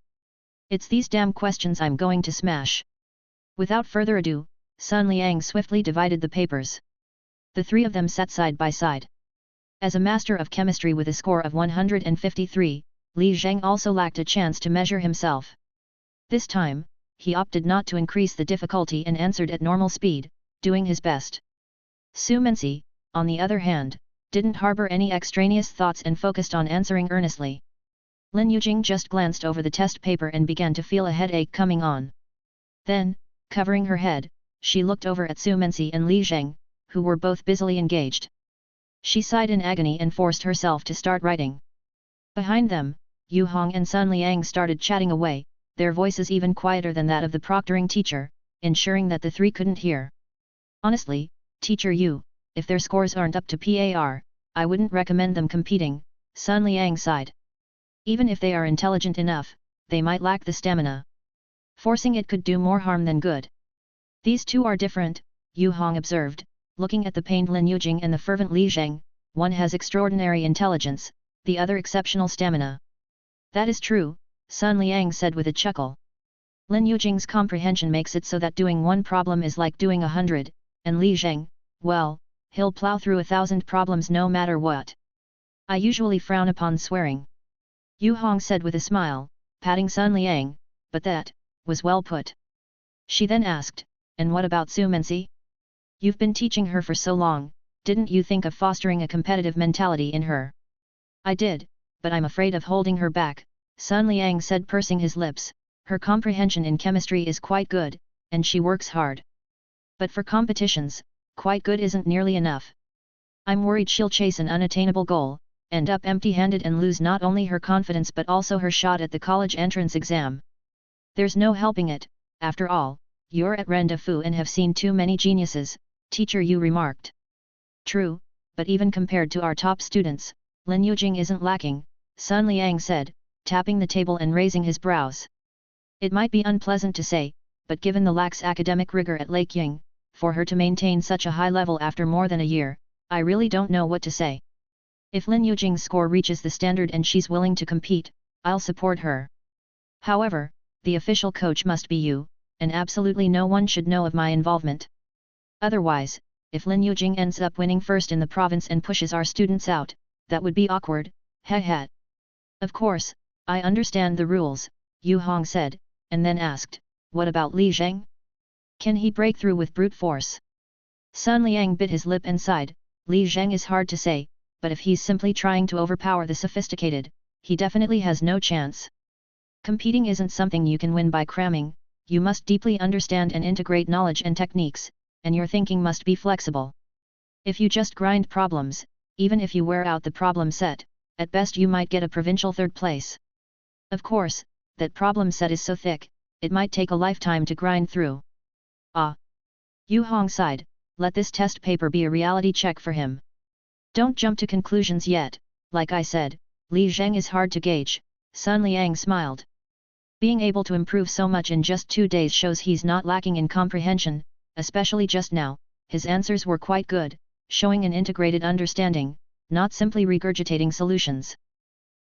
It's these damn questions I'm going to smash." Without further ado, Sun Liang swiftly divided the papers. The three of them sat side by side. As a master of chemistry with a score of 153, Li Zheng also lacked a chance to measure himself. This time, he opted not to increase the difficulty and answered at normal speed, doing his best. Su Mensi, on the other hand, didn't harbor any extraneous thoughts and focused on answering earnestly. Lin Yujing just glanced over the test paper and began to feel a headache coming on. Then, covering her head, she looked over at Su Mensi and Li Zheng, who were both busily engaged. She sighed in agony and forced herself to start writing. Behind them, Yu Hong and Sun Liang started chatting away, their voices even quieter than that of the proctoring teacher, ensuring that the three couldn't hear. "Honestly, Teacher Yu, if their scores aren't up to par, I wouldn't recommend them competing," Sun Liang sighed. "Even if they are intelligent enough, they might lack the stamina. Forcing it could do more harm than good." "These two are different," Yu Hong observed, looking at the pained Lin Yujing and the fervent Li Zheng. one has extraordinary intelligence, the other exceptional stamina. That is true, Sun Liang said with a chuckle. Lin Yujing's comprehension makes it so that doing one problem is like doing 100, and Li Zheng, well, he'll plow through 1,000 problems no matter what. I usually frown upon swearing. Yu Hong said with a smile, patting Sun Liang, but that was well put. She then asked, and what about Su Mensi? You've been teaching her for so long, didn't you think of fostering a competitive mentality in her? I did, but I'm afraid of holding her back, Sun Liang said, pursing his lips. Her comprehension in chemistry is quite good, and she works hard. But for competitions, quite good isn't nearly enough. I'm worried she'll chase an unattainable goal, end up empty-handed and lose not only her confidence but also her shot at the college entrance exam. There's no helping it, after all, you're at rendezvous and have seen too many geniuses, teacher Yu remarked. True, but even compared to our top students, Lin Yujing isn't lacking, Sun Liang said, tapping the table and raising his brows. It might be unpleasant to say, but given the lax academic rigor at Lake Ying, for her to maintain such a high level after more than a year, I really don't know what to say. If Lin Yujing's score reaches the standard and she's willing to compete, I'll support her. However, the official coach must be you, and absolutely no one should know of my involvement. Otherwise, if Lin Yujing ends up winning first in the province and pushes our students out, that would be awkward, heh. Of course, I understand the rules, Yu Hong said, and then asked, what about Li Zheng? Can he break through with brute force? Sun Liang bit his lip and sighed. Li Zheng is hard to say, but if he's simply trying to overpower the sophisticated, he definitely has no chance. Competing isn't something you can win by cramming, you must deeply understand and integrate knowledge and techniques, and your thinking must be flexible. If you just grind problems, even if you wear out the problem set, at best you might get a provincial third place. Of course, that problem set is so thick, it might take a lifetime to grind through. Ah! Yu Hong sighed, let this test paper be a reality check for him. Don't jump to conclusions yet, like I said, Li Zheng is hard to gauge, Sun Liang smiled. Being able to improve so much in just 2 days shows he's not lacking in comprehension, especially just now, his answers were quite good, showing an integrated understanding, not simply regurgitating solutions.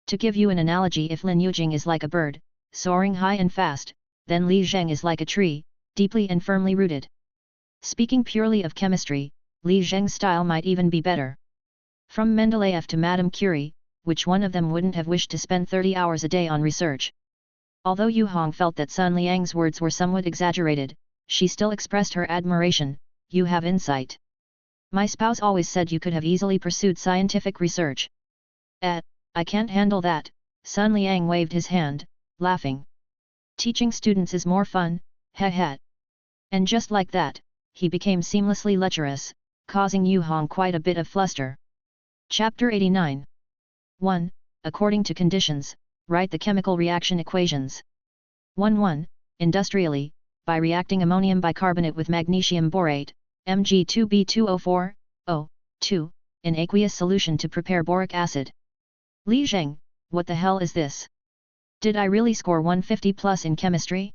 To give you an analogy, if Lin Yujing is like a bird, soaring high and fast, then Li Zheng is like a tree, deeply and firmly rooted. Speaking purely of chemistry, Li Zheng's style might even be better. From Mendeleev to Madame Curie, which one of them wouldn't have wished to spend 30 hours a day on research? Although Yu Hong felt that Sun Liang's words were somewhat exaggerated, she still expressed her admiration. You have insight. My spouse always said you could have easily pursued scientific research. I can't handle that, Sun Liang waved his hand, laughing. Teaching students is more fun, heh. And just like that, he became seamlessly lecherous, causing Yu Hong quite a bit of fluster. Chapter 89. 1. According to conditions, write the chemical reaction equations. 1. Industrially, by reacting ammonium bicarbonate with magnesium borate, Mg2B2O4, O2, in aqueous solution to prepare boric acid. Li Zheng, what the hell is this? Did I really score 150 plus in chemistry?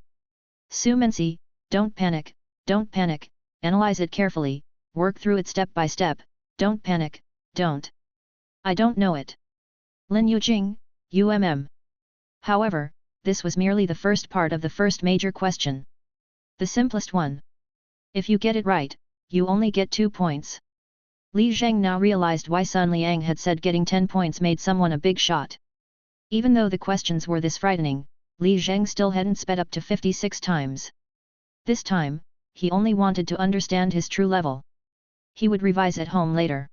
Su Mensi, don't panic, analyze it carefully, work through it step by step, don't panic, don't. I don't know it. Lin Yujing, However, this was merely the first part of the first major question. The simplest one. If you get it right, you only get 2 points. Li Zheng now realized why Sun Liang had said getting 10 points made someone a big shot. Even though the questions were this frightening, Li Zheng still hadn't sped up to 56 times. This time, he only wanted to understand his true level. He would revise at home later.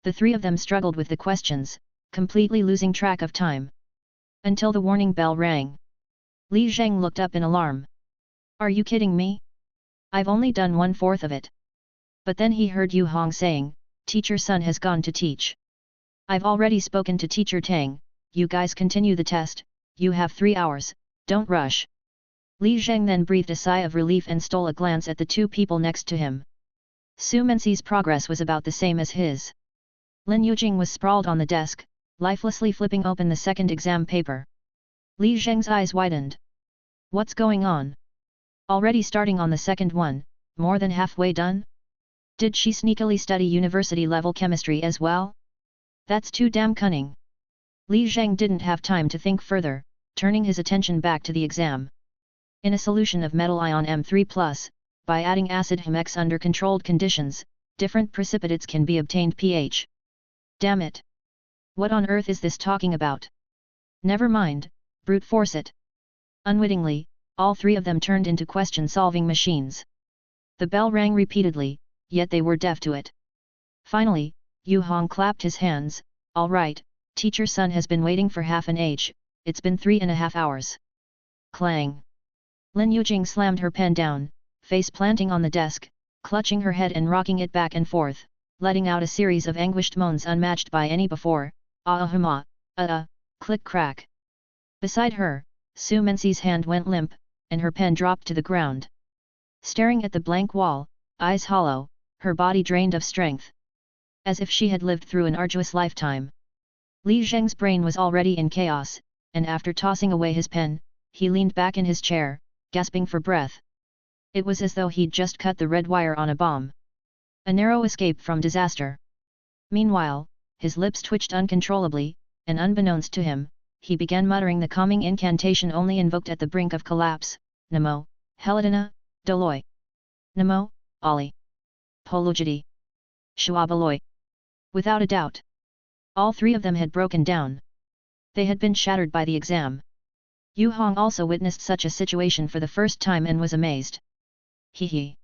The three of them struggled with the questions, completely losing track of time. Until the warning bell rang. Li Zheng looked up in alarm. Are you kidding me? I've only done 1/4 of it. But then he heard Yu Hong saying, Teacher Sun has gone to teach. I've already spoken to Teacher Tang, you guys continue the test, you have 3 hours, don't rush. Li Zheng then breathed a sigh of relief and stole a glance at the 2 people next to him. Su Mensi's progress was about the same as his. Lin Yujing was sprawled on the desk, lifelessly flipping open the second exam paper. Li Zheng's eyes widened. What's going on? Already starting on the second one, more than halfway done? Did she sneakily study university-level chemistry as well? That's too damn cunning. Li Zheng didn't have time to think further, turning his attention back to the exam. In a solution of metal ion M3+, by adding acid HMX under controlled conditions, different precipitates can be obtained pH. Damn it! What on earth is this talking about? Never mind, brute force it. Unwittingly, all three of them turned into question-solving machines. The bell rang repeatedly, yet they were deaf to it. Finally, Yu Hong clapped his hands. All right, teacher Sun has been waiting for half an age, it's been 3.5 hours. Clang! Lin Yujing slammed her pen down, face planting on the desk, clutching her head and rocking it back and forth, letting out a series of anguished moans unmatched by any before. Click-crack. Beside her, Su Menzi's hand went limp, and her pen dropped to the ground. Staring at the blank wall, eyes hollow, her body drained of strength. As if she had lived through an arduous lifetime. Li Zheng's brain was already in chaos, and after tossing away his pen, he leaned back in his chair, gasping for breath. It was as though he'd just cut the red wire on a bomb. A narrow escape from disaster. Meanwhile, his lips twitched uncontrollably, and unbeknownst to him, he began muttering the calming incantation only invoked at the brink of collapse. Namo, Helidina, Doloi. Namo, Ali. Polujiti. Shuabaloi. Without a doubt. All three of them had broken down. They had been shattered by the exam. Yu Hong also witnessed such a situation for the first time and was amazed. Hee.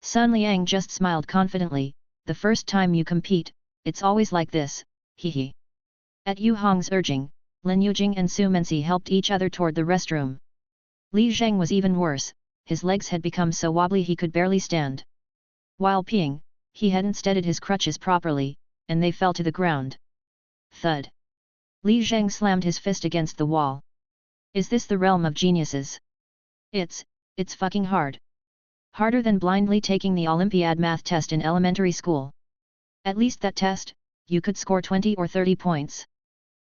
Sun Liang just smiled confidently. The first time you compete, it's always like this, hee. At Yu Hong's urging, Lin Yujing and Su Menzi helped each other toward the restroom. Li Zheng was even worse, his legs had become so wobbly he could barely stand. While peeing, he hadn't steadied his crutches properly, and they fell to the ground. Thud. Li Zheng slammed his fist against the wall. Is this the realm of geniuses? It's fucking hard. Harder than blindly taking the Olympiad math test in elementary school. At least that test, you could score 20 or 30 points.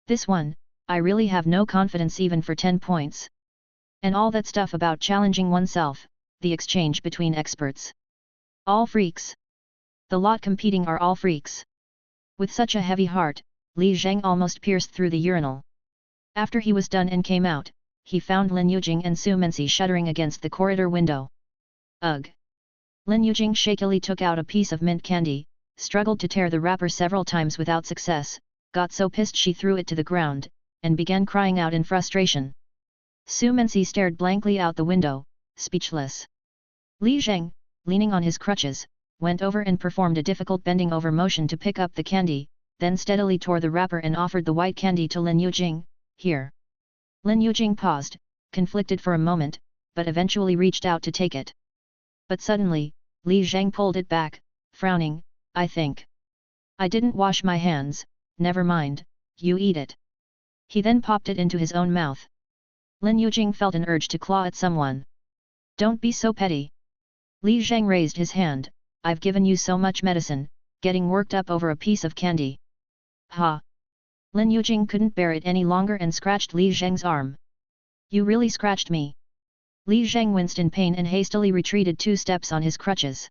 This one, I really have no confidence even for 10 points. And all that stuff about challenging oneself, the exchange between experts. All freaks. The lot competing are all freaks. With such a heavy heart, Li Zheng almost pierced through the urinal. After he was done and came out, he found Lin Yujing and Su Menzi shuddering against the corridor window. Ugh! Lin Yujing shakily took out a piece of mint candy, struggled to tear the wrapper several times without success, got so pissed she threw it to the ground, and began crying out in frustration. Su Menzi stared blankly out the window, speechless. Li Zheng, leaning on his crutches, went over and performed a difficult bending over motion to pick up the candy, then steadily tore the wrapper and offered the white candy to Lin Yujing. Here. Lin Yujing paused, conflicted for a moment, but eventually reached out to take it. But suddenly, Li Zheng pulled it back, frowning. I think I didn't wash my hands, never mind, you eat it. He then popped it into his own mouth. Lin Yujing felt an urge to claw at someone. Don't be so petty. Li Zheng raised his hand. I've given you so much medicine, getting worked up over a piece of candy. Ha! Lin Yujing couldn't bear it any longer and scratched Li Zheng's arm. You really scratched me. Li Zheng winced in pain and hastily retreated 2 steps on his crutches.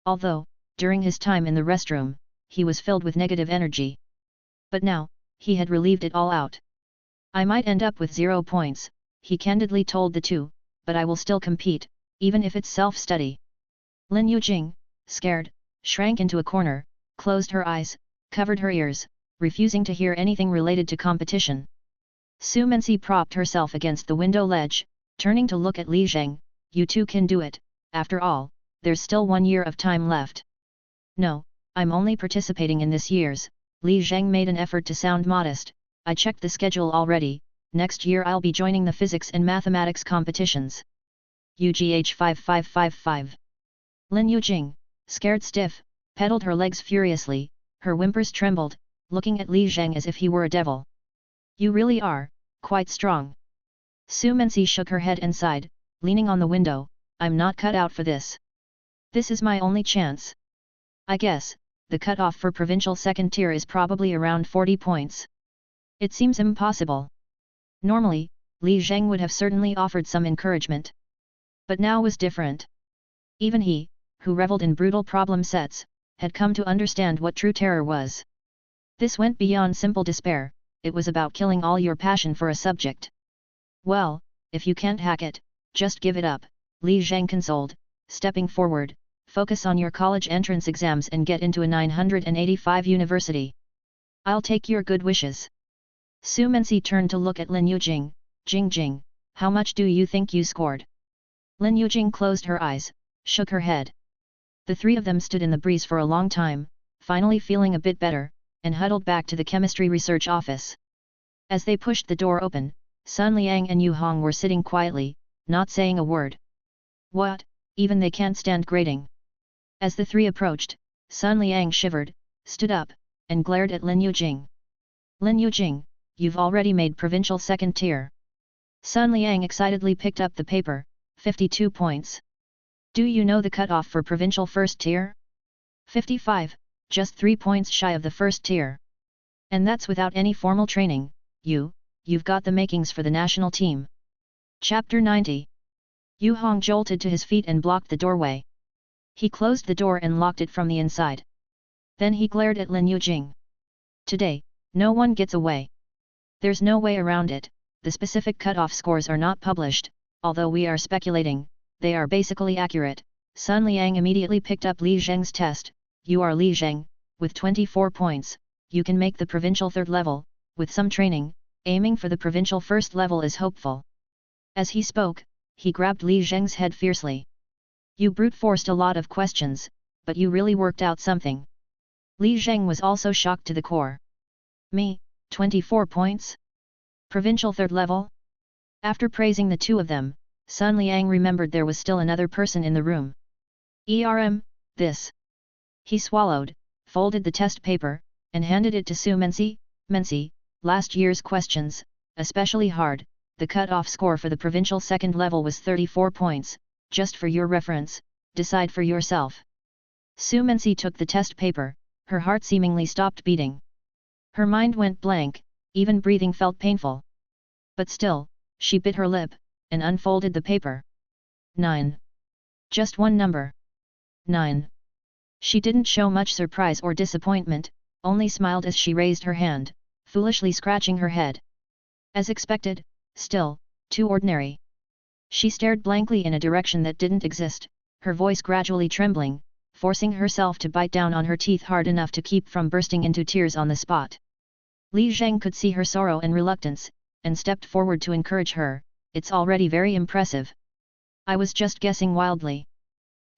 Although, during his time in the restroom, he was filled with negative energy. But now, he had relieved it all out. I might end up with 0 points, he candidly told the two, but I will still compete, even if it's self-study. Lin Yujing, scared, shrank into a corner, closed her eyes, covered her ears, refusing to hear anything related to competition. Su Menzi propped herself against the window ledge, turning to look at Li Zheng. You two can do it, after all, there's still 1 year of time left. No, I'm only participating in this year's. Li Zheng made an effort to sound modest. I checked the schedule already, next year I'll be joining the physics and mathematics competitions. UGH 5555. Lin Yujing, scared stiff, pedaled her legs furiously, her whimpers trembled, looking at Li Zheng as if he were a devil. You really are, quite strong. Su Menzi shook her head and sighed, leaning on the window. I'm not cut out for this. This is my only chance. I guess, the cutoff for provincial second tier is probably around 40 points. It seems impossible. Normally, Li Zheng would have certainly offered some encouragement. But now was different. Even he, who reveled in brutal problem sets, had come to understand what true terror was. This went beyond simple despair, it was about killing all your passion for a subject. Well, if you can't hack it, just give it up, Li Zheng consoled, stepping forward. Focus on your college entrance exams and get into a 985 university. I'll take your good wishes. Su Mensi turned to look at Lin Yujing. Jing, how much do you think you scored? Lin Yujing closed her eyes, shook her head. The three of them stood in the breeze for a long time, finally feeling a bit better, and huddled back to the chemistry research office. As they pushed the door open, Sun Liang and Yu Hong were sitting quietly, not saying a word. What, even they can't stand grading? As the three approached, Sun Liang shivered, stood up, and glared at Lin Yujing. Lin Yujing, you've already made provincial second tier. Sun Liang excitedly picked up the paper, 52 points. Do you know the cutoff for provincial first tier? 55, just 3 points shy of the first tier. And that's without any formal training. You've got the makings for the national team. Chapter 90. Yu Hong jolted to his feet and blocked the doorway. He closed the door and locked it from the inside. Then he glared at Lin Yujing. Today, no one gets away. There's no way around it, the specific cutoff scores are not published, although we are speculating, they are basically accurate. Sun Liang immediately picked up Li Zheng's test. You are Li Zheng, with 24 points, you can make the provincial third level, with some training, aiming for the provincial first level is hopeful. As he spoke, he grabbed Li Zheng's head fiercely. You brute-forced a lot of questions, but you really worked out something. Li Zheng was also shocked to the core. Me, 24 points? Provincial third level? After praising the two of them, Sun Liang remembered there was still another person in the room. This. He swallowed, folded the test paper, and handed it to Su Mensi. Mensi, last year's questions, especially hard, the cut-off score for the provincial second level was 34 points. Just for your reference, decide for yourself. Su Mensi took the test paper, her heart seemingly stopped beating. Her mind went blank, even breathing felt painful. But still, she bit her lip, and unfolded the paper. 9. Just one number. 9. She didn't show much surprise or disappointment, only smiled as she raised her hand, foolishly scratching her head. As expected, still, too ordinary. She stared blankly in a direction that didn't exist, her voice gradually trembling, forcing herself to bite down on her teeth hard enough to keep from bursting into tears on the spot. Li Zheng could see her sorrow and reluctance, and stepped forward to encourage her. It's already very impressive. I was just guessing wildly.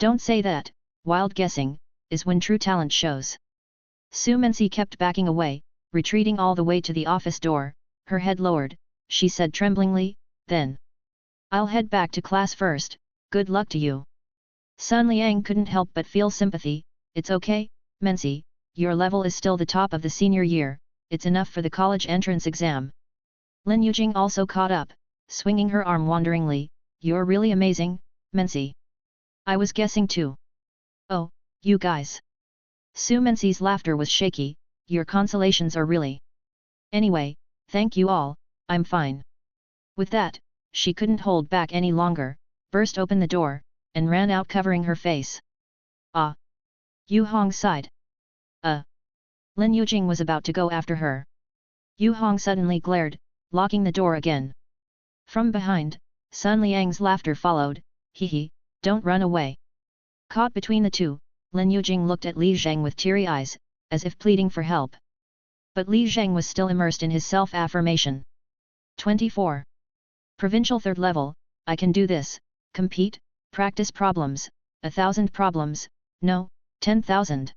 Don't say that, wild guessing, is when true talent shows. Su Mensi kept backing away, retreating all the way to the office door, her head lowered, she said tremblingly, then. I'll head back to class first, good luck to you. Sun Liang couldn't help but feel sympathy. It's okay, Mensi, your level is still the top of the senior year, it's enough for the college entrance exam. Lin Yujing also caught up, swinging her arm wonderingly. You're really amazing, Mensi. I was guessing too. Oh, you guys. Su Mensi's laughter was shaky. Your consolations are really. Anyway, thank you all, I'm fine. With that, she couldn't hold back any longer, burst open the door, and ran out covering her face. Ah! Yu Hong sighed. Lin Yujing was about to go after her. Yu Hong suddenly glared, locking the door again. From behind, Sun Liang's laughter followed. Hee, don't run away. Caught between the two, Lin Yujing looked at Li Zheng with teary eyes, as if pleading for help. But Li Zheng was still immersed in his self-affirmation. 24. Provincial third level, I can do this, compete, practice problems, 1,000 problems, no, 10,000.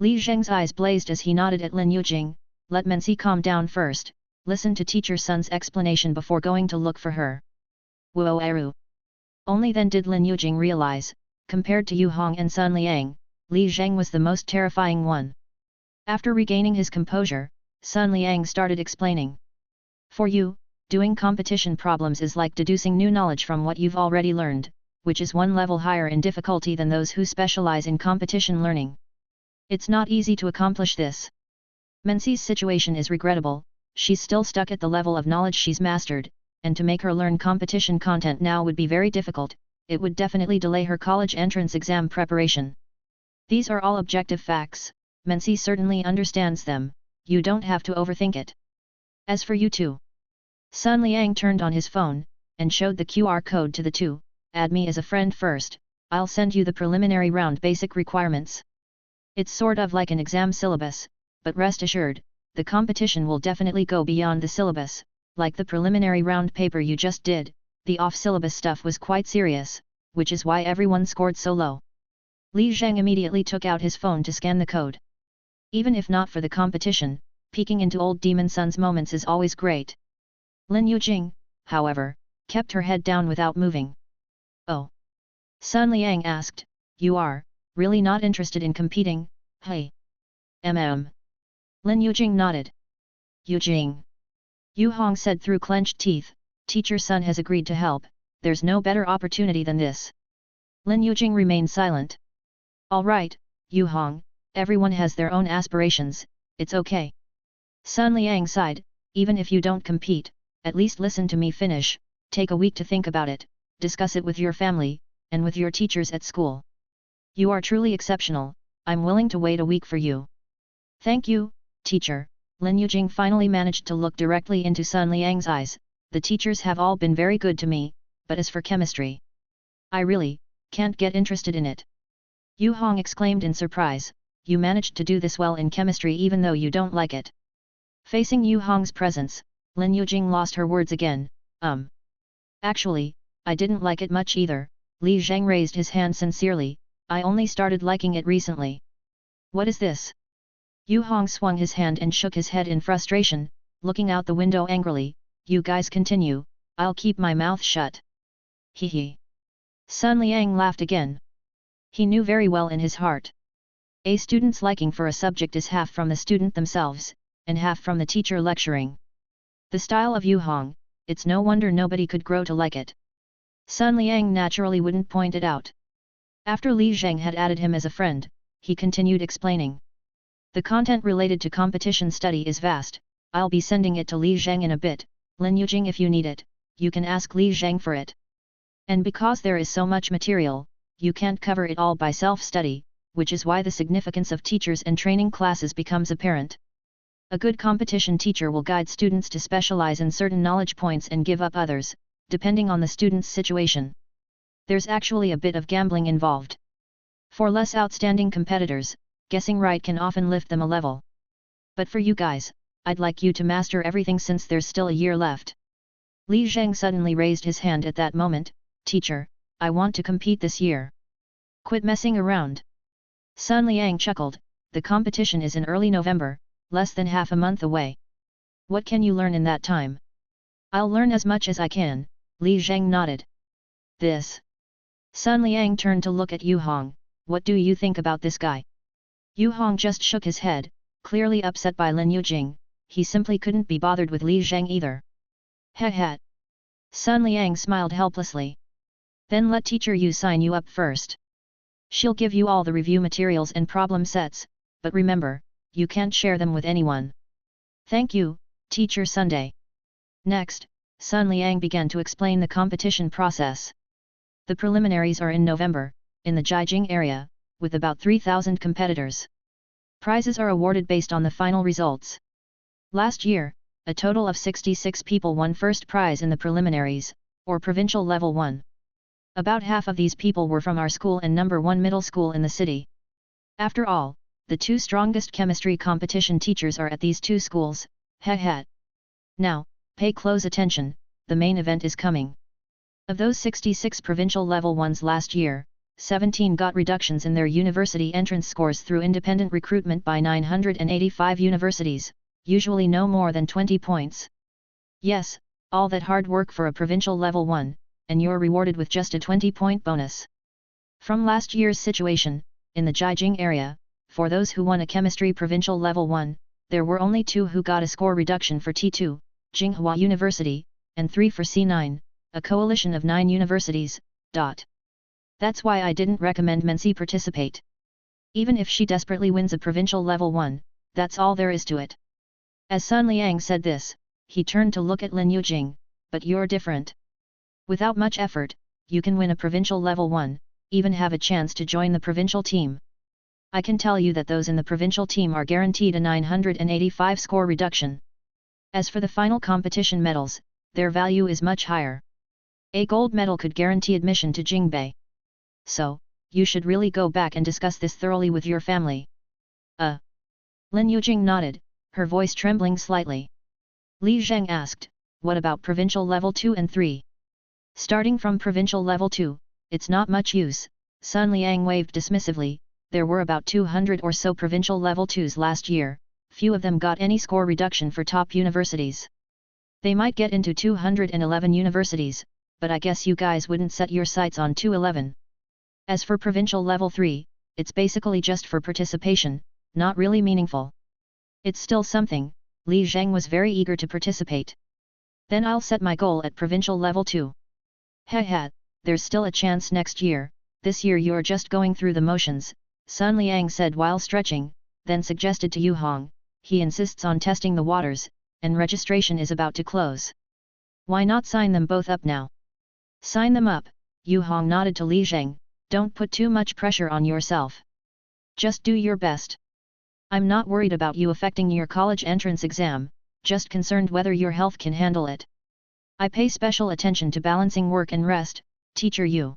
Li Zheng's eyes blazed as he nodded at Lin Yujing. Let Mensi calm down first, listen to teacher Sun's explanation before going to look for her. Whoa. Only then did Lin Yujing realize, compared to Yu Hong and Sun Liang, Li Zheng was the most terrifying one. After regaining his composure, Sun Liang started explaining. For you, doing competition problems is like deducing new knowledge from what you've already learned, which is one level higher in difficulty than those who specialize in competition learning. It's not easy to accomplish this. Mensi's situation is regrettable, she's still stuck at the level of knowledge she's mastered, and to make her learn competition content now would be very difficult, it would definitely delay her college entrance exam preparation. These are all objective facts, Mensi certainly understands them, you don't have to overthink it. As for you two. Sun Liang turned on his phone, and showed the QR code to the two. Add me as a friend first, I'll send you the preliminary round basic requirements. It's sort of like an exam syllabus, but rest assured, the competition will definitely go beyond the syllabus, like the preliminary round paper you just did, the off-syllabus stuff was quite serious, which is why everyone scored so low. Li Zheng immediately took out his phone to scan the code. Even if not for the competition, peeking into old Demon Sun's moments is always great. Lin Yujing, however, kept her head down without moving. Oh. Sun Liang asked, you are, really not interested in competing, hey? Lin Yujing nodded. Yujing. Yu Hong said through clenched teeth, teacher Sun has agreed to help, there's no better opportunity than this. Lin Yujing remained silent. Alright, Yu Hong, everyone has their own aspirations, it's okay. Sun Liang sighed, even if you don't compete, at least listen to me finish, take a week to think about it, discuss it with your family, and with your teachers at school. You are truly exceptional, I'm willing to wait a week for you. Thank you, teacher. Lin Yujing finally managed to look directly into Sun Liang's eyes, the teachers have all been very good to me, but as for chemistry, I really can't get interested in it. Yu Hong exclaimed in surprise, you managed to do this well in chemistry even though you don't like it. Facing Yu Hong's presence, Lin Yujing lost her words again, Actually, I didn't like it much either. Li Zheng raised his hand sincerely, I only started liking it recently. What is this? Yu Hong swung his hand and shook his head in frustration, looking out the window angrily, you guys continue, I'll keep my mouth shut. Hee hee. Sun Liang laughed again. He knew very well in his heart. A student's liking for a subject is half from the student themselves, and half from the teacher lecturing. The style of Yu Hong, it's no wonder nobody could grow to like it. Sun Liang naturally wouldn't point it out. After Li Zheng had added him as a friend, he continued explaining. The content related to competition study is vast, I'll be sending it to Li Zheng in a bit, Lin Yujing if you need it, you can ask Li Zheng for it. And because there is so much material, you can't cover it all by self-study, which is why the significance of teachers and training classes becomes apparent. A good competition teacher will guide students to specialize in certain knowledge points and give up others, depending on the student's situation. There's actually a bit of gambling involved. For less outstanding competitors, guessing right can often lift them a level. But for you guys, I'd like you to master everything since there's still a year left. Li Zheng suddenly raised his hand at that moment, teacher, I want to compete this year. Quit messing around. Sun Liang chuckled, the competition is in early November, less than half a month away. What can you learn in that time? I'll learn as much as I can, Li Zheng nodded. This. Sun Liang turned to look at Yu Hong, what do you think about this guy? Yu Hong just shook his head, clearly upset by Lin Yujing, he simply couldn't be bothered with Li Zheng either. He he. Sun Liang smiled helplessly. Then let teacher Yu sign you up first. She'll give you all the review materials and problem sets, but remember, you can't share them with anyone. Thank you, teacher Sunday. Next, Sun Liang began to explain the competition process. The preliminaries are in November, in the Jiajing area, with about 3,000 competitors. Prizes are awarded based on the final results. Last year, a total of 66 people won first prize in the preliminaries, or provincial level 1. About half of these people were from our school and number 1 middle school in the city. After all, the two strongest chemistry competition teachers are at these two schools, he he. Now, pay close attention, the main event is coming. Of those 66 provincial level 1s last year, 17 got reductions in their university entrance scores through independent recruitment by 985 universities, usually no more than 20 points. Yes, all that hard work for a provincial level 1, and you're rewarded with just a 20-point bonus. From last year's situation, in the Jiajing area, for those who won a chemistry provincial level 1, there were only 2 who got a score reduction for T2, Tsinghua University, and 3 for C9, a coalition of 9 universities. That's why I didn't recommend Mensi participate. Even if she desperately wins a provincial level 1, that's all there is to it. As Sun Liang said this, he turned to look at Lin Yujing, but you're different. Without much effort, you can win a provincial level 1, even have a chance to join the provincial team. I can tell you that those in the provincial team are guaranteed a 985 score reduction. As for the final competition medals, their value is much higher. A gold medal could guarantee admission to Jingbei. So, you should really go back and discuss this thoroughly with your family. Lin Yujing nodded, her voice trembling slightly. Li Zheng asked, what about provincial level 2 and 3? Starting from provincial level 2, it's not much use, Sun Liang waved dismissively. There were about 200 or so provincial level 2s last year, few of them got any score reduction for top universities. They might get into 211 universities, but I guess you guys wouldn't set your sights on 211. As for provincial level 3, it's basically just for participation, not really meaningful. It's still something. Li Zheng was very eager to participate. Then I'll set my goal at provincial level 2. Hehe, there's still a chance next year, this year you're just going through the motions, Sun Liang said while stretching, then suggested to Yu Hong, he insists on testing the waters, and registration is about to close. Why not sign them both up now? Sign them up, Yu Hong nodded to Li Zheng, don't put too much pressure on yourself. Just do your best. I'm not worried about you affecting your college entrance exam, just concerned whether your health can handle it. I pay special attention to balancing work and rest, teacher Yu.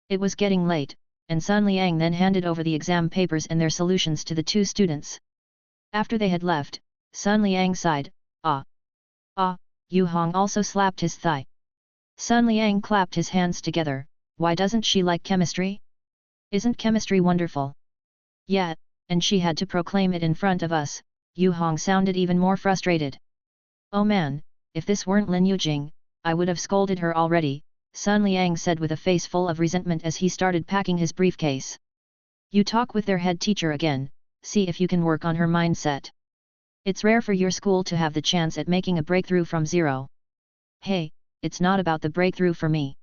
It was getting late, and Sun Liang then handed over the exam papers and their solutions to the two students. After they had left, Sun Liang sighed, Yu Hong also slapped his thigh. Sun Liang clapped his hands together, why doesn't she like chemistry? Isn't chemistry wonderful? Yeah, and she had to proclaim it in front of us, Yu Hong sounded even more frustrated. Oh man, if this weren't Lin Yujing, I would have scolded her already, Sun Liang said with a face full of resentment as he started packing his briefcase. You talk with their head teacher again, see if you can work on her mindset. It's rare for your school to have the chance at making a breakthrough from zero. Hey, it's not about the breakthrough for me.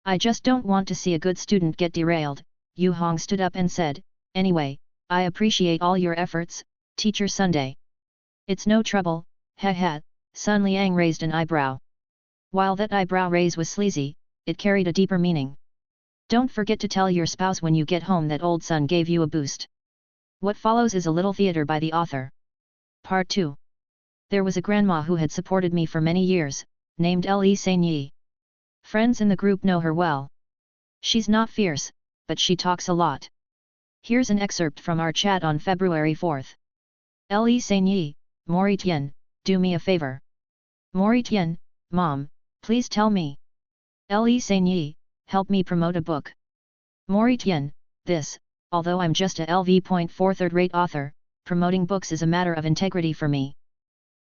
I just don't want to see a good student get derailed, Yu Hong stood up and said, anyway, I appreciate all your efforts, Teacher Sunday. It's no trouble, heh. Sun Liang raised an eyebrow. While that eyebrow raise was sleazy, it carried a deeper meaning. Don't forget to tell your spouse when you get home that old Sun gave you a boost. What follows is a little theater by the author. Part 2. There was a grandma who had supported me for many years, named Li Sanyi. Friends in the group know her well. She's not fierce, but she talks a lot. Here's an excerpt from our chat on February 4th. Li Sanyi, Mori Tian, do me a favor. Mori Tian, Mom, please tell me. Li Sanyi, help me promote a book. Mori Tian, this, although I'm just a LV.4 third-rate author, promoting books is a matter of integrity for me.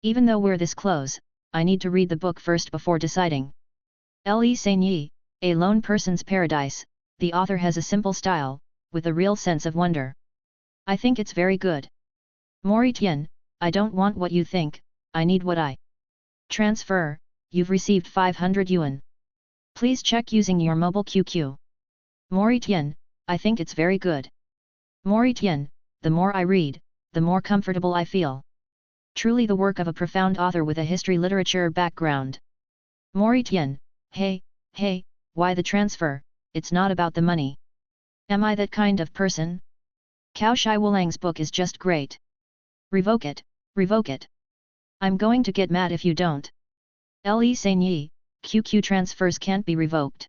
Even though we're this close, I need to read the book first before deciding. Li Sanyi, A Lone Person's Paradise, the author has a simple style, with a real sense of wonder. I think it's very good. Mori Tian, I don't want what you think, I need what I transfer. You've received 500 yuan. Please check using your mobile QQ. Mori Tian, I think it's very good. Mori Tian, the more I read, the more comfortable I feel. Truly the work of a profound author with a history literature background. Mori Tian, hey, why the transfer? It's not about the money. Am I that kind of person? Cao Shai Wulang's book is just great. Revoke it, revoke it. I'm going to get mad if you don't. Li Sanyi, QQ transfers can't be revoked.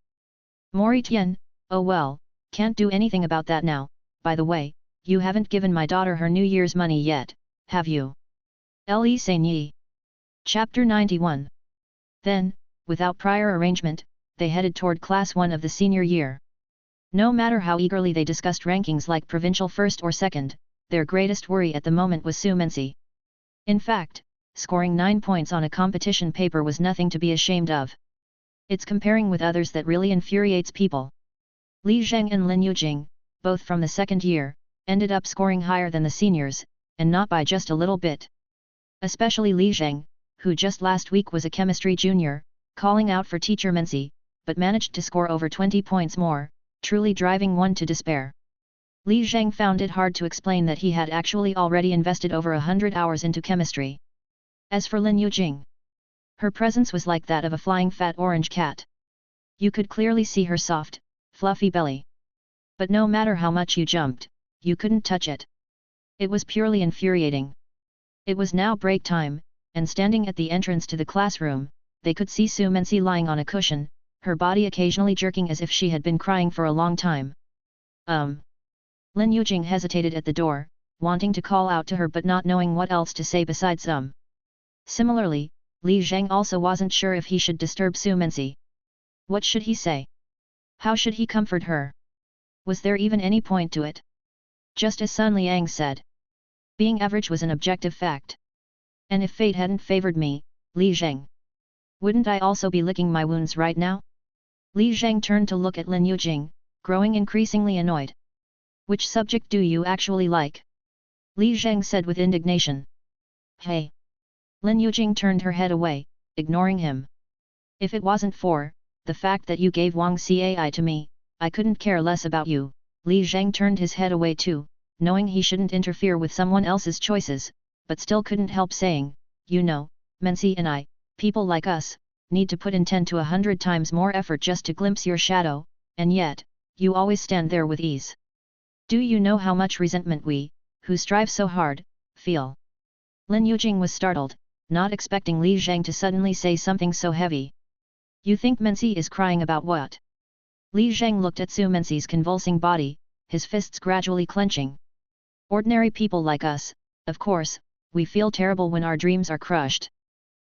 Mori Tian, oh well, can't do anything about that now. By the way, you haven't given my daughter her New Year's money yet, have you? Li Sanyi. Chapter 91. Then, without prior arrangement, they headed toward Class 1 of the senior year. No matter how eagerly they discussed rankings like provincial first or second, their greatest worry at the moment was Su Mensi. In fact, scoring 9 points on a competition paper was nothing to be ashamed of. It's comparing with others that really infuriates people. Li Zheng and Lin Yujing, both from the second year, ended up scoring higher than the seniors, and not by just a little bit. Especially Li Zheng, who just last week was a chemistry junior, calling out for Teacher Mensi, but managed to score over 20 points more, truly driving one to despair. Li Zheng found it hard to explain that he had actually already invested over 100 hours into chemistry. As for Lin Yujing, her presence was like that of a flying fat orange cat. You could clearly see her soft, fluffy belly. But no matter how much you jumped, you couldn't touch it. It was purely infuriating. It was now break time, and standing at the entrance to the classroom, they could see Su Mensi lying on a cushion, her body occasionally jerking as if she had been crying for a long time. Lin Yujing hesitated at the door, wanting to call out to her but not knowing what else to say besides Similarly, Li Zhang also wasn't sure if he should disturb Su Mensi. What should he say? How should he comfort her? Was there even any point to it? Just as Sun Liang said. Being average was an objective fact. And if fate hadn't favored me, Li Zhang, wouldn't I also be licking my wounds right now? Li Zhang turned to look at Lin Yujing, growing increasingly annoyed. Which subject do you actually like? Li Zhang said with indignation. Hey! Lin Yujing turned her head away, ignoring him. If it wasn't for the fact that you gave Wang Cai to me, I couldn't care less about you. Li Zhang turned his head away too, knowing he shouldn't interfere with someone else's choices, but still couldn't help saying, you know, Mensi and I, people like us, need to put in 10 to 100 times more effort just to glimpse your shadow, and yet, you always stand there with ease. Do you know how much resentment we, who strive so hard, feel? Lin Yujing was startled, not expecting Li Zhang to suddenly say something so heavy. You think Mensi is crying about what? Li Zhang looked at Su Mensi's convulsing body, his fists gradually clenching. Ordinary people like us, of course, we feel terrible when our dreams are crushed.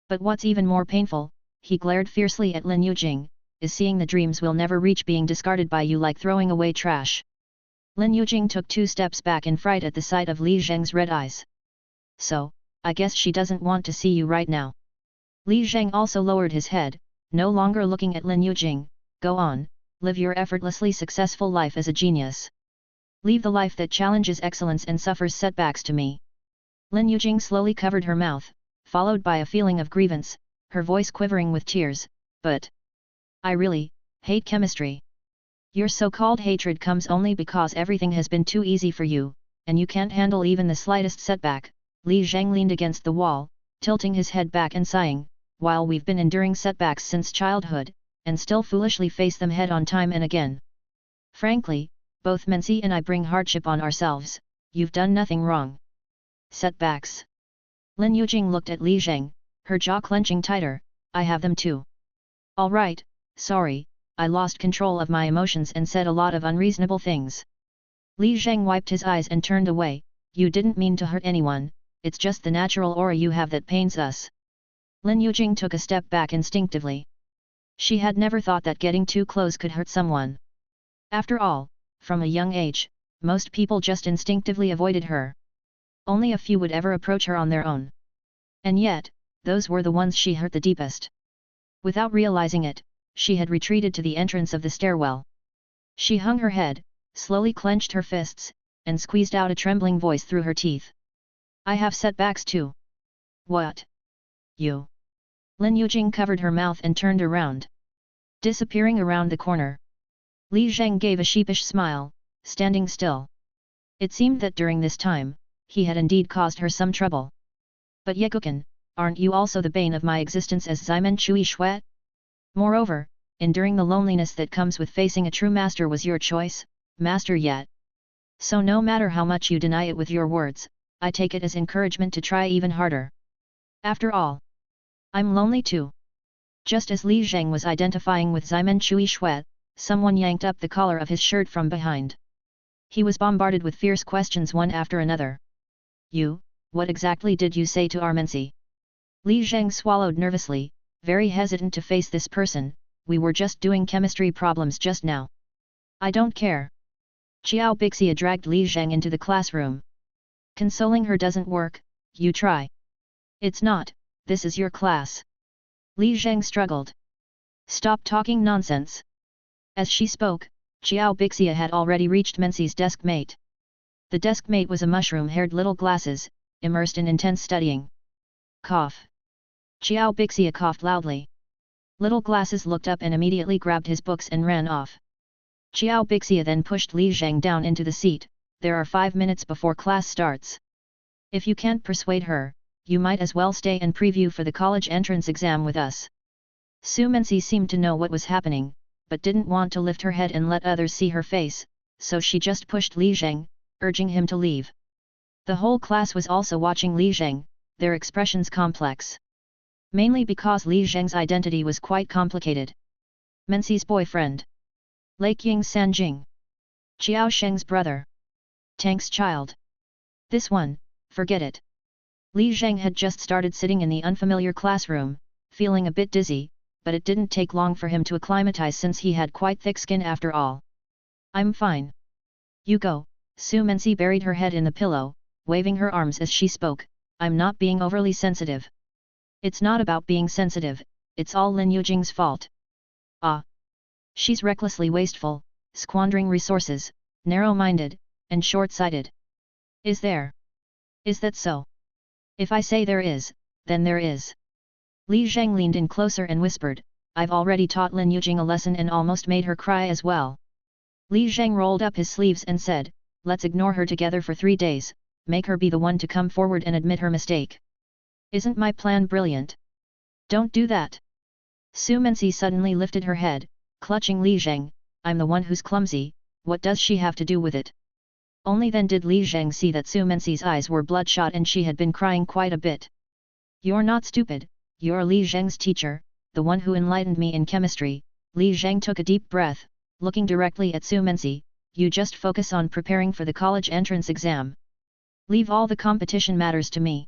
But what's even more painful, he glared fiercely at Lin Yujing, is seeing the dreams will never reach being discarded by you like throwing away trash. Lin Yujing took 2 steps back in fright at the sight of Li Zhang's red eyes. So, I guess she doesn't want to see you right now. Li Zhang also lowered his head, no longer looking at Lin Yujing. Go on, live your effortlessly successful life as a genius. Leave the life that challenges excellence and suffers setbacks to me. Lin Yujing slowly covered her mouth, followed by a feeling of grievance, her voice quivering with tears, but I really hate chemistry. Your so-called hatred comes only because everything has been too easy for you, and you can't handle even the slightest setback. Li Zhang leaned against the wall, tilting his head back and sighing, while we've been enduring setbacks since childhood, and still foolishly face them head on time and again. Frankly, both Mensi and I bring hardship on ourselves, you've done nothing wrong. Setbacks. Lin Yujing looked at Li Zhang, her jaw clenching tighter, I have them too. Alright, sorry, I lost control of my emotions and said a lot of unreasonable things. Li Zhang wiped his eyes and turned away, you didn't mean to hurt anyone, it's just the natural aura you have that pains us. Lin Yujing took a step back instinctively. She had never thought that getting too close could hurt someone. After all, from a young age, most people just instinctively avoided her. Only a few would ever approach her on their own. And yet, those were the ones she hurt the deepest. Without realizing it, she had retreated to the entrance of the stairwell. She hung her head, slowly clenched her fists, and squeezed out a trembling voice through her teeth. I have setbacks too. What? You? Lin Yujing covered her mouth and turned around. Disappearing around the corner. Li Zhang gave a sheepish smile, standing still. It seemed that during this time, he had indeed caused her some trouble. But Yekukan, aren't you also the bane of my existence as Ximen Chui Shui? Moreover, enduring the loneliness that comes with facing a true master was your choice, master yet. So no matter how much you deny it with your words, I take it as encouragement to try even harder. After all, I'm lonely too. Just as Li Zhang was identifying with Ximen Chui Shui, someone yanked up the collar of his shirt from behind. He was bombarded with fierce questions one after another. You, what exactly did you say to Mensi? Li Zhang swallowed nervously, very hesitant to face this person, we were just doing chemistry problems just now. I don't care. Xiao Bixia dragged Li Zhang into the classroom. Consoling her doesn't work, you try. It's not, this is your class. Li Zhang struggled. Stop talking nonsense. As she spoke, Xiao Bixia had already reached Mensi's desk mate. The desk mate was a mushroom-haired little glasses, immersed in intense studying. Cough. Xiao Bixia coughed loudly. Little glasses looked up and immediately grabbed his books and ran off. Xiao Bixia then pushed Li Zhang down into the seat, there are 5 minutes before class starts. If you can't persuade her, you might as well stay and preview for the college entrance exam with us. Su Mensi seemed to know what was happening, but didn't want to lift her head and let others see her face, so she just pushed Li Zhang, urging him to leave. The whole class was also watching Li Zheng, their expressions complex. Mainly because Li Zheng's identity was quite complicated. Menzi's boyfriend. Lake Ying Sanjing. Qiao Sheng's brother. Tang's child. This one, forget it. Li Zheng had just started sitting in the unfamiliar classroom, feeling a bit dizzy, but it didn't take long for him to acclimatize since he had quite thick skin after all. I'm fine. You go. Su Menzi buried her head in the pillow, waving her arms as she spoke. I'm not being overly sensitive. It's not about being sensitive, it's all Lin Yujing's fault. Ah. She's recklessly wasteful, squandering resources, narrow-minded, and short-sighted. Is that so? If I say there is, then there is. Li Zheng leaned in closer and whispered, I've already taught Lin Yujing a lesson and almost made her cry as well. Li Zheng rolled up his sleeves and said, let's ignore her together for 3 days, make her be the one to come forward and admit her mistake. Isn't my plan brilliant? Don't do that. Su Menzi suddenly lifted her head, clutching Li Zheng, I'm the one who's clumsy, what does she have to do with it? Only then did Li Zheng see that Su Menzi's eyes were bloodshot and she had been crying quite a bit. You're not stupid, you're Li Zheng's teacher, the one who enlightened me in chemistry. Li Zheng took a deep breath, looking directly at Su Menzi, you just focus on preparing for the college entrance exam. Leave all the competition matters to me.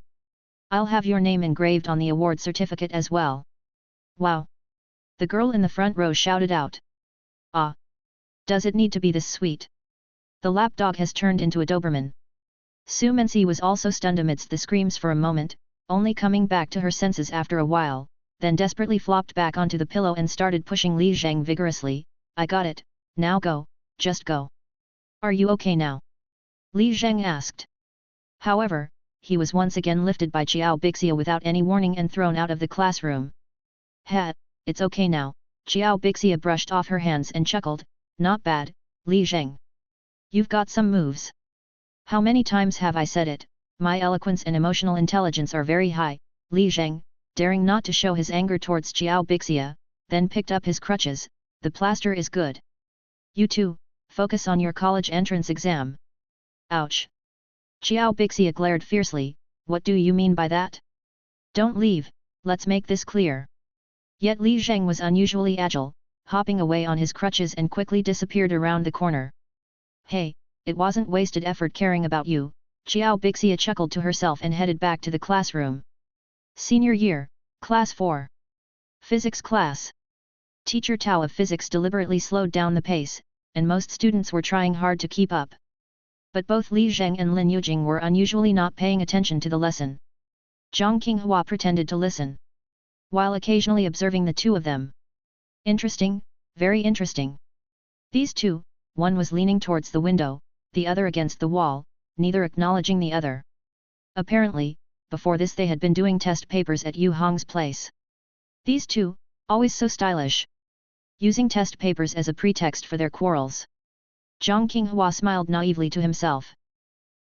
I'll have your name engraved on the award certificate as well. Wow! The girl in the front row shouted out. Ah! Does it need to be this sweet? The lapdog has turned into a Doberman. Su Menzi was also stunned amidst the screams for a moment, only coming back to her senses after a while, then desperately flopped back onto the pillow and started pushing Li Zheng vigorously. I got it, now go, just go. Are you okay now? Li Zheng asked. However, he was once again lifted by Qiao Bixia without any warning and thrown out of the classroom. Ha, it's okay now, Qiao Bixia brushed off her hands and chuckled, not bad, Li Zheng. You've got some moves. How many times have I said it, my eloquence and emotional intelligence are very high. Li Zheng, daring not to show his anger towards Qiao Bixia, then picked up his crutches, the plaster is good. You too, focus on your college entrance exam. Ouch! Qiao Bixia glared fiercely, what do you mean by that? Don't leave, let's make this clear. Yet Li Zheng was unusually agile, hopping away on his crutches and quickly disappeared around the corner. Hey, it wasn't wasted effort caring about you, Qiao Bixia chuckled to herself and headed back to the classroom. Senior year, Class 4. Physics class. Teacher Tao of Physics deliberately slowed down the pace, and most students were trying hard to keep up. But both Li Zheng and Lin Yujing were unusually not paying attention to the lesson. Zhang Qinghua pretended to listen, while occasionally observing the two of them. Interesting, very interesting. These two, one was leaning towards the window, the other against the wall, neither acknowledging the other. Apparently, before this they had been doing test papers at Yu Hong's place. These two, always so stylish, using test papers as a pretext for their quarrels. Zhang Qinghua smiled naively to himself.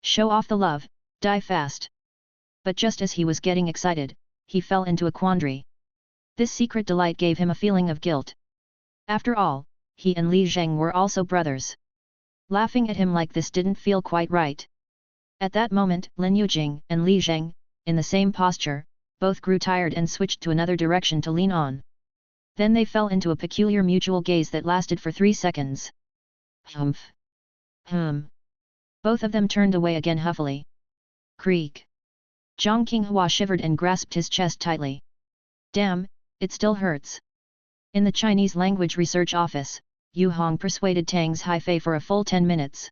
Show off the love, die fast. But just as he was getting excited, he fell into a quandary. This secret delight gave him a feeling of guilt. After all, he and Li Zheng were also brothers. Laughing at him like this didn't feel quite right. At that moment, Lin Yujing and Li Zheng, in the same posture, both grew tired and switched to another direction to lean on. Then they fell into a peculiar mutual gaze that lasted for 3 seconds. Humph. Both of them turned away again huffily. Creak. Zhang Qinghua shivered and grasped his chest tightly. Damn, it still hurts. In the Chinese language research office, Yu Hong persuaded Tang's Haifei for a full 10 minutes.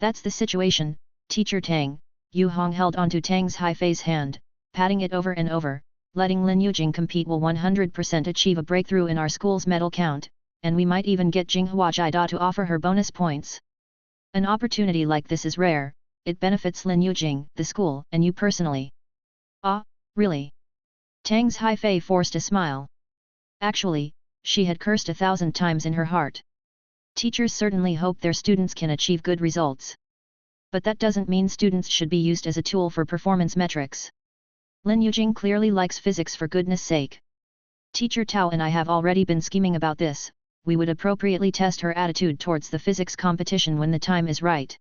That's the situation, Teacher Tang. Yu Hong held onto Tang's Haifei's hand, patting it over and over. Letting Lin Yujing compete will 100% achieve a breakthrough in our school's medal count, and we might even get Jinghua Jida to offer her bonus points. An opportunity like this is rare, it benefits Lin Yujing, the school, and you personally. Ah, really? Tang's Haifei forced a smile. Actually, she had cursed 1,000 times in her heart. Teachers certainly hope their students can achieve good results. But that doesn't mean students should be used as a tool for performance metrics. Lin Yujing clearly likes physics for goodness sake. Teacher Tao and I have already been scheming about this, we would appropriately test her attitude towards the physics competition when the time is right.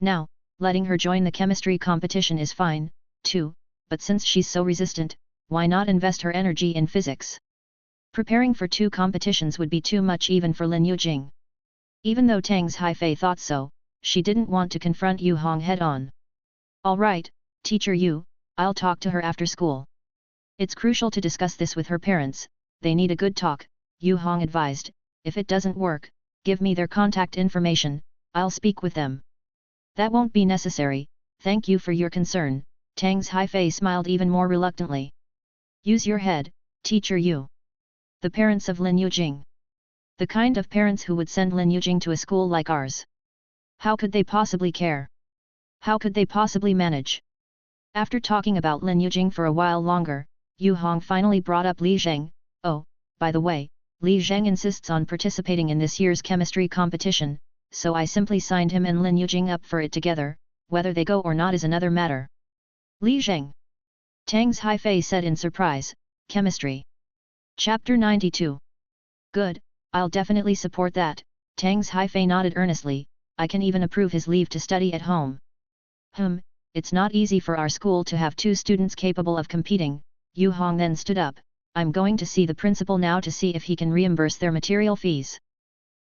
Now, letting her join the chemistry competition is fine, too, but since she's so resistant, why not invest her energy in physics? Preparing for 2 competitions would be too much even for Lin Yujing. Even though Tang's Haifei thought so, she didn't want to confront Yu Hong head-on. Alright, teacher Yu, I'll talk to her after school. It's crucial to discuss this with her parents, they need a good talk, Yu Hong advised. If it doesn't work, give me their contact information, I'll speak with them. That won't be necessary, thank you for your concern, Tang's Haifei smiled even more reluctantly. Use your head, teacher Yu. The parents of Lin Yujing. The kind of parents who would send Lin Yujing to a school like ours. How could they possibly care? How could they possibly manage? After talking about Lin Yujing for a while longer, Yu Hong finally brought up Li Zheng. Oh, by the way, Li Zheng insists on participating in this year's chemistry competition, so I simply signed him and Lin Yujing up for it together, whether they go or not is another matter. Li Zheng. Tang's Haifei said in surprise, chemistry. Chapter 92. Good, I'll definitely support that, Tang's Haifei nodded earnestly, I can even approve his leave to study at home. It's not easy for our school to have 2 students capable of competing, Yu Hong then stood up, I'm going to see the principal now to see if he can reimburse their material fees.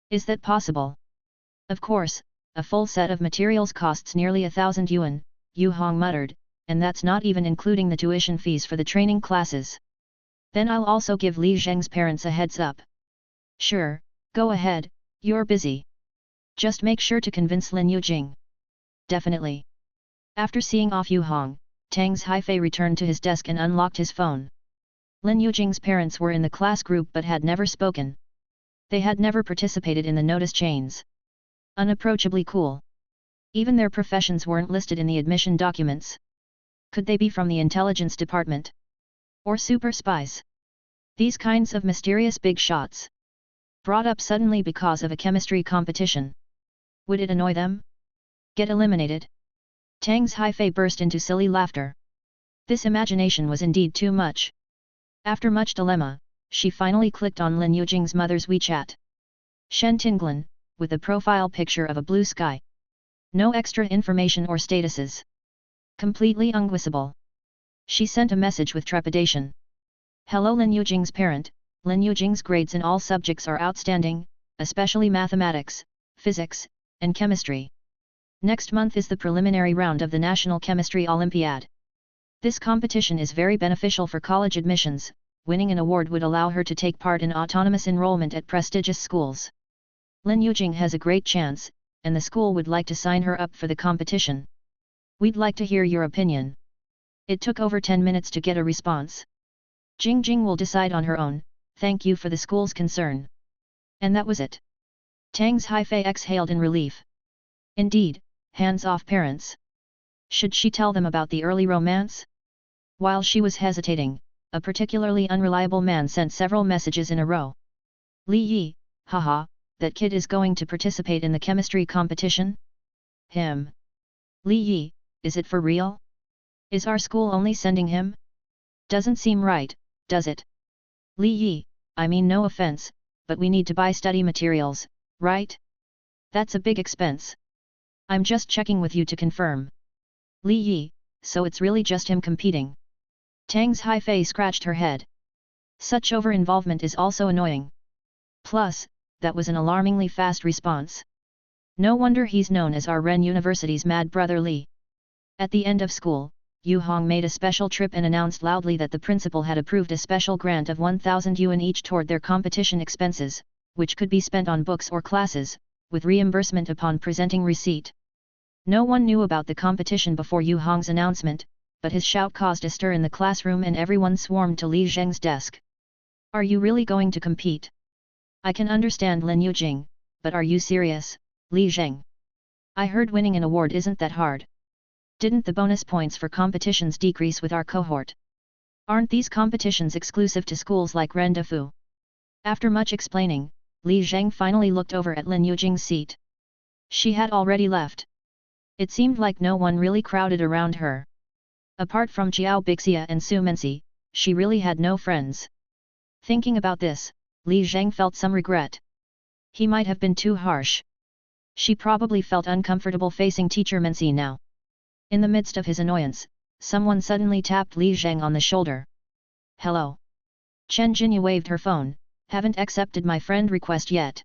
Is that possible? Of course, a full set of materials costs nearly 1,000 yuan, Yu Hong muttered, and that's not even including the tuition fees for the training classes. Then I'll also give Li Zheng's parents a heads up. Sure, go ahead, you're busy. Just make sure to convince Lin Yujing. Definitely. After seeing off Yu Hong, Tang's Haifei returned to his desk and unlocked his phone. Lin Yujing's parents were in the class group but had never spoken. They had never participated in the notice chains. Unapproachably cool. Even their professions weren't listed in the admission documents. Could they be from the intelligence department? Or super spies? These kinds of mysterious big shots. Brought up suddenly because of a chemistry competition. Would it annoy them? Get eliminated? Tang's Haifei burst into silly laughter. This imagination was indeed too much. After much dilemma, she finally clicked on Lin Yujing's mother's WeChat. Shen Tinglan, with a profile picture of a blue sky. No extra information or statuses. Completely unguessable. She sent a message with trepidation. Hello Lin Yujing's parent, Lin Yujing's grades in all subjects are outstanding, especially mathematics, physics, and chemistry. Next month is the preliminary round of the National Chemistry Olympiad. This competition is very beneficial for college admissions, winning an award would allow her to take part in autonomous enrollment at prestigious schools. Lin Yujing has a great chance, and the school would like to sign her up for the competition. We'd like to hear your opinion. It took over 10 minutes to get a response. Jing will decide on her own, thank you for the school's concern. And that was it. Tang's Haifei exhaled in relief. Indeed, hands off parents. Should she tell them about the early romance? While she was hesitating, a particularly unreliable man sent several messages in a row. Li Yi, haha, that kid is going to participate in the chemistry competition? Him. Li Yi, is it for real? Is our school only sending him? Doesn't seem right, does it? Li Yi, I mean no offense, but we need to buy study materials, right? That's a big expense. I'm just checking with you to confirm. Li Yi, so it's really just him competing. Tang's Haifei scratched her head. Such over-involvement is also annoying. Plus, that was an alarmingly fast response. No wonder he's known as our Ren University's mad brother Li. At the end of school, Yu Hong made a special trip and announced loudly that the principal had approved a special grant of 1,000 yuan each toward their competition expenses, which could be spent on books or classes, with reimbursement upon presenting receipt. No one knew about the competition before Yu Hong's announcement, but his shout caused a stir in the classroom and everyone swarmed to Li Zheng's desk. Are you really going to compete? I can understand Lin Yujing, but are you serious, Li Zheng? I heard winning an award isn't that hard. Didn't the bonus points for competitions decrease with our cohort? Aren't these competitions exclusive to schools like Ren Defu? After much explaining, Li Zheng finally looked over at Lin Yujing's seat. She had already left. It seemed like no one really crowded around her. Apart from Jiao Bixia and Su Mensi, she really had no friends. Thinking about this, Li Zheng felt some regret. He might have been too harsh. She probably felt uncomfortable facing teacher Menzi now. In the midst of his annoyance, someone suddenly tapped Li Zheng on the shoulder. Hello. Chen Jinyu waved her phone, haven't accepted my friend request yet.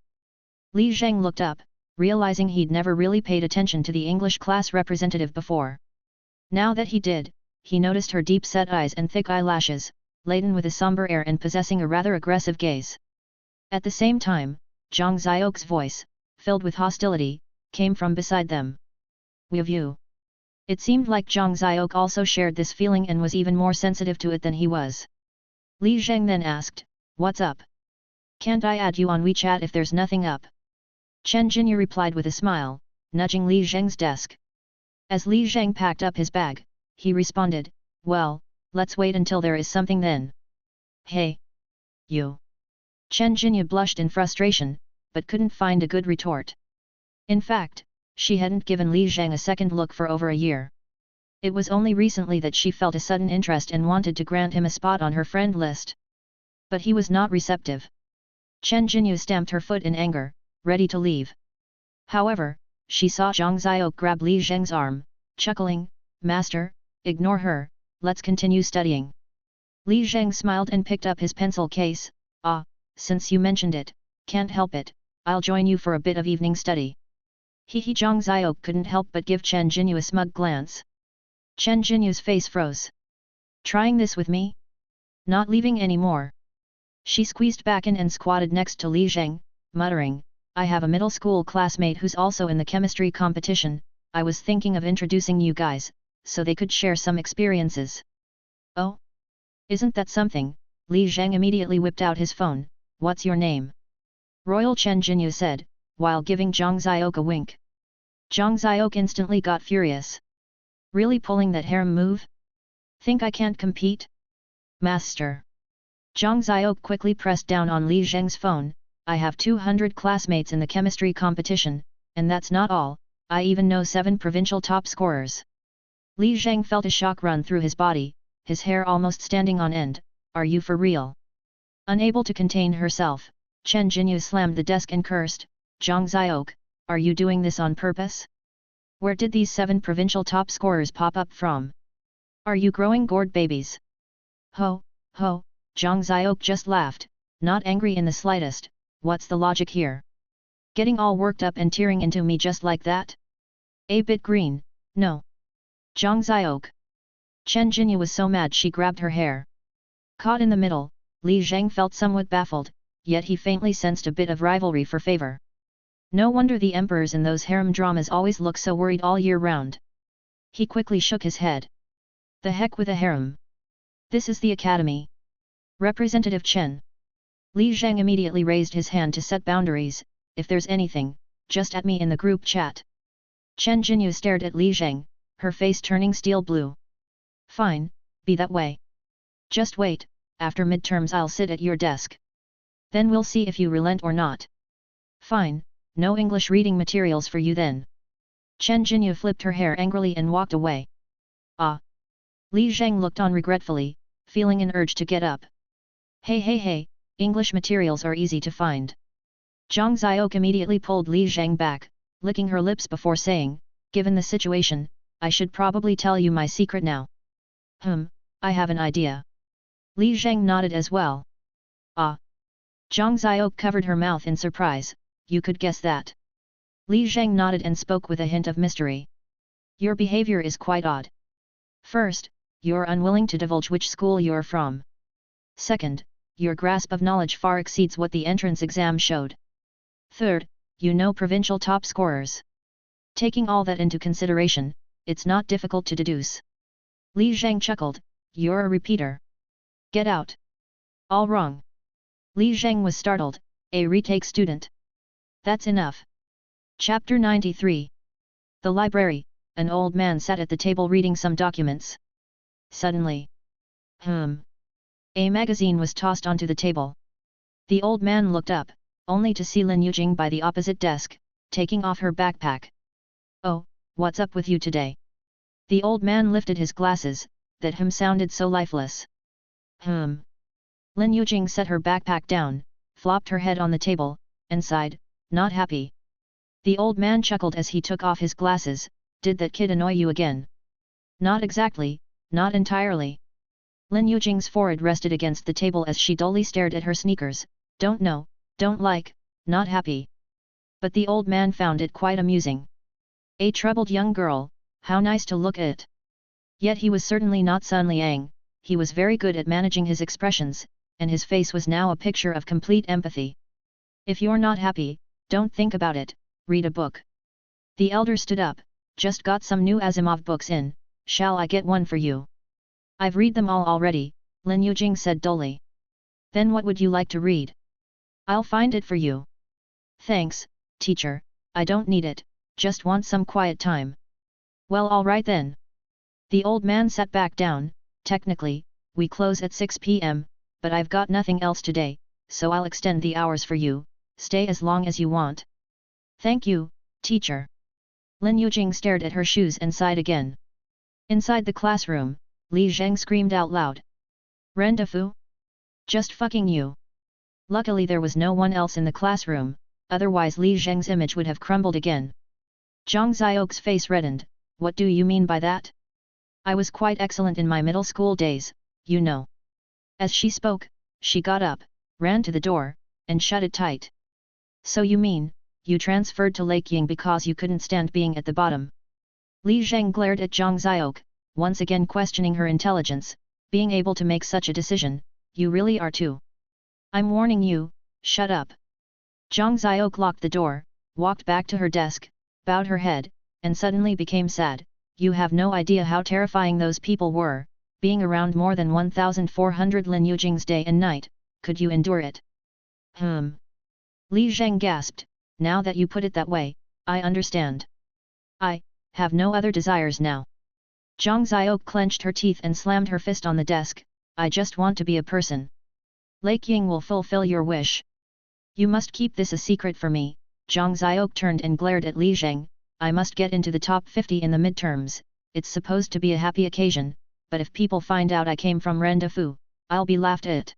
Li Zheng looked up, realizing he'd never really paid attention to the English class representative before. Now that he did, he noticed her deep-set eyes and thick eyelashes, laden with a somber air and possessing a rather aggressive gaze. At the same time, Zhang Xiao's voice, filled with hostility, came from beside them. "We of you." It seemed like Zhang Xiao also shared this feeling and was even more sensitive to it than he was. Li Zheng then asked, "What's up? Can't I add you on WeChat if there's nothing up?" Chen Jinyu replied with a smile, nudging Li Zheng's desk. As Li Zheng packed up his bag, he responded, "Well, let's wait until there is something then." "Hey! You!" Chen Jinyu blushed in frustration, but couldn't find a good retort. In fact, she hadn't given Li Zheng a second look for over a year. It was only recently that she felt a sudden interest and wanted to grant him a spot on her friend list. But he was not receptive. Chen Jinyu stamped her foot in anger, ready to leave. However, she saw Zhang Xiao grab Li Zheng's arm, chuckling, "Master, ignore her, let's continue studying." Li Zheng smiled and picked up his pencil case. "Ah, since you mentioned it, can't help it, I'll join you for a bit of evening study." Zhang Xiao couldn't help but give Chen Jinyu a smug glance. Chen Jinyu's face froze. "Trying this with me? Not leaving any more?" She squeezed back in and squatted next to Li Zheng, muttering, "I have a middle school classmate who's also in the chemistry competition. I was thinking of introducing you guys, so they could share some experiences." "Oh? Isn't that something?" Li Zheng immediately whipped out his phone. "What's your name?" Royal Chen Jinyu said, while giving Zhang Xiao a wink. Zhang Xiao instantly got furious. "Really pulling that harem move? Think I can't compete?" "Master." Zhang Xiao quickly pressed down on Li Zheng's phone. "I have 200 classmates in the chemistry competition, and that's not all, I even know 7 provincial top scorers." Li Zheng felt a shock run through his body, his hair almost standing on end. "Are you for real?" Unable to contain herself, Chen Jinyu slammed the desk and cursed, "Zhang Xiao, are you doing this on purpose? Where did these 7 provincial top scorers pop up from? Are you growing gourd babies?" "Ho, ho," Zhang Xiao just laughed, not angry in the slightest. "What's the logic here? Getting all worked up and tearing into me just like that? A bit green, no." "Zhang Xiao." Chen Jinyu was so mad she grabbed her hair. Caught in the middle, Li Zheng felt somewhat baffled, yet he faintly sensed a bit of rivalry for favor. No wonder the emperors in those harem dramas always look so worried all year round. He quickly shook his head. "The heck with a harem. This is the academy. Representative Chen." Li Zheng immediately raised his hand to set boundaries. "If there's anything, just at me in the group chat." Chen Jinyu stared at Li Zheng, her face turning steel blue. "Fine, be that way. Just wait, after midterms I'll sit at your desk. Then we'll see if you relent or not." "Fine, no English reading materials for you then." Chen Jinyu flipped her hair angrily and walked away. "Ah!" Li Zheng looked on regretfully, feeling an urge to get up. Hey, English materials are easy to find." Zhang Xiao immediately pulled Li Zheng back, licking her lips before saying, "Given the situation, I should probably tell you my secret now." I have an idea." Li Zheng nodded as well. "Ah!" Zhang Xiao covered her mouth in surprise. "You could guess that?" Li Zheng nodded and spoke with a hint of mystery. "Your behavior is quite odd. First, you're unwilling to divulge which school you're from. Second, your grasp of knowledge far exceeds what the entrance exam showed. Third, you know provincial top scorers. Taking all that into consideration, it's not difficult to deduce." Li Zheng chuckled, "You're a repeater. Get out." "All wrong." Li Zheng was startled, "A retake student? That's enough." Chapter 93. The library. An old man sat at the table reading some documents. Suddenly, a magazine was tossed onto the table. The old man looked up, only to see Lin Yujing by the opposite desk, taking off her backpack. "Oh, what's up with you today?" The old man lifted his glasses, that sounded so lifeless. Lin Yujing set her backpack down, flopped her head on the table, and sighed, not happy. The old man chuckled as he took off his glasses. Did that kid annoy you again? Not exactly, not entirely. Lin Yujing's forehead rested against the table as she dully stared at her sneakers. Don't know, don't like, not happy. But the old man found it quite amusing. A troubled young girl, how nice to look at. Yet he was certainly not Sun Liang. He was very good at managing his expressions, and his face was now a picture of complete empathy. If you're not happy, don't think about it, read a book. The elder stood up. Just got some new Asimov books in, shall I get one for you? I've read them all already, Lin Yujing said dully. Then what would you like to read? I'll find it for you. Thanks, teacher, I don't need it, just want some quiet time. Well, alright then. The old man sat back down. Technically, we close at 6 p.m., but I've got nothing else today, so I'll extend the hours for you, stay as long as you want. Thank you, teacher. Lin Yujing stared at her shoes and sighed again. Inside the classroom, Li Zheng screamed out loud. Rendafu? Just fucking you. Luckily there was no one else in the classroom, otherwise Li Zheng's image would have crumbled again. Zhang Xiao's face reddened. What do you mean by that? I was quite excellent in my middle school days, you know. As she spoke, she got up, ran to the door, and shut it tight. So you mean, you transferred to Lake Ying because you couldn't stand being at the bottom? Li Zheng glared at Zhang Xiao, once again questioning her intelligence. Being able to make such a decision, you really are too. I'm warning you, shut up. Zhang Xiao locked the door, walked back to her desk, bowed her head, and suddenly became sad. You have no idea how terrifying those people were, being around more than 1,400 Lin Yujing's day and night. Could you endure it? Li Zheng gasped. Now that you put it that way, I understand. I have no other desires now. Zhang Xiao clenched her teeth and slammed her fist on the desk. I just want to be a person. Lake Ying will fulfill your wish. You must keep this a secret for me. Zhang Xiao turned and glared at Li Zheng. I must get into the top 50 in the midterms. It's supposed to be a happy occasion, but if people find out I came from Rendafu, I'll be laughed at.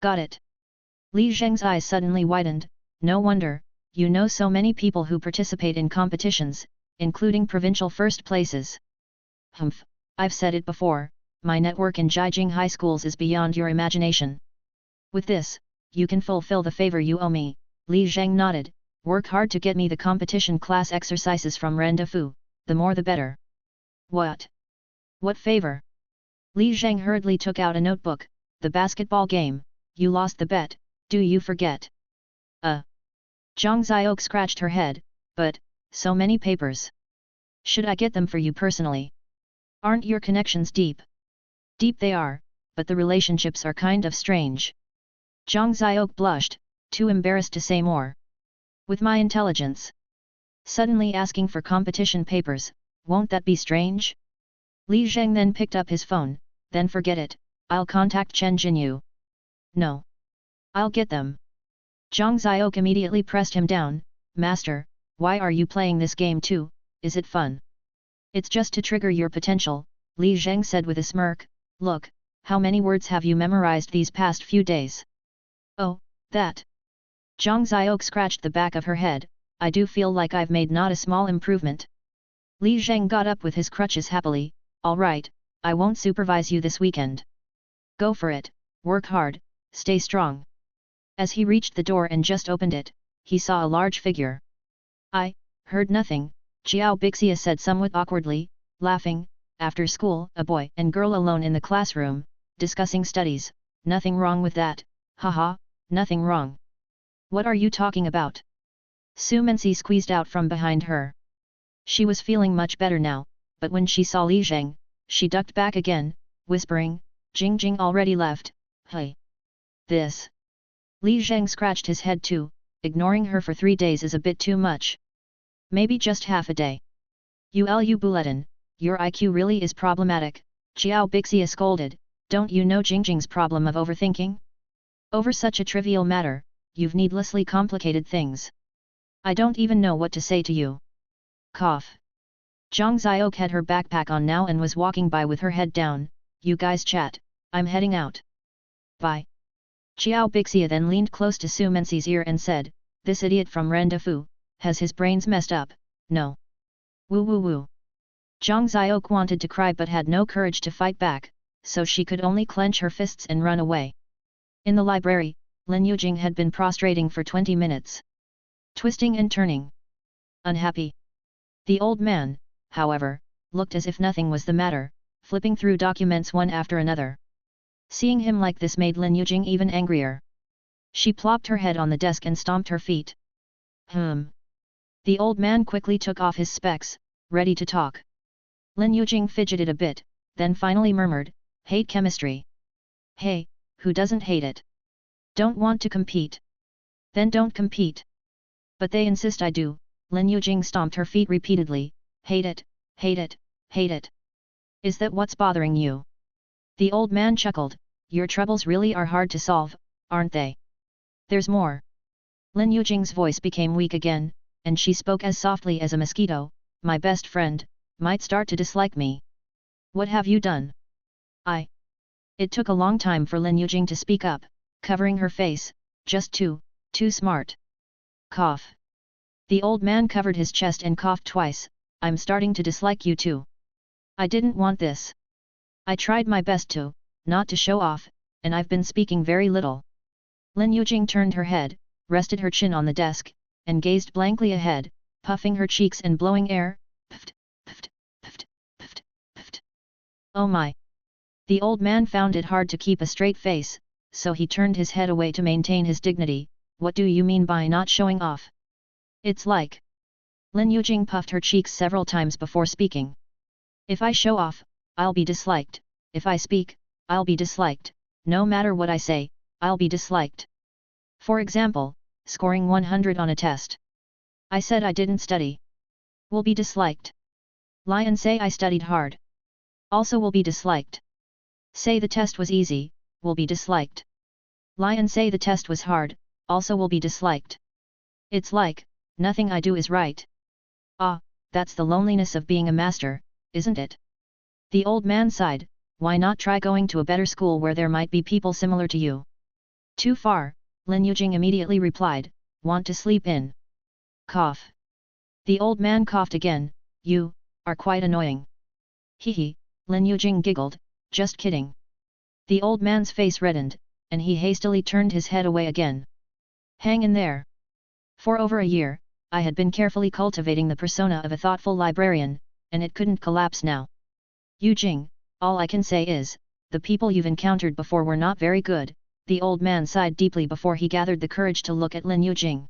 Got it. Li Zheng's eyes suddenly widened. No wonder, you know so many people who participate in competitions, including provincial first places. Humph, I've said it before, my network in Jiajing high schools is beyond your imagination. With this, you can fulfill the favor you owe me. Li Zheng nodded. Work hard to get me the competition class exercises from Rendafu, the more the better. What? What favor? Li Zheng hurriedly took out a notebook. The basketball game, you lost the bet, do you forget? Zhang Xiao scratched her head, but, so many papers. Should I get them for you personally? Aren't your connections deep? Deep they are, but the relationships are kind of strange. Zhang Xiao blushed, too embarrassed to say more. With my intelligence? Suddenly asking for competition papers, won't that be strange? Li Zheng then picked up his phone. Then forget it, I'll contact Chen Jinyu. No. I'll get them. Zhang Xiao immediately pressed him down. Master, why are you playing this game too? Is it fun? It's just to trigger your potential, Li Zheng said with a smirk. Look, how many words have you memorized these past few days? Oh, that. Zhang Xiao scratched the back of her head. I do feel like I've made not a small improvement. Li Zheng got up with his crutches happily. All right, I won't supervise you this weekend. Go for it, work hard, stay strong. As he reached the door and just opened it, he saw a large figure. I heard nothing, Xiao Bixia said somewhat awkwardly, laughing. After school, a boy and girl alone in the classroom, discussing studies. Nothing wrong with that, haha, nothing wrong. What are you talking about? Su Mensi squeezed out from behind her. She was feeling much better now, but when she saw Li Zheng, she ducked back again, whispering, Jing Jing already left, hey. This. Li Zheng scratched his head too. Ignoring her for 3 days is a bit too much. Maybe just half a day. Ulu Bulletin, your IQ really is problematic, Xiao Bixia scolded. Don't you know Jingjing's problem of overthinking? Over such a trivial matter, you've needlessly complicated things. I don't even know what to say to you. Cough. Zhang Xiao had her backpack on now and was walking by with her head down. You guys chat, I'm heading out. Bye. Xiao Bixia then leaned close to Su Mensi's ear and said, this idiot from Rendafu, Has his brains messed up? No. Woo woo woo. Zhang Xiok wanted to cry but had no courage to fight back, so she could only clench her fists and run away. In the library, Lin Yujing had been prostrating for 20 minutes. Twisting and turning. Unhappy. The old man, however, looked as if nothing was the matter, flipping through documents one after another. Seeing him like this made Lin Yujing even angrier. She plopped her head on the desk and stomped her feet. The old man quickly took off his specs, ready to talk. Lin Yujing fidgeted a bit, then finally murmured, "Hate chemistry." "Hey, who doesn't hate it? Don't want to compete? Then don't compete." "But they insist I do." Lin Yujing stomped her feet repeatedly, "Hate it, hate it, hate it. Is that what's bothering you?" The old man chuckled, "Your troubles really are hard to solve, aren't they? There's more." Lin Yujing's voice became weak again, and she spoke as softly as a mosquito, "My best friend might start to dislike me. What have you done?" It took a long time for Lin Yujing to speak up, covering her face, "Just too smart." Cough. The old man covered his chest and coughed twice, "I'm starting to dislike you too. I didn't want this. I tried my best to, not to show off, and I've been speaking very little." Lin Yujing turned her head, rested her chin on the desk, and gazed blankly ahead, puffing her cheeks and blowing air. Pft, pft, pft, pft, pft. "Oh my!" The old man found it hard to keep a straight face, so he turned his head away to maintain his dignity. "What do you mean by not showing off?" "It's like..." Lin Yujing puffed her cheeks several times before speaking. "If I show off, I'll be disliked. If I speak, I'll be disliked. No matter what I say, I'll be disliked. For example, scoring 100 on a test. I said I didn't study. Will be disliked. Lie and say I studied hard. Also will be disliked. Say the test was easy, will be disliked. Lie and say the test was hard, also will be disliked. It's like, nothing I do is right." "Ah, that's the loneliness of being a master, isn't it?" The old man sighed, "Why not try going to a better school where there might be people similar to you?" "Too far," Lin Yujing immediately replied, "Want to sleep in." Cough. The old man coughed again, "You are quite annoying." "Hee," Lin Yujing giggled, "just kidding." The old man's face reddened, and he hastily turned his head away again. "Hang in there. For over a year, I had been carefully cultivating the persona of a thoughtful librarian, and it couldn't collapse now. Yujing, all I can say is, the people you've encountered before were not very good." The old man sighed deeply before he gathered the courage to look at Lin Yujing.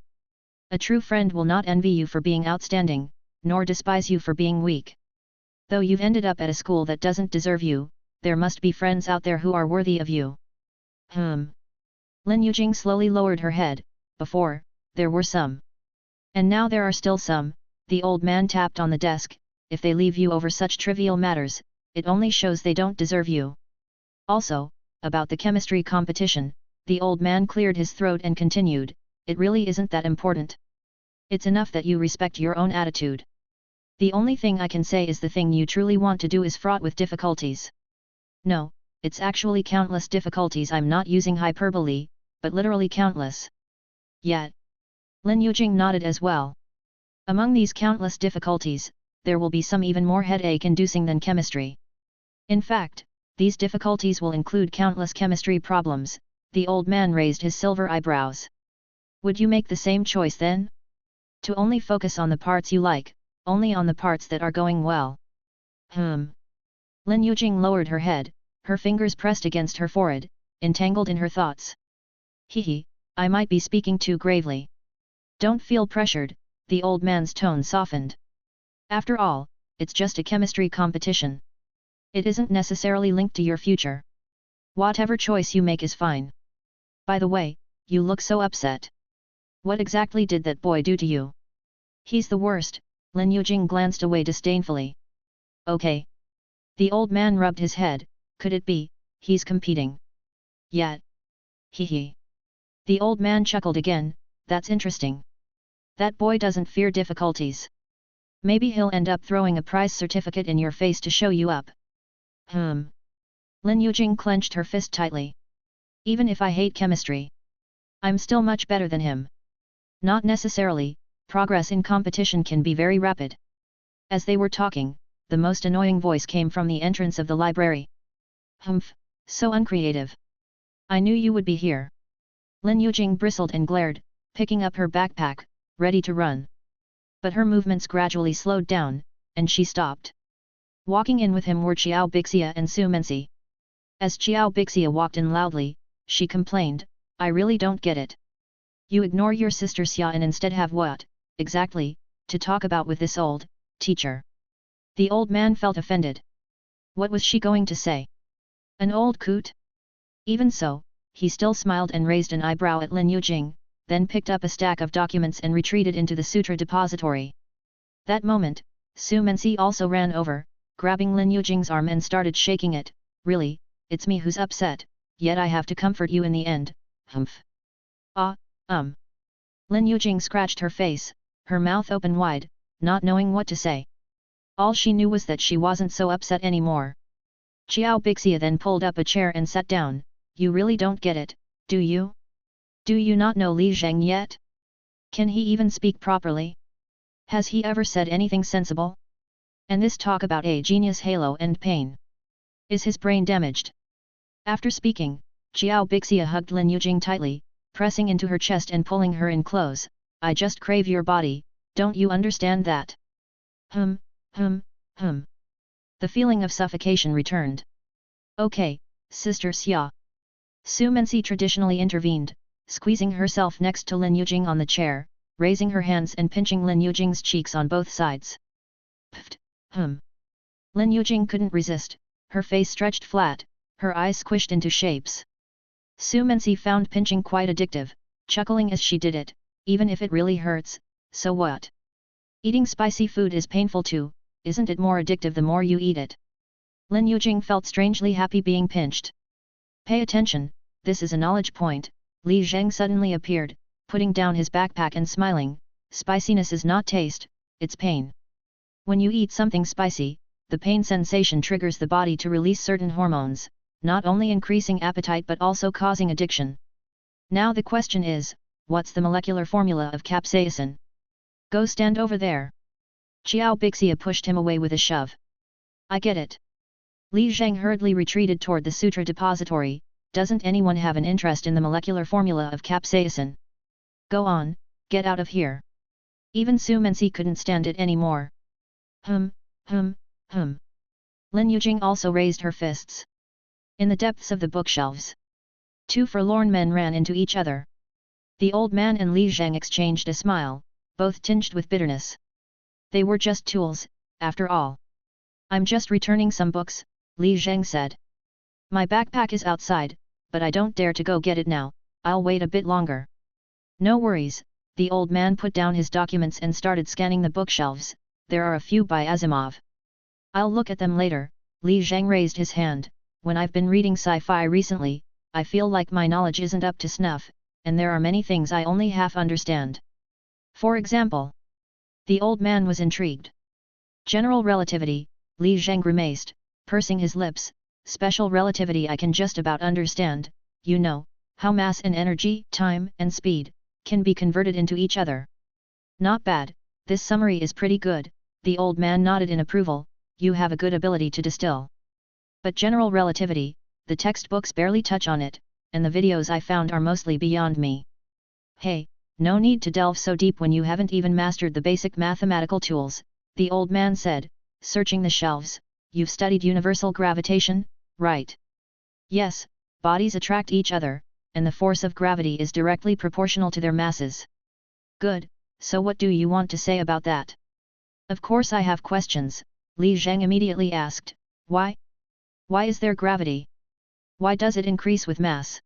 "A true friend will not envy you for being outstanding, nor despise you for being weak. Though you've ended up at a school that doesn't deserve you, there must be friends out there who are worthy of you." Lin Yujing slowly lowered her head. "Before, there were some. And now there are still some." The old man tapped on the desk, "If they leave you over such trivial matters, it only shows they don't deserve you. Also, about the chemistry competition," the old man cleared his throat and continued, "it really isn't that important. It's enough that you respect your own attitude. The only thing I can say is the thing you truly want to do is fraught with difficulties. No, it's actually countless difficulties. I'm not using hyperbole, but literally countless." "Yet." Lin Yujing nodded as well. "Among these countless difficulties, there will be some even more headache-inducing than chemistry. In fact, these difficulties will include countless chemistry problems." The old man raised his silver eyebrows. "Would you make the same choice then? To only focus on the parts you like, only on the parts that are going well?" Lin Yujing lowered her head, her fingers pressed against her forehead, entangled in her thoughts. "Hee, I might be speaking too gravely." "Don't feel pressured," the old man's tone softened. "After all, it's just a chemistry competition. It isn't necessarily linked to your future. Whatever choice you make is fine. By the way, you look so upset. What exactly did that boy do to you?" "He's the worst." Lin Yujing glanced away disdainfully. "Okay." The old man rubbed his head, "Could it be, he's competing? Yet." Hee. The old man chuckled again, "That's interesting. That boy doesn't fear difficulties. Maybe he'll end up throwing a prize certificate in your face to show you up." Lin Yujing clenched her fist tightly. "Even if I hate chemistry, I'm still much better than him." "Not necessarily," Progress in competition can be very rapid. As they were talking, the most annoying voice came from the entrance of the library. Humph, so uncreative. I knew you would be here. Lin Yujing bristled and glared, picking up her backpack, ready to run. But her movements gradually slowed down, and she stopped. Walking in with him were Qiao Bixia and Su Mensi. As Qiao Bixia walked in loudly, she complained, I really don't get it. You ignore your sister Xia and instead have what, exactly, to talk about with this old teacher. The old man felt offended. What was she going to say? An old coot? Even so, he still smiled and raised an eyebrow at Lin Yujing, then picked up a stack of documents and retreated into the sutra depository. That moment, Su Mensi also ran over, grabbing Lin Yujing's arm and started shaking it. Really, it's me who's upset, yet I have to comfort you in the end, humph. Lin Yujing scratched her face, her mouth open wide, not knowing what to say. All she knew was that she wasn't so upset anymore. Qiao Bixia then pulled up a chair and sat down. You really don't get it, do you? Do you not know Li Zheng yet? Can he even speak properly? Has he ever said anything sensible? And this talk about a genius halo and pain. Is his brain damaged? After speaking, Qiao Bixia hugged Lin Yujing tightly, pressing into her chest and pulling her in close. I just crave your body, don't you understand that? The feeling of suffocation returned. Okay, Sister Xia. Su Mensi traditionally intervened, squeezing herself next to Lin Yujing on the chair, raising her hands and pinching Lin Yujing's cheeks on both sides. Pfft, Lin Yujing couldn't resist, her face stretched flat, her eyes squished into shapes. Su Mensi found pinching quite addictive, chuckling as she did it, even if it really hurts, so what? Eating spicy food is painful too, isn't it more addictive the more you eat it? Lin Yujing felt strangely happy being pinched. Pay attention, this is a knowledge point. Li Zheng suddenly appeared, putting down his backpack and smiling. Spiciness is not taste, it's pain. When you eat something spicy, the pain sensation triggers the body to release certain hormones, not only increasing appetite but also causing addiction. Now the question is, what's the molecular formula of capsaicin? Go stand over there. Qiao Bixia pushed him away with a shove. I get it. Li Zheng hurriedly retreated toward the sutra depository. Doesn't anyone have an interest in the molecular formula of capsaicin? Go on, get out of here. Even Su Mensi couldn't stand it anymore. Lin Yujing also raised her fists. In the depths of the bookshelves, two forlorn men ran into each other. The old man and Li Zheng exchanged a smile, both tinged with bitterness. They were just tools, after all. I'm just returning some books, Li Zheng said. My backpack is outside, but I don't dare to go get it now, I'll wait a bit longer. No worries, the old man put down his documents and started scanning the bookshelves. There are a few by Asimov. I'll look at them later. Li Zheng raised his hand. When I've been reading sci-fi recently, I feel like my knowledge isn't up to snuff, and there are many things I only half understand. For example, the old man was intrigued. General relativity, Li Zheng grimaced, pursing his lips. Special relativity I can just about understand, you know, how mass and energy, time and speed, can be converted into each other. Not bad, this summary is pretty good, the old man nodded in approval, you have a good ability to distill. But general relativity, the textbooks barely touch on it, and the videos I found are mostly beyond me. Hey, no need to delve so deep when you haven't even mastered the basic mathematical tools, the old man said, searching the shelves. You've studied universal gravitation, right? Yes, bodies attract each other, and the force of gravity is directly proportional to their masses. Good, so what do you want to say about that? Of course I have questions, Li Zheng immediately asked. Why? Why is there gravity? Why does it increase with mass?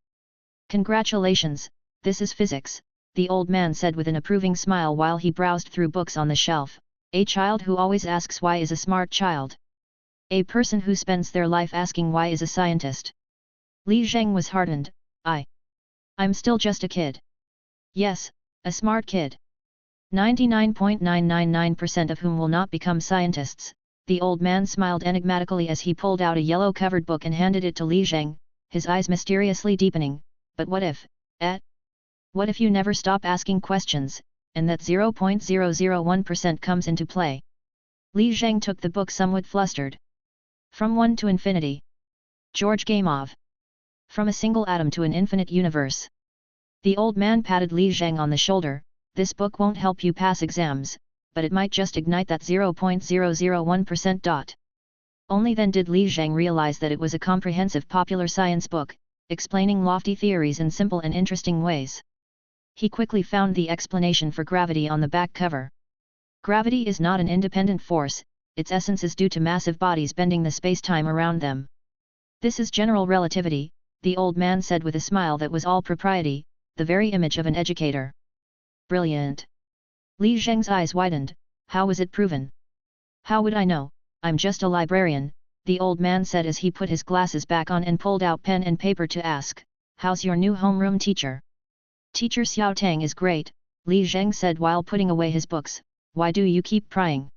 Congratulations, this is physics, the old man said with an approving smile while he browsed through books on the shelf. A child who always asks why is a smart child. A person who spends their life asking why is a scientist. Li Zheng was heartened. I'm still just a kid. Yes, a smart kid. 99.999% of whom will not become scientists. The old man smiled enigmatically as he pulled out a yellow-covered book and handed it to Li Zheng, his eyes mysteriously deepening. But what if, What if you never stop asking questions, and that 0.001% comes into play. Li Zheng took the book somewhat flustered. From 1 to infinity. George Gamow. From a single atom to an infinite universe. The old man patted Li Zheng on the shoulder. This book won't help you pass exams, but it might just ignite that 0.001%. Only then did Li Zheng realize that it was a comprehensive popular science book, explaining lofty theories in simple and interesting ways. He quickly found the explanation for gravity on the back cover. Gravity is not an independent force, its essence is due to massive bodies bending the space-time around them. This is general relativity, the old man said with a smile that was all propriety, the very image of an educator. Brilliant! Li Zheng's eyes widened. How was it proven? How would I know? I'm just a librarian, the old man said as he put his glasses back on and pulled out pen and paper to ask, how's your new homeroom teacher? Teacher Xiao Tang is great, Li Zheng said while putting away his books. Why do you keep prying?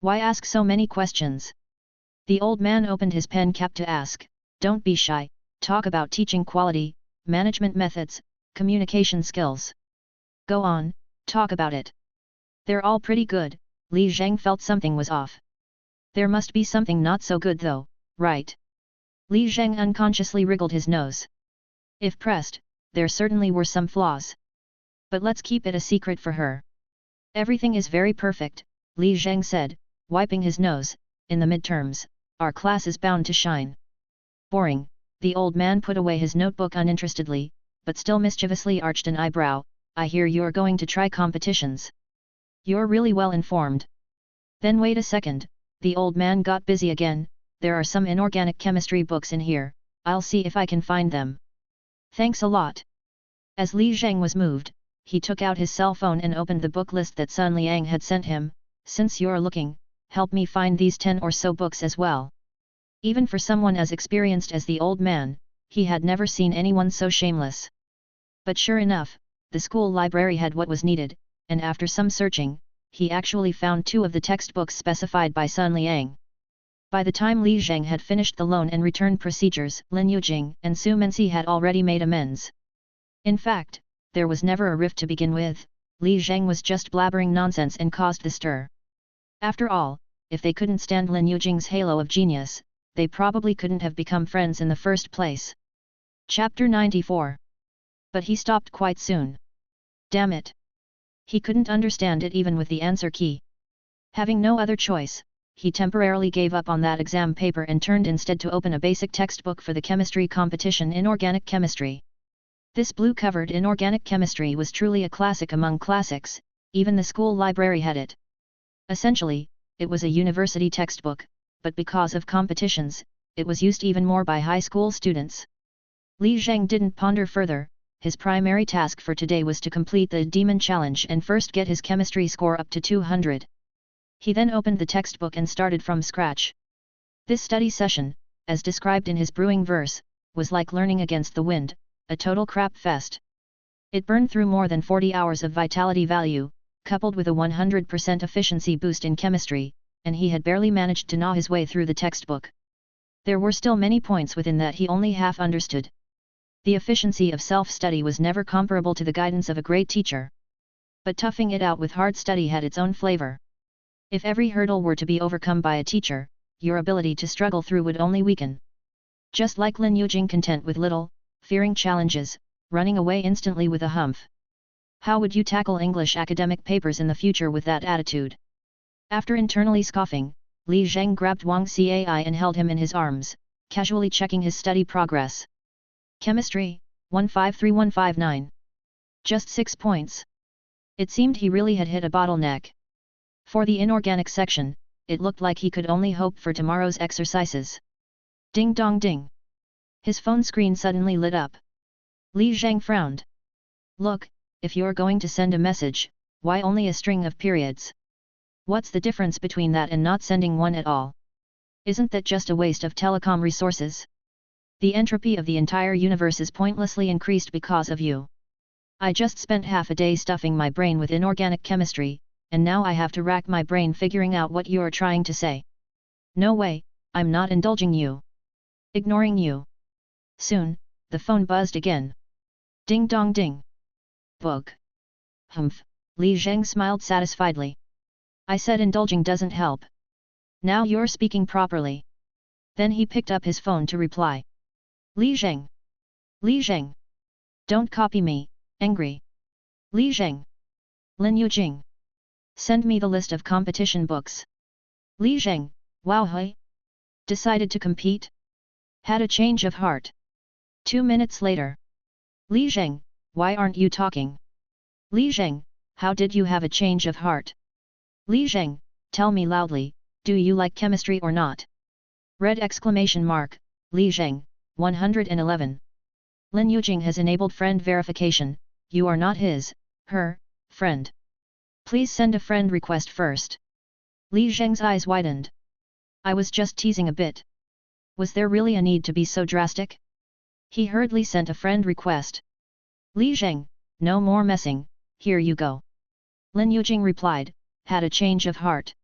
Why ask so many questions? The old man opened his pen cap to ask, don't be shy, talk about teaching quality, management methods, communication skills. Go on, talk about it. They're all pretty good, Li Zheng felt something was off. There must be something not so good though, right? Li Zheng unconsciously wriggled his nose. If pressed, there certainly were some flaws. But let's keep it a secret for her. Everything is very perfect, Li Zheng said, wiping his nose. In the midterms, our class is bound to shine. Boring, the old man put away his notebook uninterestedly, but still mischievously arched an eyebrow. I hear you're going to try competitions. You're really well informed. Then wait a second, the old man got busy again. There are some inorganic chemistry books in here, I'll see if I can find them. Thanks a lot. As Li Zheng was moved, he took out his cell phone and opened the book list that Sun Liang had sent him. Since you're looking, help me find these 10 or so books as well. Even for someone as experienced as the old man, he had never seen anyone so shameless. But sure enough, the school library had what was needed, and after some searching, he actually found 2 of the textbooks specified by Sun Liang. By the time Li Zheng had finished the loan and return procedures, Lin Yujing and Su Mensi had already made amends. In fact, there was never a rift to begin with. Li Zheng was just blabbering nonsense and caused the stir. After all, if they couldn't stand Lin Yujing's halo of genius, they probably couldn't have become friends in the first place. Chapter 94. But he stopped quite soon. Damn it! He couldn't understand it even with the answer key. Having no other choice, he temporarily gave up on that exam paper and turned instead to open a basic textbook for the chemistry competition in organic chemistry. This blue-covered inorganic chemistry was truly a classic among classics, even the school library had it. Essentially, it was a university textbook, but because of competitions, it was used even more by high school students. Li Zheng didn't ponder further. His primary task for today was to complete the Demon Challenge and first get his chemistry score up to 200. He then opened the textbook and started from scratch. This study session, as described in his brewing verse, was like learning against the wind, a total crap fest. It burned through more than 40 hours of vitality value, coupled with a 100% efficiency boost in chemistry, and he had barely managed to gnaw his way through the textbook. There were still many points within that he only half understood. The efficiency of self-study was never comparable to the guidance of a great teacher. But toughing it out with hard study had its own flavor. If every hurdle were to be overcome by a teacher, your ability to struggle through would only weaken. Just like Lin Yujing, content with little, fearing challenges, running away instantly with a humph. How would you tackle English academic papers in the future with that attitude? After internally scoffing, Li Zheng grabbed Wang Cai and held him in his arms, casually checking his study progress. Chemistry, 153159. Just 6 points. It seemed he really had hit a bottleneck. For the inorganic section, it looked like he could only hope for tomorrow's exercises. Ding dong ding. His phone screen suddenly lit up. Li Zheng frowned. Look, if you're going to send a message, why only a string of periods? What's the difference between that and not sending one at all? Isn't that just a waste of telecom resources? The entropy of the entire universe is pointlessly increased because of you. I just spent half a day stuffing my brain with inorganic chemistry, and now I have to rack my brain figuring out what you're trying to say. No way, I'm not indulging you. Ignoring you. Soon, the phone buzzed again. Ding dong ding. Book. Humph, Li Zheng smiled satisfiedly. I said indulging doesn't help. Now you're speaking properly. Then he picked up his phone to reply. Li Zheng! Li Zheng! Don't copy me, angry. Li Zheng! Lin Yujing! Send me the list of competition books. Li Zheng, wow hui! Decided to compete? Had a change of heart. 2 minutes later. Li Zheng, why aren't you talking? Li Zheng, how did you have a change of heart? Li Zheng, tell me loudly, do you like chemistry or not? Red exclamation mark, Li Zheng, 111. Lin Yujing has enabled friend verification, you are not her, friend. Please send a friend request first. Li Zheng's eyes widened. I was just teasing a bit. Was there really a need to be so drastic? He hurriedly sent a friend request. Li Zheng, no more messing, here you go. Lin Yujing replied, had a change of heart.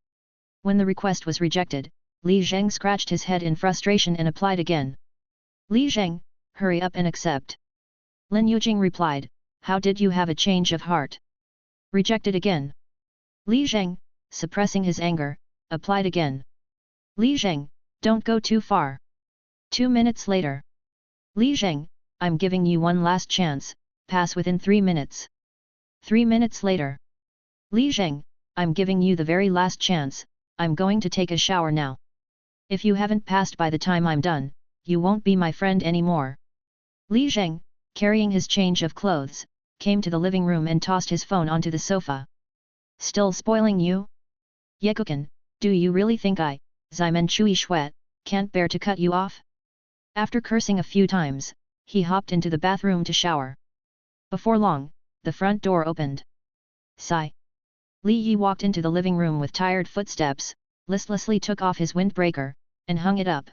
When the request was rejected, Li Zheng scratched his head in frustration and applied again. Li Zheng, hurry up and accept. Lin Yujing replied, how did you have a change of heart? Rejected again. Li Zheng, suppressing his anger, applied again. Li Zheng, don't go too far. 2 minutes later. Li Zheng, I'm giving you one last chance, pass within 3 minutes. 3 minutes later. Li Zheng, I'm giving you the very last chance, I'm going to take a shower now. If you haven't passed by the time I'm done, you won't be my friend anymore. Li Zheng, carrying his change of clothes, came to the living room and tossed his phone onto the sofa. Still spoiling you? Yekukan, do you really think I, Ximen Chui Shuet, can't bear to cut you off? After cursing a few times, he hopped into the bathroom to shower. Before long, the front door opened. Sigh. Li Yi walked into the living room with tired footsteps, listlessly took off his windbreaker, and hung it up.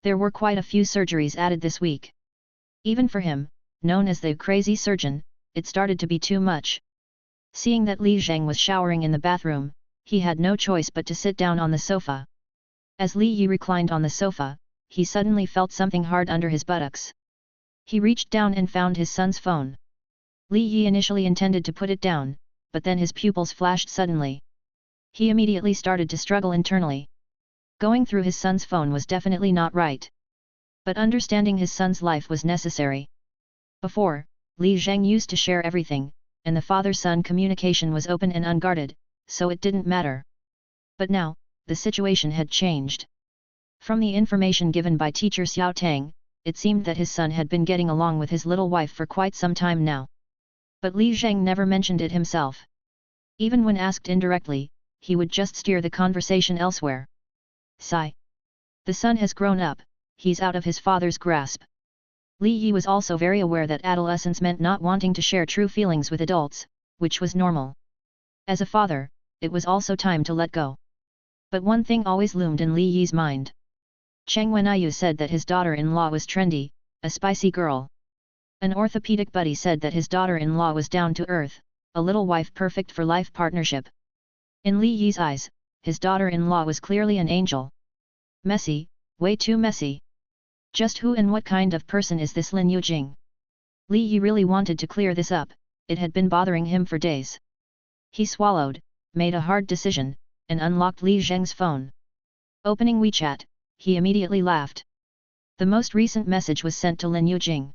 There were quite a few surgeries added this week. Even for him, known as the crazy surgeon, it started to be too much. Seeing that Li Zheng was showering in the bathroom, he had no choice but to sit down on the sofa. As Li Yi reclined on the sofa, he suddenly felt something hard under his buttocks. He reached down and found his son's phone. Li Yi initially intended to put it down, but then his pupils flashed suddenly. He immediately started to struggle internally. Going through his son's phone was definitely not right. But understanding his son's life was necessary. Before, Li Zheng used to share everything, and the father-son communication was open and unguarded, so it didn't matter. But now, the situation had changed. From the information given by teacher Xiao Tang, it seemed that his son had been getting along with his little wife for quite some time now. But Li Zheng never mentioned it himself. Even when asked indirectly, he would just steer the conversation elsewhere. Sigh. The son has grown up, he's out of his father's grasp. Li Yi was also very aware that adolescence meant not wanting to share true feelings with adults, which was normal. As a father, it was also time to let go. But one thing always loomed in Li Yi's mind. Cheng Wenyu said that his daughter-in-law was trendy, a spicy girl. An orthopedic buddy said that his daughter-in-law was down to earth, a little wife perfect for life partnership. In Li Yi's eyes, his daughter-in-law was clearly an angel. Messy, way too messy. Just who and what kind of person is this Lin Yujing? Li Yi really wanted to clear this up, it had been bothering him for days. He swallowed, made a hard decision, and unlocked Li Zheng's phone. Opening WeChat, he immediately laughed. The most recent message was sent to Lin Yujing.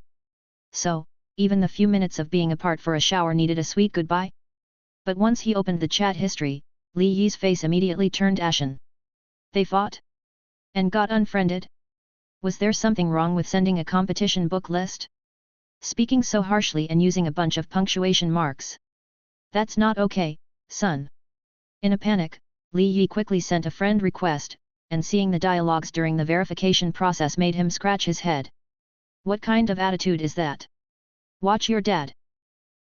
So, even the few minutes of being apart for a shower needed a sweet goodbye? But once he opened the chat history, Li Yi's face immediately turned ashen. They fought? And got unfriended? Was there something wrong with sending a competition book list? Speaking so harshly and using a bunch of punctuation marks. That's not okay, son. In a panic, Li Yi quickly sent a friend request, and seeing the dialogues during the verification process made him scratch his head. What kind of attitude is that? Watch your dad.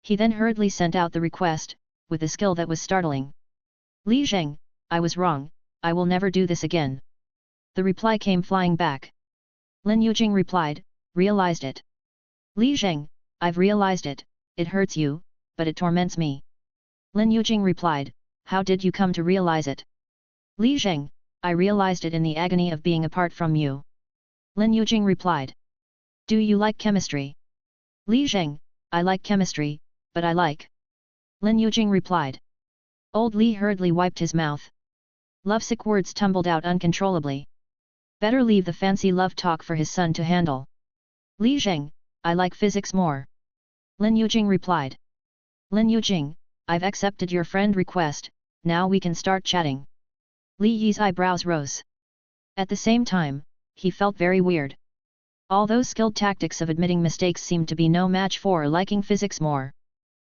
He then hurriedly sent out the request, with a skill that was startling. Li Zheng, I was wrong, I will never do this again. The reply came flying back. Lin Yujing replied, realized it. Li Zheng, I've realized it, it hurts you, but it torments me. Lin Yujing replied, how did you come to realize it? Li Zheng, I realized it in the agony of being apart from you. Lin Yujing replied. Do you like chemistry? Li Zheng, I like chemistry, but I like Lin Yujing replied. Old Li hurriedly wiped his mouth. Lovesick words tumbled out uncontrollably. Better leave the fancy love talk for his son to handle. Li Zheng, I like physics more. Lin Yujing replied. Lin Yujing, I've accepted your friend request, now we can start chatting. Li Yi's eyebrows rose. At the same time, he felt very weird. All those skilled tactics of admitting mistakes seemed to be no match for liking physics more.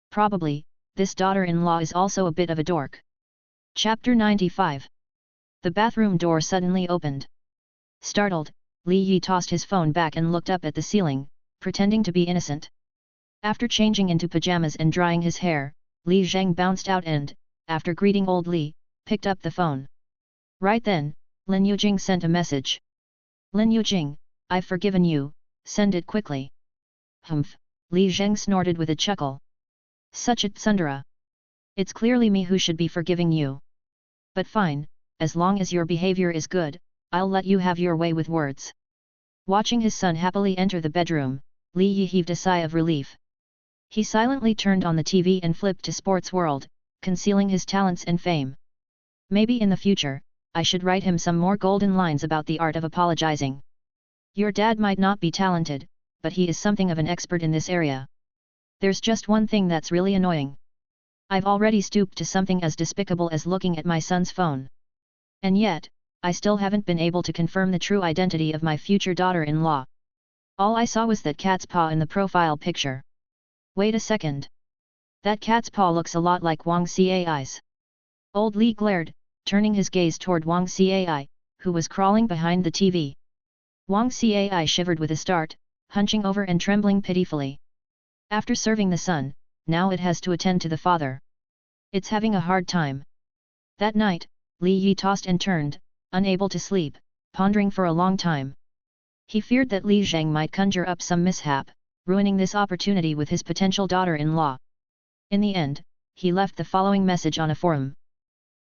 Probably, this daughter-in-law is also a bit of a dork. Chapter 95. The bathroom door suddenly opened. Startled, Li Yi tossed his phone back and looked up at the ceiling, pretending to be innocent. After changing into pajamas and drying his hair, Li Zheng bounced out and, after greeting old Li, picked up the phone. Right then, Lin Yujing sent a message. Lin Yujing, I've forgiven you, send it quickly. Humph, Li Zheng snorted with a chuckle. Such a tsundere. It's clearly me who should be forgiving you. But fine, as long as your behavior is good, I'll let you have your way with words. Watching his son happily enter the bedroom, Li Yi heaved a sigh of relief. He silently turned on the TV and flipped to Sports World, concealing his talents and fame. Maybe in the future, I should write him some more golden lines about the art of apologizing. Your dad might not be talented, but he is something of an expert in this area. There's just one thing that's really annoying. I've already stooped to something as despicable as looking at my son's phone. And yet, I still haven't been able to confirm the true identity of my future daughter-in-law. All I saw was that cat's paw in the profile picture. Wait a second. That cat's paw looks a lot like Wang Cai's. Old Li glared, turning his gaze toward Wang Cai, who was crawling behind the TV. Wang Cai shivered with a start, hunching over and trembling pitifully. After serving the son, now it has to attend to the father. It's having a hard time. That night, Li Yi tossed and turned, unable to sleep, pondering for a long time. He feared that Li Zheng might conjure up some mishap, ruining this opportunity with his potential daughter-in-law. In the end, he left the following message on a forum.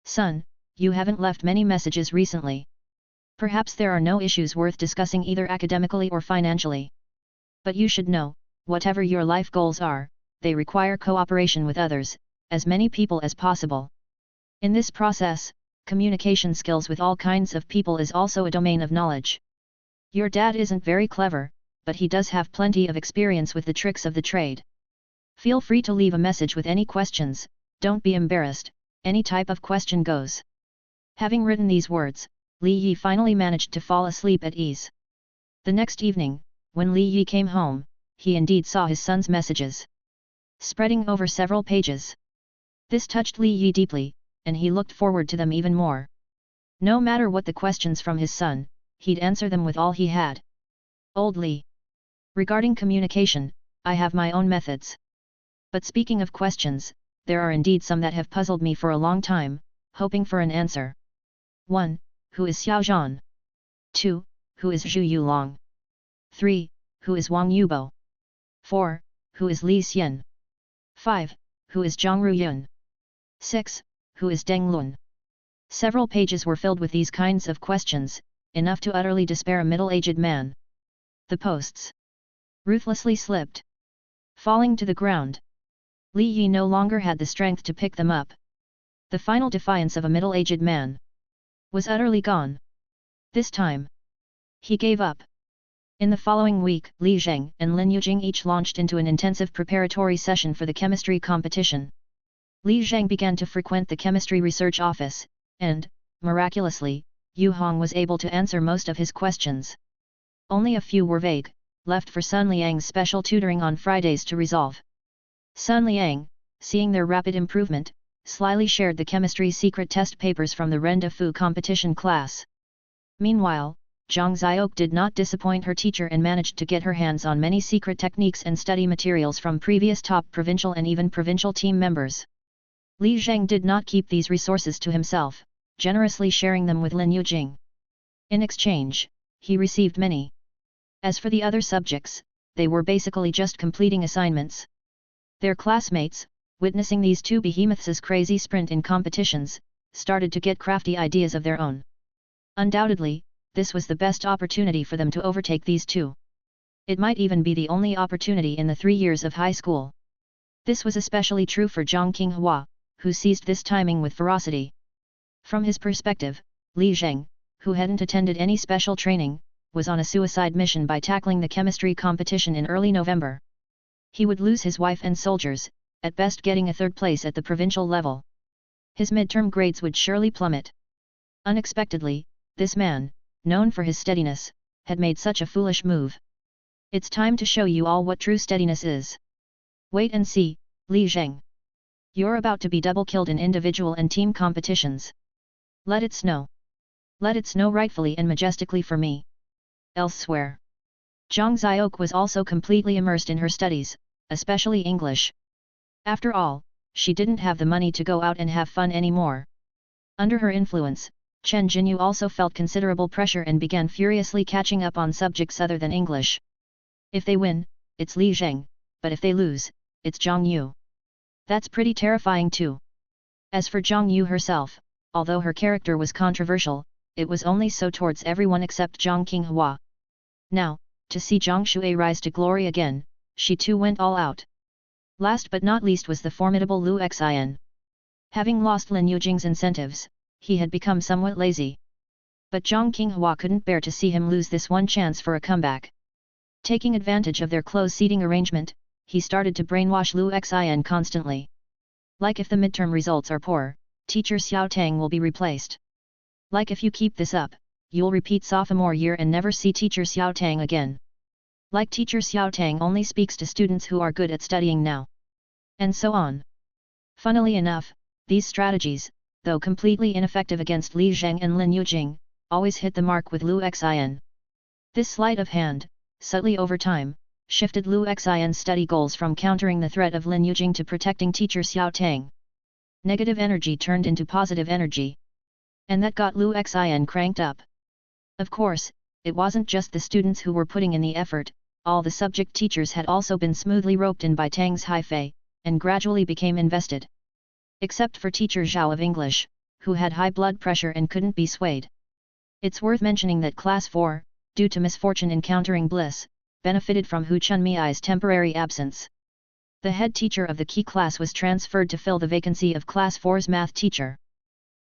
Son, you haven't left many messages recently. Perhaps there are no issues worth discussing either academically or financially. But you should know, whatever your life goals are, they require cooperation with others, as many people as possible. In this process, communication skills with all kinds of people is also a domain of knowledge. Your dad isn't very clever, but he does have plenty of experience with the tricks of the trade. Feel free to leave a message with any questions, don't be embarrassed, any type of question goes. Having written these words, Li Yi finally managed to fall asleep at ease. The next evening, when Li Yi came home, he indeed saw his son's messages, spreading over several pages. This touched Li Yi deeply, and he looked forward to them even more. No matter what the questions from his son, he'd answer them with all he had. Old Li. Regarding communication, I have my own methods. But speaking of questions, there are indeed some that have puzzled me for a long time, hoping for an answer. 1. Who is Xiao Zhan? 2. Who is Zhu Yulong? 3. Who is Wang Yubo? 4. Who is Li Xian? 5. Who is Zhang Ruyun? 6. Who is Deng Lun? Several pages were filled with these kinds of questions, enough to utterly despair a middle-aged man. The posts ruthlessly slipped, falling to the ground. Li Yi no longer had the strength to pick them up. The final defiance of a middle-aged man was utterly gone. This time, he gave up. In the following week, Li Zheng and Lin Yujing each launched into an intensive preparatory session for the chemistry competition. Li Zheng began to frequent the chemistry research office, and, miraculously, Yu Hong was able to answer most of his questions. Only a few were vague, left for Sun Liang's special tutoring on Fridays to resolve. Sun Liang, seeing their rapid improvement, slyly shared the chemistry secret test papers from the Ren de Fu competition class. Meanwhile, Zhang Xiok did not disappoint her teacher and managed to get her hands on many secret techniques and study materials from previous top provincial and even provincial team members. Li Zheng did not keep these resources to himself, generously sharing them with Lin Yujing. In exchange, he received many. As for the other subjects, they were basically just completing assignments. Their classmates, witnessing these two behemoths' crazy sprint in competitions, started to get crafty ideas of their own. Undoubtedly, this was the best opportunity for them to overtake these two. It might even be the only opportunity in the 3 years of high school. This was especially true for Zhang Qinghua, who seized this timing with ferocity. From his perspective, Li Zheng, who hadn't attended any special training, was on a suicide mission by tackling the chemistry competition in early November. He would lose his wife and soldiers, at best getting a third place at the provincial level. His midterm grades would surely plummet. Unexpectedly, this man, known for his steadiness, had made such a foolish move. It's time to show you all what true steadiness is. Wait and see, Li Zheng. You're about to be double killed in individual and team competitions. Let it snow. Let it snow rightfully and majestically for me. Elsewhere. Zhang Xiok was also completely immersed in her studies, especially English. After all, she didn't have the money to go out and have fun anymore. Under her influence, Chen Jinyu also felt considerable pressure and began furiously catching up on subjects other than English. If they win, it's Li Zheng, but if they lose, it's Zhang Yu. That's pretty terrifying too. As for Zhang Yu herself, although her character was controversial, it was only so towards everyone except Zhang Qinghua. Now, to see Zhang Shui rise to glory again, she too went all out. Last but not least was the formidable Lu Xin. Having lost Lin Yujing's incentives, he had become somewhat lazy. But Zhang Qinghua couldn't bear to see him lose this one chance for a comeback. Taking advantage of their close seating arrangement, he started to brainwash Lu Xin constantly. Like if the midterm results are poor, teacher Xiao Tang will be replaced. Like if you keep this up, you'll repeat sophomore year and never see teacher Xiao Tang again. Like teacher Xiao Tang only speaks to students who are good at studying now. And so on. Funnily enough, these strategies, though completely ineffective against Li Zheng and Lin Yujing, always hit the mark with Lu Xin. This sleight of hand, subtly over time, shifted Lu Xin's study goals from countering the threat of Lin Yujing to protecting teacher Xiao Tang. Negative energy turned into positive energy. And that got Lu Xin cranked up. Of course, it wasn't just the students who were putting in the effort, all the subject teachers had also been smoothly roped in by Tang's Haifei, and gradually became invested. Except for teacher Zhao of English, who had high blood pressure and couldn't be swayed. It's worth mentioning that Class 4, due to misfortune encountering bliss, benefited from Hu Chunmi's temporary absence. The head teacher of the key class was transferred to fill the vacancy of Class 4's math teacher.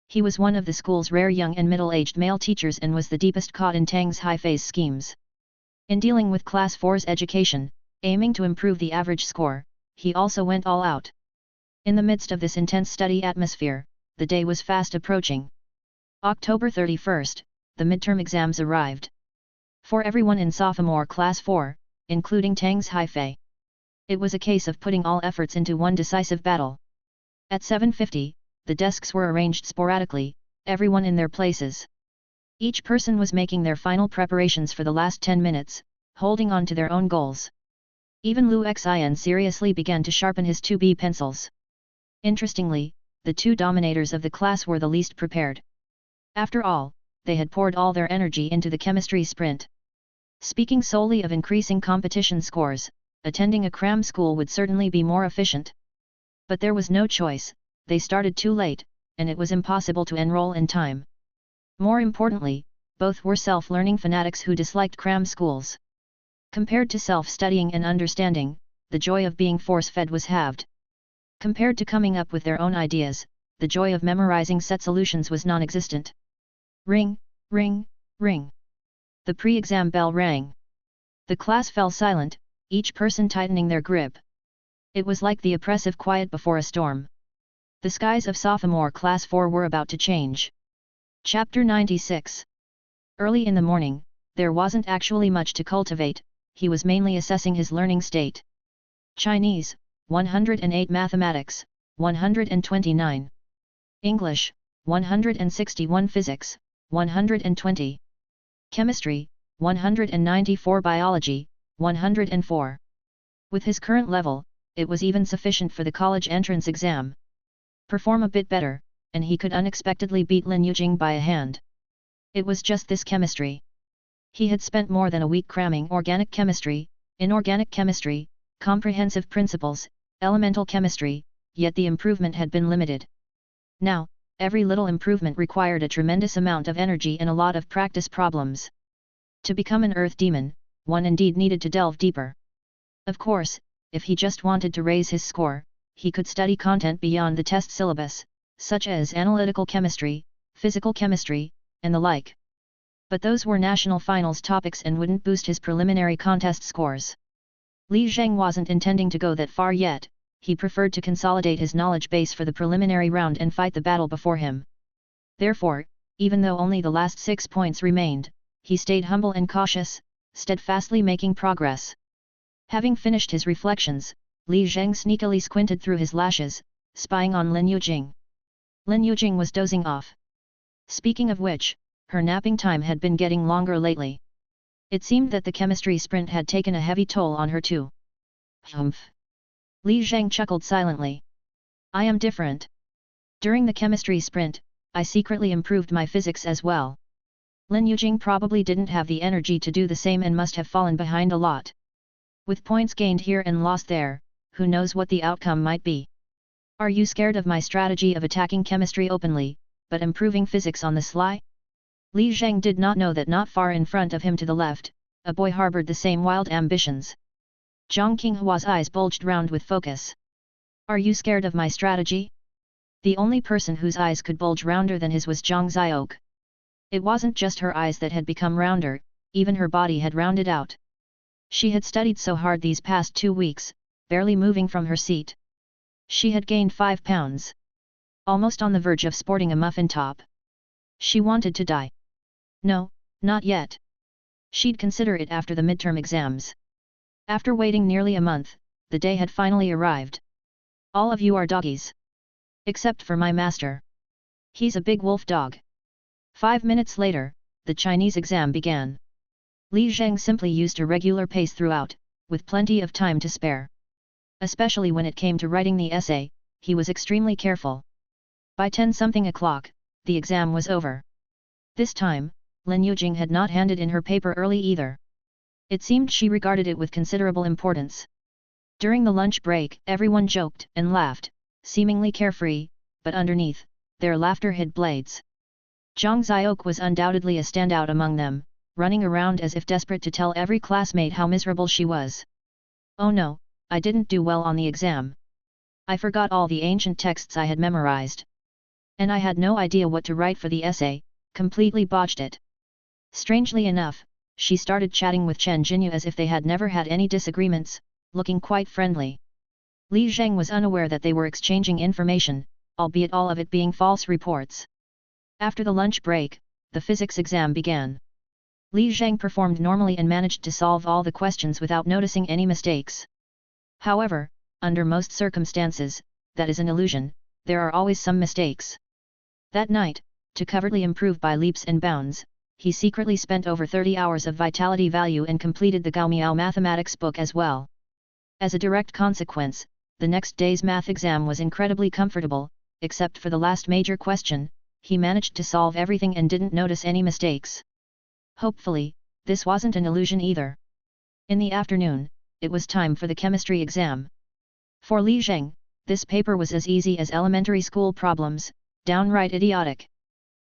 He was one of the school's rare young and middle-aged male teachers and was the deepest caught in Tang's Haifei's schemes. In dealing with Class 4's education, aiming to improve the average score, he also went all out. In the midst of this intense study atmosphere, the day was fast approaching. October 31st, the midterm exams arrived. For everyone in sophomore Class 4, including Tang's Haifei. It was a case of putting all efforts into one decisive battle. At 7:50, the desks were arranged sporadically, everyone in their places. Each person was making their final preparations for the last 10 minutes, holding on to their own goals. Even Lu Xin seriously began to sharpen his 2B pencils. Interestingly, the two dominators of the class were the least prepared. After all, they had poured all their energy into the chemistry sprint. Speaking solely of increasing competition scores, attending a cram school would certainly be more efficient. But there was no choice, they started too late, and it was impossible to enroll in time. More importantly, both were self-learning fanatics who disliked cram schools. Compared to self-studying and understanding, the joy of being force-fed was halved. Compared to coming up with their own ideas, the joy of memorizing set solutions was non-existent. Ring, ring, ring. The pre-exam bell rang. The class fell silent, each person tightening their grip. It was like the oppressive quiet before a storm. The skies of sophomore Class 4 were about to change. Chapter 96. Early in the morning, there wasn't actually much to cultivate, he was mainly assessing his learning state. Chinese, 108 Mathematics, 129. English, 161 Physics, 120. Chemistry, 194 Biology, 104. With his current level, it was even sufficient for the college entrance exam. Perform a bit better, and he could unexpectedly beat Lin Yujing by a hand. It was just this chemistry. He had spent more than a week cramming organic chemistry, inorganic chemistry, comprehensive principles, elemental chemistry, yet the improvement had been limited. Now, every little improvement required a tremendous amount of energy and a lot of practice problems. To become an earth demon, one indeed needed to delve deeper. Of course, if he just wanted to raise his score, he could study content beyond the test syllabus, such as analytical chemistry, physical chemistry, and the like. But those were national finals topics and wouldn't boost his preliminary contest scores. Li Zheng wasn't intending to go that far yet, he preferred to consolidate his knowledge base for the preliminary round and fight the battle before him. Therefore, even though only the last 6 points remained, he stayed humble and cautious, steadfastly making progress. Having finished his reflections, Li Zheng sneakily squinted through his lashes, spying on Lin Yujing. Lin Yujing was dozing off. Speaking of which, her napping time had been getting longer lately. It seemed that the chemistry sprint had taken a heavy toll on her too. Humph! Li Zheng chuckled silently. I am different. During the chemistry sprint, I secretly improved my physics as well. Lin Yujing probably didn't have the energy to do the same and must have fallen behind a lot. With points gained here and lost there, who knows what the outcome might be. Are you scared of my strategy of attacking chemistry openly, but improving physics on the sly? Li Zheng did not know that not far in front of him to the left, a boy harbored the same wild ambitions. Zhang Qinghua's eyes bulged round with focus. Are you scared of my strategy? The only person whose eyes could bulge rounder than his was Zhang Xiaoke. It wasn't just her eyes that had become rounder, even her body had rounded out. She had studied so hard these past 2 weeks, barely moving from her seat. She had gained 5 pounds. Almost on the verge of sporting a muffin top. She wanted to die. No, not yet. She'd consider it after the midterm exams. After waiting nearly a month, the day had finally arrived. All of you are doggies. Except for my master. He's a big wolf dog. 5 minutes later, the Chinese exam began. Li Zheng simply used a regular pace throughout, with plenty of time to spare. Especially when it came to writing the essay, he was extremely careful. By 10-something o'clock, the exam was over. This time, Lin Yujing had not handed in her paper early either. It seemed she regarded it with considerable importance. During the lunch break, everyone joked and laughed, seemingly carefree, but underneath, their laughter hid blades. Zhang Xiaoke was undoubtedly a standout among them, running around as if desperate to tell every classmate how miserable she was. Oh no, I didn't do well on the exam. I forgot all the ancient texts I had memorized. And I had no idea what to write for the essay, completely botched it. Strangely enough, she started chatting with Chen Jinyu as if they had never had any disagreements, looking quite friendly. Li Zheng was unaware that they were exchanging information, albeit all of it being false reports. After the lunch break, the physics exam began. Li Zheng performed normally and managed to solve all the questions without noticing any mistakes. However, under most circumstances, that is an illusion, there are always some mistakes. That night, to covertly improve by leaps and bounds, he secretly spent over 30 hours of vitality value and completed the Gaomiao mathematics book as well. As a direct consequence, the next day's math exam was incredibly comfortable, except for the last major question. He managed to solve everything and didn't notice any mistakes. Hopefully, this wasn't an illusion either. In the afternoon, it was time for the chemistry exam. For Li Zheng, this paper was as easy as elementary school problems, downright idiotic.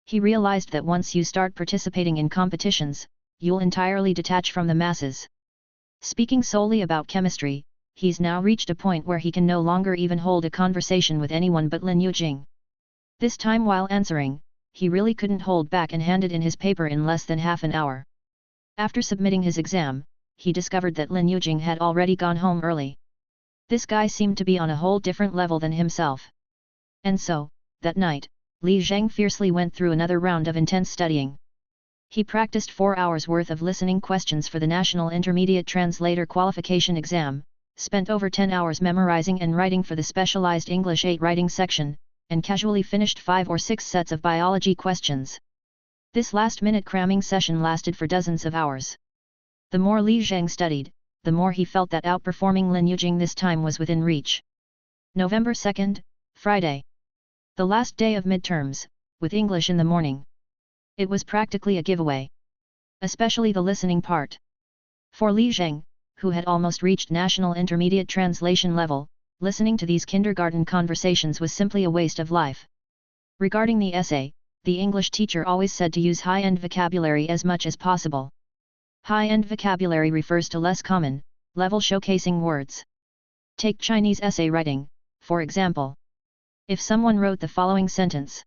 He realized that once you start participating in competitions, you'll entirely detach from the masses. Speaking solely about chemistry, he's now reached a point where he can no longer even hold a conversation with anyone but Lin Yujing. This time while answering, he really couldn't hold back and handed in his paper in less than half an hour. After submitting his exam, he discovered that Lin Yujing had already gone home early. This guy seemed to be on a whole different level than himself. And so, that night, Li Zheng fiercely went through another round of intense studying. He practiced 4 hours worth of listening questions for the National Intermediate Translator Qualification exam, spent over 10 hours memorizing and writing for the Specialized English 8 writing section, and casually finished 5 or 6 sets of biology questions. This last-minute cramming session lasted for dozens of hours. The more Li Zheng studied, the more he felt that outperforming Lin Yujing this time was within reach. November 2nd, Friday. The last day of midterms, with English in the morning. It was practically a giveaway. Especially the listening part. For Li Zheng, who had almost reached National Intermediate Translation level, listening to these kindergarten conversations was simply a waste of life. Regarding the essay, the English teacher always said to use high-end vocabulary as much as possible. High-end vocabulary refers to less common, level showcasing words. Take Chinese essay writing, For example, if someone wrote the following sentence: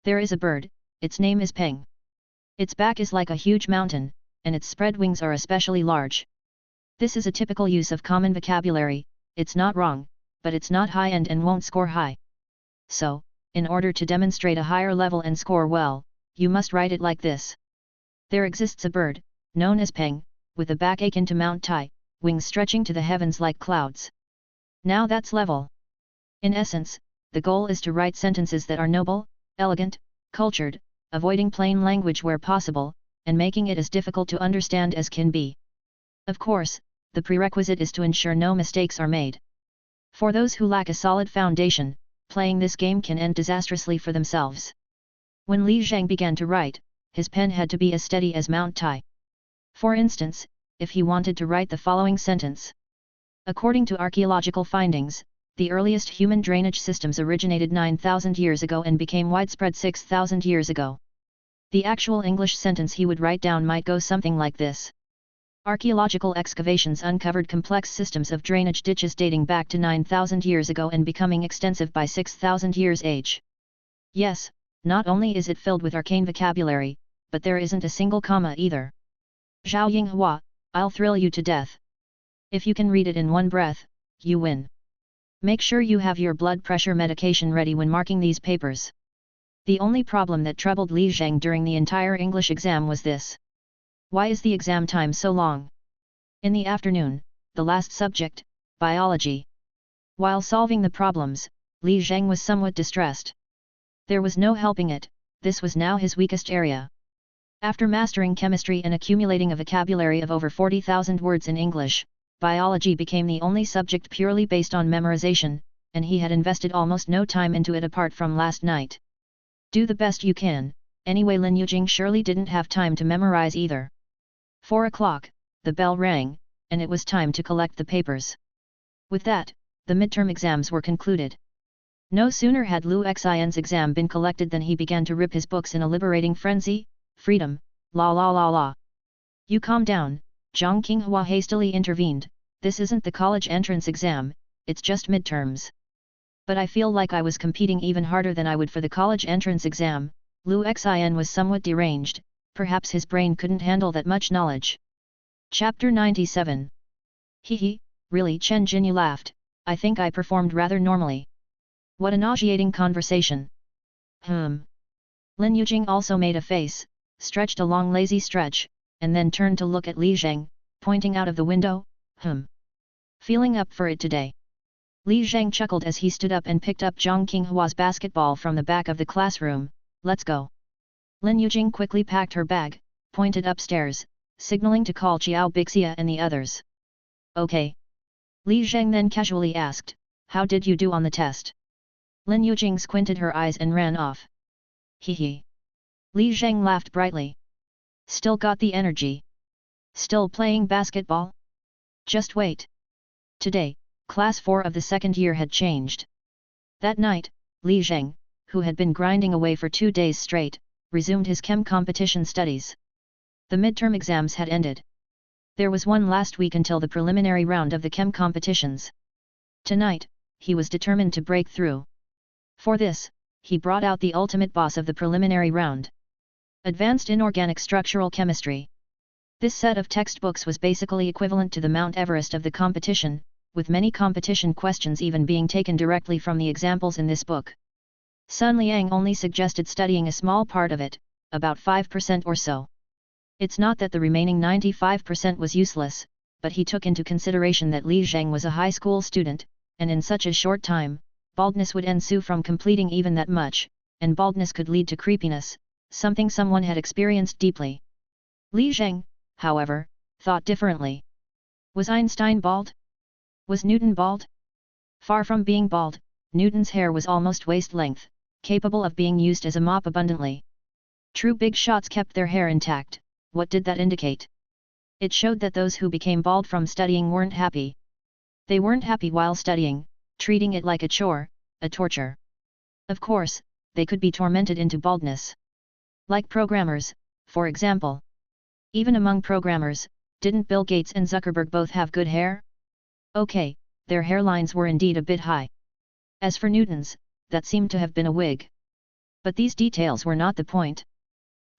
there is a bird, its name is Peng. Its back is like a huge mountain, and its spread wings are especially large. This is a typical use of common vocabulary. It's not wrong, but it's not high-end and won't score high. So, in order to demonstrate a higher level and score well, you must write it like this. There exists a bird, known as Peng, with a back akin to Mount Tai, wings stretching to the heavens like clouds. Now that's level. In essence, the goal is to write sentences that are noble, elegant, cultured, avoiding plain language where possible, and making it as difficult to understand as can be. Of course, the prerequisite is to ensure no mistakes are made. For those who lack a solid foundation, playing this game can end disastrously for themselves. When Li Zhang began to write, his pen had to be as steady as Mount Tai. For instance, if he wanted to write the following sentence. According to archaeological findings, the earliest human drainage systems originated 9,000 years ago and became widespread 6,000 years ago. The actual English sentence he would write down might go something like this. Archaeological excavations uncovered complex systems of drainage ditches dating back to 9,000 years ago and becoming extensive by 6,000 years age. Yes, not only is it filled with arcane vocabulary, but there isn't a single comma either. Zhao Yinghua, I'll thrill you to death. If you can read it in one breath, you win. Make sure you have your blood pressure medication ready when marking these papers. The only problem that troubled Li Zhang during the entire English exam was this. Why is the exam time so long? In the afternoon, the last subject, biology. While solving the problems, Li Zhang was somewhat distressed. There was no helping it, this was now his weakest area. After mastering chemistry and accumulating a vocabulary of over 40,000 words in English, biology became the only subject purely based on memorization, and he had invested almost no time into it apart from last night. Do the best you can. Anyway, Lin Yujing surely didn't have time to memorize either. 4 o'clock, the bell rang, and it was time to collect the papers. With that, the midterm exams were concluded. No sooner had Lu Xin's exam been collected than he began to rip his books in a liberating frenzy. Freedom, la la la la. You calm down, Zhang Qinghua hastily intervened, this isn't the college entrance exam, it's just midterms. But I feel like I was competing even harder than I would for the college entrance exam. Lu Xin was somewhat deranged, perhaps his brain couldn't handle that much knowledge. Chapter 97. Hee, really, Chen Jinyu laughed, I think I performed rather normally. What a nauseating conversation. Lin Yujing also made a face, stretched a long lazy stretch, and then turned to look at Li Zhang, pointing out of the window, Feeling up for it today. Li Zhang chuckled as he stood up and picked up Zhang Qinghua's basketball from the back of the classroom, let's go. Lin Yujing quickly packed her bag, pointed upstairs, signaling to call Qiao Bixia and the others. Okay. Li Zhang then casually asked, how did you do on the test? Lin Yujing squinted her eyes and ran off. Hee. Li Zhang laughed brightly. Still got the energy. Still playing basketball? Just wait. Today, Class 4 of the second year had changed. That night, Li Zhang, who had been grinding away for 2 days straight, resumed his chem competition studies. The midterm exams had ended. There was one last week until the preliminary round of the chem competitions. Tonight, he was determined to break through. For this, he brought out the ultimate boss of the preliminary round. Advanced Inorganic Structural Chemistry. This set of textbooks was basically equivalent to the Mount Everest of the competition, with many competition questions even being taken directly from the examples in this book. Sun Liang only suggested studying a small part of it, about 5% or so. It's not that the remaining 95% was useless, but he took into consideration that Li Zhang was a high school student, and in such a short time, baldness would ensue from completing even that much, and baldness could lead to creepiness, something someone had experienced deeply. Li Zhang, however, thought differently. Was Einstein bald? Was Newton bald? Far from being bald, Newton's hair was almost waist length, capable of being used as a mop abundantly. True big shots kept their hair intact. What did that indicate? It showed that those who became bald from studying weren't happy. They weren't happy while studying, treating it like a chore, a torture. Of course, they could be tormented into baldness. Like programmers, for example. Even among programmers, didn't Bill Gates and Zuckerberg both have good hair? Okay, their hairlines were indeed a bit high. As for Newton's, that seemed to have been a wig. But these details were not the point.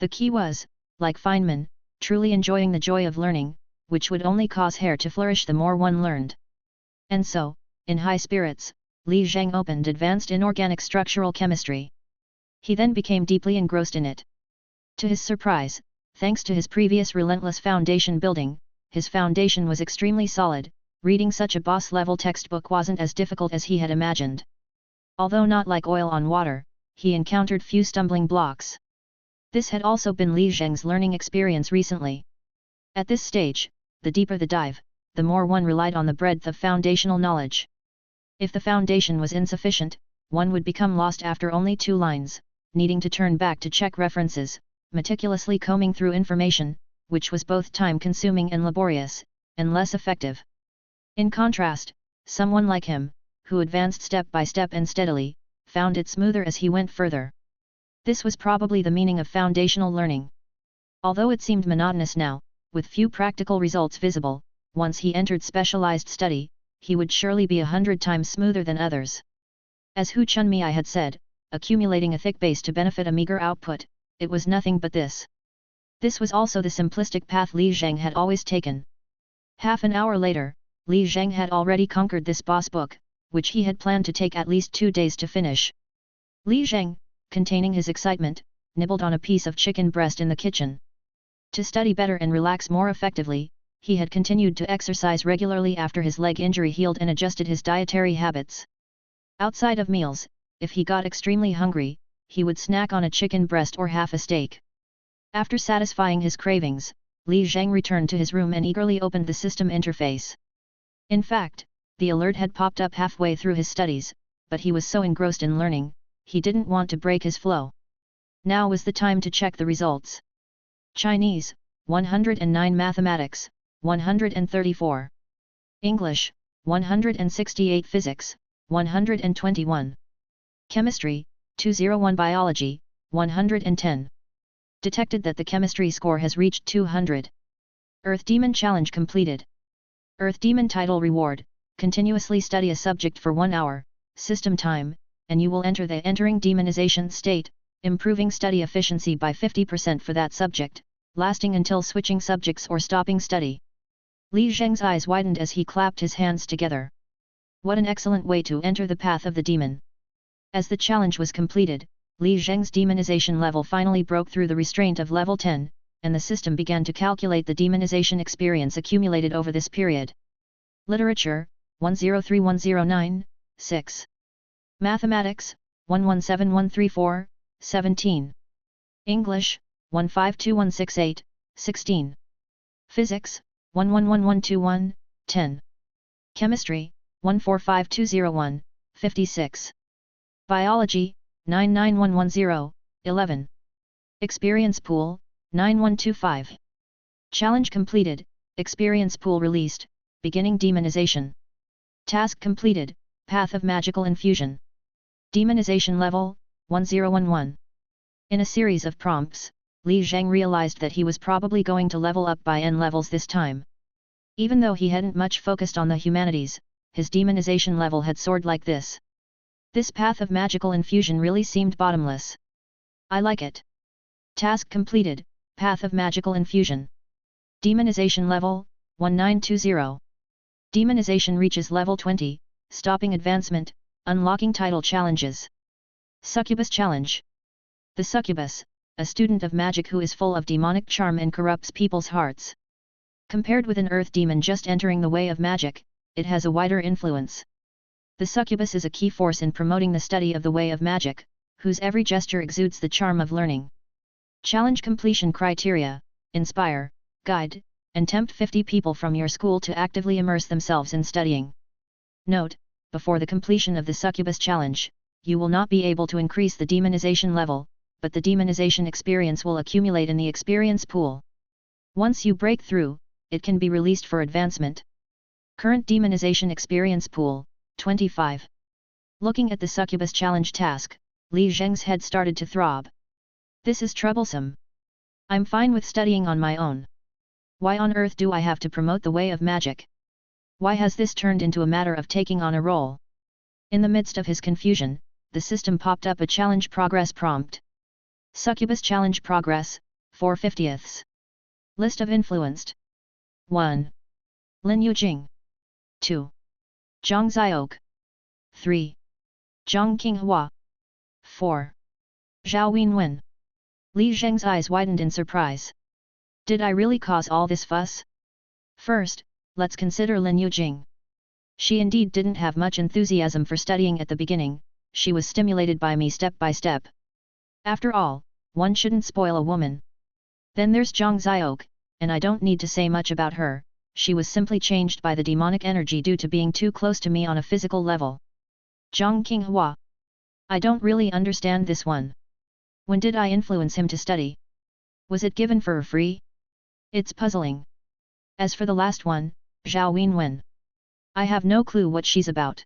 The key was, like Feynman, truly enjoying the joy of learning, which would only cause hair to flourish the more one learned. And so, in high spirits, Li Zheng opened advanced inorganic structural chemistry. He then became deeply engrossed in it. To his surprise, thanks to his previous relentless foundation building, his foundation was extremely solid. Reading such a boss-level textbook wasn't as difficult as he had imagined. Although not like oil on water, he encountered few stumbling blocks. This had also been Li Zheng's learning experience recently. At this stage, the deeper the dive, the more one relied on the breadth of foundational knowledge. If the foundation was insufficient, one would become lost after only 2 lines, needing to turn back to check references, meticulously combing through information, which was both time-consuming and laborious, and less effective. In contrast, someone like him, who advanced step by step and steadily, found it smoother as he went further. This was probably the meaning of foundational learning. Although it seemed monotonous now, with few practical results visible, once he entered specialized study, he would surely be 100 times smoother than others. As Hu Chunmei had said, accumulating a thick base to benefit a meager output, it was nothing but this. This was also the simplistic path Li Zheng had always taken. Half an hour later, Li Zheng had already conquered this boss book, which he had planned to take at least 2 days to finish. Li Zheng, containing his excitement, nibbled on a piece of chicken breast in the kitchen. To study better and relax more effectively, he had continued to exercise regularly after his leg injury healed and adjusted his dietary habits. Outside of meals, if he got extremely hungry, he would snack on a chicken breast or half a steak. After satisfying his cravings, Li Zheng returned to his room and eagerly opened the system interface. In fact, the alert had popped up halfway through his studies, but he was so engrossed in learning, he didn't want to break his flow. Now was the time to check the results. Chinese, 109. Mathematics, 134. English, 168. Physics, 121. Chemistry, 201. Biology, 110. Detected that the chemistry score has reached 200. Earth Demon Challenge completed. Earth Demon Title Reward: continuously study a subject for 1 hour, system time, and you will enter the entering demonization state, improving study efficiency by 50% for that subject, lasting until switching subjects or stopping study. Li Zheng's eyes widened as he clapped his hands together. What an excellent way to enter the path of the demon! As the challenge was completed, Li Zheng's demonization level finally broke through the restraint of level 10, and the system began to calculate the demonization experience accumulated over this period. Literature, 103109, 6. Mathematics, 117134, 17. English, 152168, 16. Physics, 111121, 10. Chemistry, 145201, 56. Biology, 99110, 11. Experience pool, 9125. Challenge completed, experience pool released, beginning demonization. Task completed, path of magical infusion. Demonization level, 1011. In a series of prompts, Li Zheng realized that he was probably going to level up by N levels this time. Even though he hadn't much focused on the humanities, his demonization level had soared like this. This path of magical infusion really seemed bottomless. I like it. Task completed, path of magical infusion. Demonization level, 1920. Demonization reaches level 20, stopping advancement, unlocking title challenges. Succubus Challenge. The succubus, a student of magic who is full of demonic charm and corrupts people's hearts. Compared with an earth demon just entering the way of magic, it has a wider influence. The succubus is a key force in promoting the study of the way of magic, whose every gesture exudes the charm of learning. Challenge completion criteria: inspire, guide, and tempt 50 people from your school to actively immerse themselves in studying. Note: before the completion of the succubus challenge, you will not be able to increase the demonization level, but the demonization experience will accumulate in the experience pool. Once you break through, it can be released for advancement. Current demonization experience pool, 25. Looking at the succubus challenge task, Li Zheng's head started to throb. This is troublesome. I'm fine with studying on my own. Why on earth do I have to promote the way of magic? Why has this turned into a matter of taking on a role? In the midst of his confusion, the system popped up a challenge progress prompt. Succubus challenge progress, 4/50. List of influenced. 1. Lin Yujing. 2. Zhang Xiaoke. 3. Zhang Qinghua. 4. Zhao Wenwen. Li Zheng's eyes widened in surprise. Did I really cause all this fuss? First, let's consider Lin Yujing. She indeed didn't have much enthusiasm for studying at the beginning, she was stimulated by me step by step. After all, one shouldn't spoil a woman. Then there's Zhang Xiaoke, and I don't need to say much about her, she was simply changed by the demonic energy due to being too close to me on a physical level. Zhang Qinghua. I don't really understand this one. When did I influence him to study? Was it given for free? It's puzzling. As for the last one, Zhao Wenwen. I have no clue what she's about.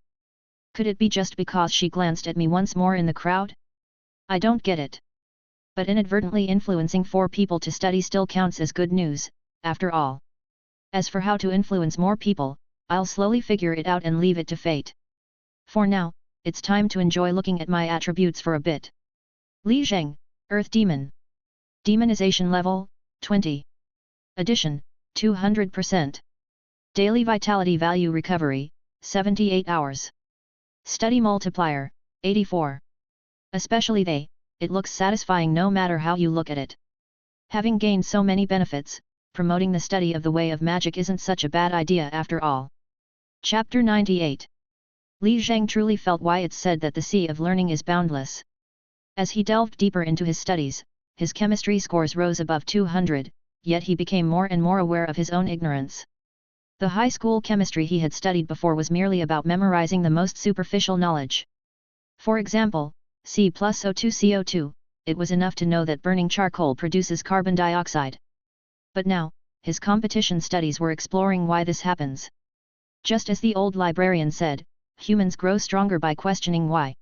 Could it be just because she glanced at me once more in the crowd? I don't get it. But inadvertently influencing 4 people to study still counts as good news, after all. As for how to influence more people, I'll slowly figure it out and leave it to fate. For now, it's time to enjoy looking at my attributes for a bit. Li Zheng, Earth Demon. Demonization level, 20. Addition, 200%. Daily Vitality Value Recovery, 78 hours. Study Multiplier, 84. Especially it looks satisfying no matter how you look at it. Having gained so many benefits, promoting the study of the way of magic isn't such a bad idea after all. Chapter 98. Li Zheng truly felt why it's said that the sea of learning is boundless. As he delved deeper into his studies, his chemistry scores rose above 200, yet he became more and more aware of his own ignorance. The high school chemistry he had studied before was merely about memorizing the most superficial knowledge. For example, C plus O2 CO2, it was enough to know that burning charcoal produces carbon dioxide. But now, his competition studies were exploring why this happens. Just as the old librarian said, humans grow stronger by questioning why.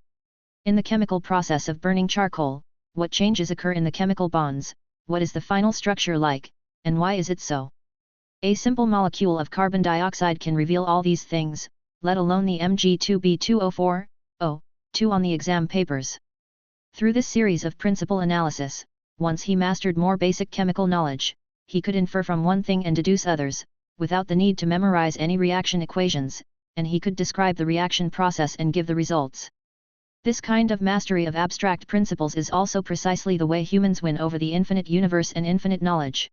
In the chemical process of burning charcoal, what changes occur in the chemical bonds, what is the final structure like, and why is it so? A simple molecule of carbon dioxide can reveal all these things, let alone the Mg2B2O4O2 on the exam papers. Through this series of principle analysis, once he mastered more basic chemical knowledge, he could infer from one thing and deduce others, without the need to memorize any reaction equations, and he could describe the reaction process and give the results. This kind of mastery of abstract principles is also precisely the way humans win over the infinite universe and infinite knowledge.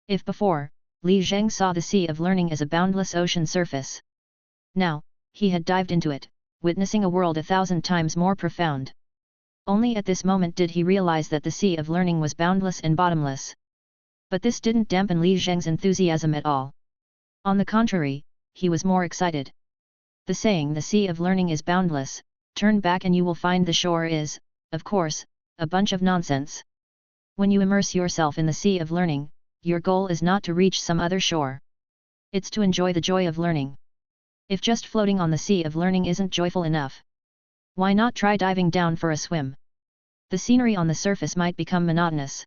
If before, Li Zheng saw the sea of learning as a boundless ocean surface. Now, he had dived into it, witnessing a world 1,000 times more profound. Only at this moment did he realize that the sea of learning was boundless and bottomless. But this didn't dampen Li Zheng's enthusiasm at all. On the contrary, he was more excited. The saying "the sea of learning is boundless, turn back and you will find the shore" is, of course, a bunch of nonsense. When you immerse yourself in the sea of learning, your goal is not to reach some other shore. It's to enjoy the joy of learning. If just floating on the sea of learning isn't joyful enough, why not try diving down for a swim? The scenery on the surface might become monotonous.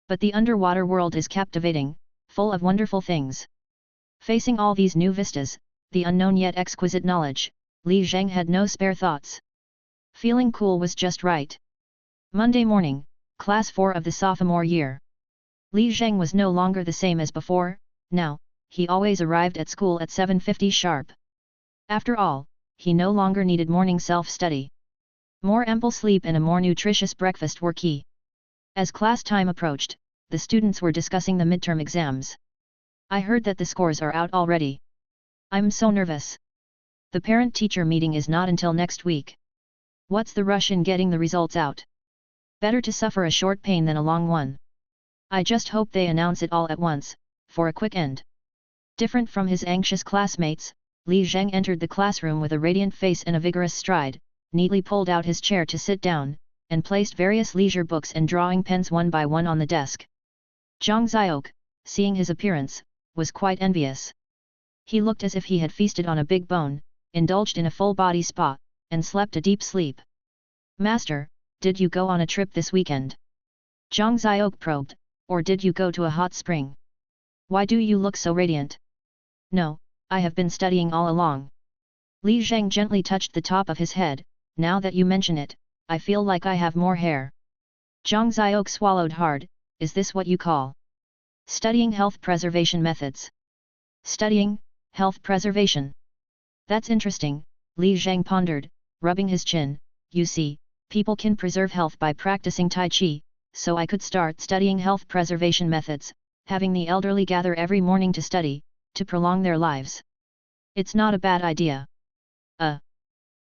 But the underwater world is captivating, full of wonderful things. Facing all these new vistas, the unknown yet exquisite knowledge, Li Zheng had no spare thoughts. Feeling cool was just right. Monday morning, Class 4 of the sophomore year. Li Zheng was no longer the same as before. Now, he always arrived at school at 7:50 sharp. After all, he no longer needed morning self-study. More ample sleep and a more nutritious breakfast were key. As class time approached, the students were discussing the midterm exams. I heard that the scores are out already. I'm so nervous. The parent-teacher meeting is not until next week. What's the rush in getting the results out? Better to suffer a short pain than a long one. I just hope they announce it all at once, for a quick end. Different from his anxious classmates, Li Zheng entered the classroom with a radiant face and a vigorous stride, neatly pulled out his chair to sit down, and placed various leisure books and drawing pens one by one on the desk. Zhang Xiaoke, seeing his appearance, was quite envious. He looked as if he had feasted on a big bone, indulged in a full-body spa, and slept a deep sleep. "Master, did you go on a trip this weekend?" Zhang Xiaoke probed, "or did you go to a hot spring? Why do you look so radiant?" "No, I have been studying all along." Li Zheng gently touched the top of his head. Now that you mention it, I feel like I have more hair. Zhang Xiaoke swallowed hard. Is this what you call studying health preservation methods? Studying health preservation. That's interesting, Li Zheng pondered, rubbing his chin. You see, people can preserve health by practicing Tai Chi, so I could start studying health preservation methods, having the elderly gather every morning to study, to prolong their lives. It's not a bad idea.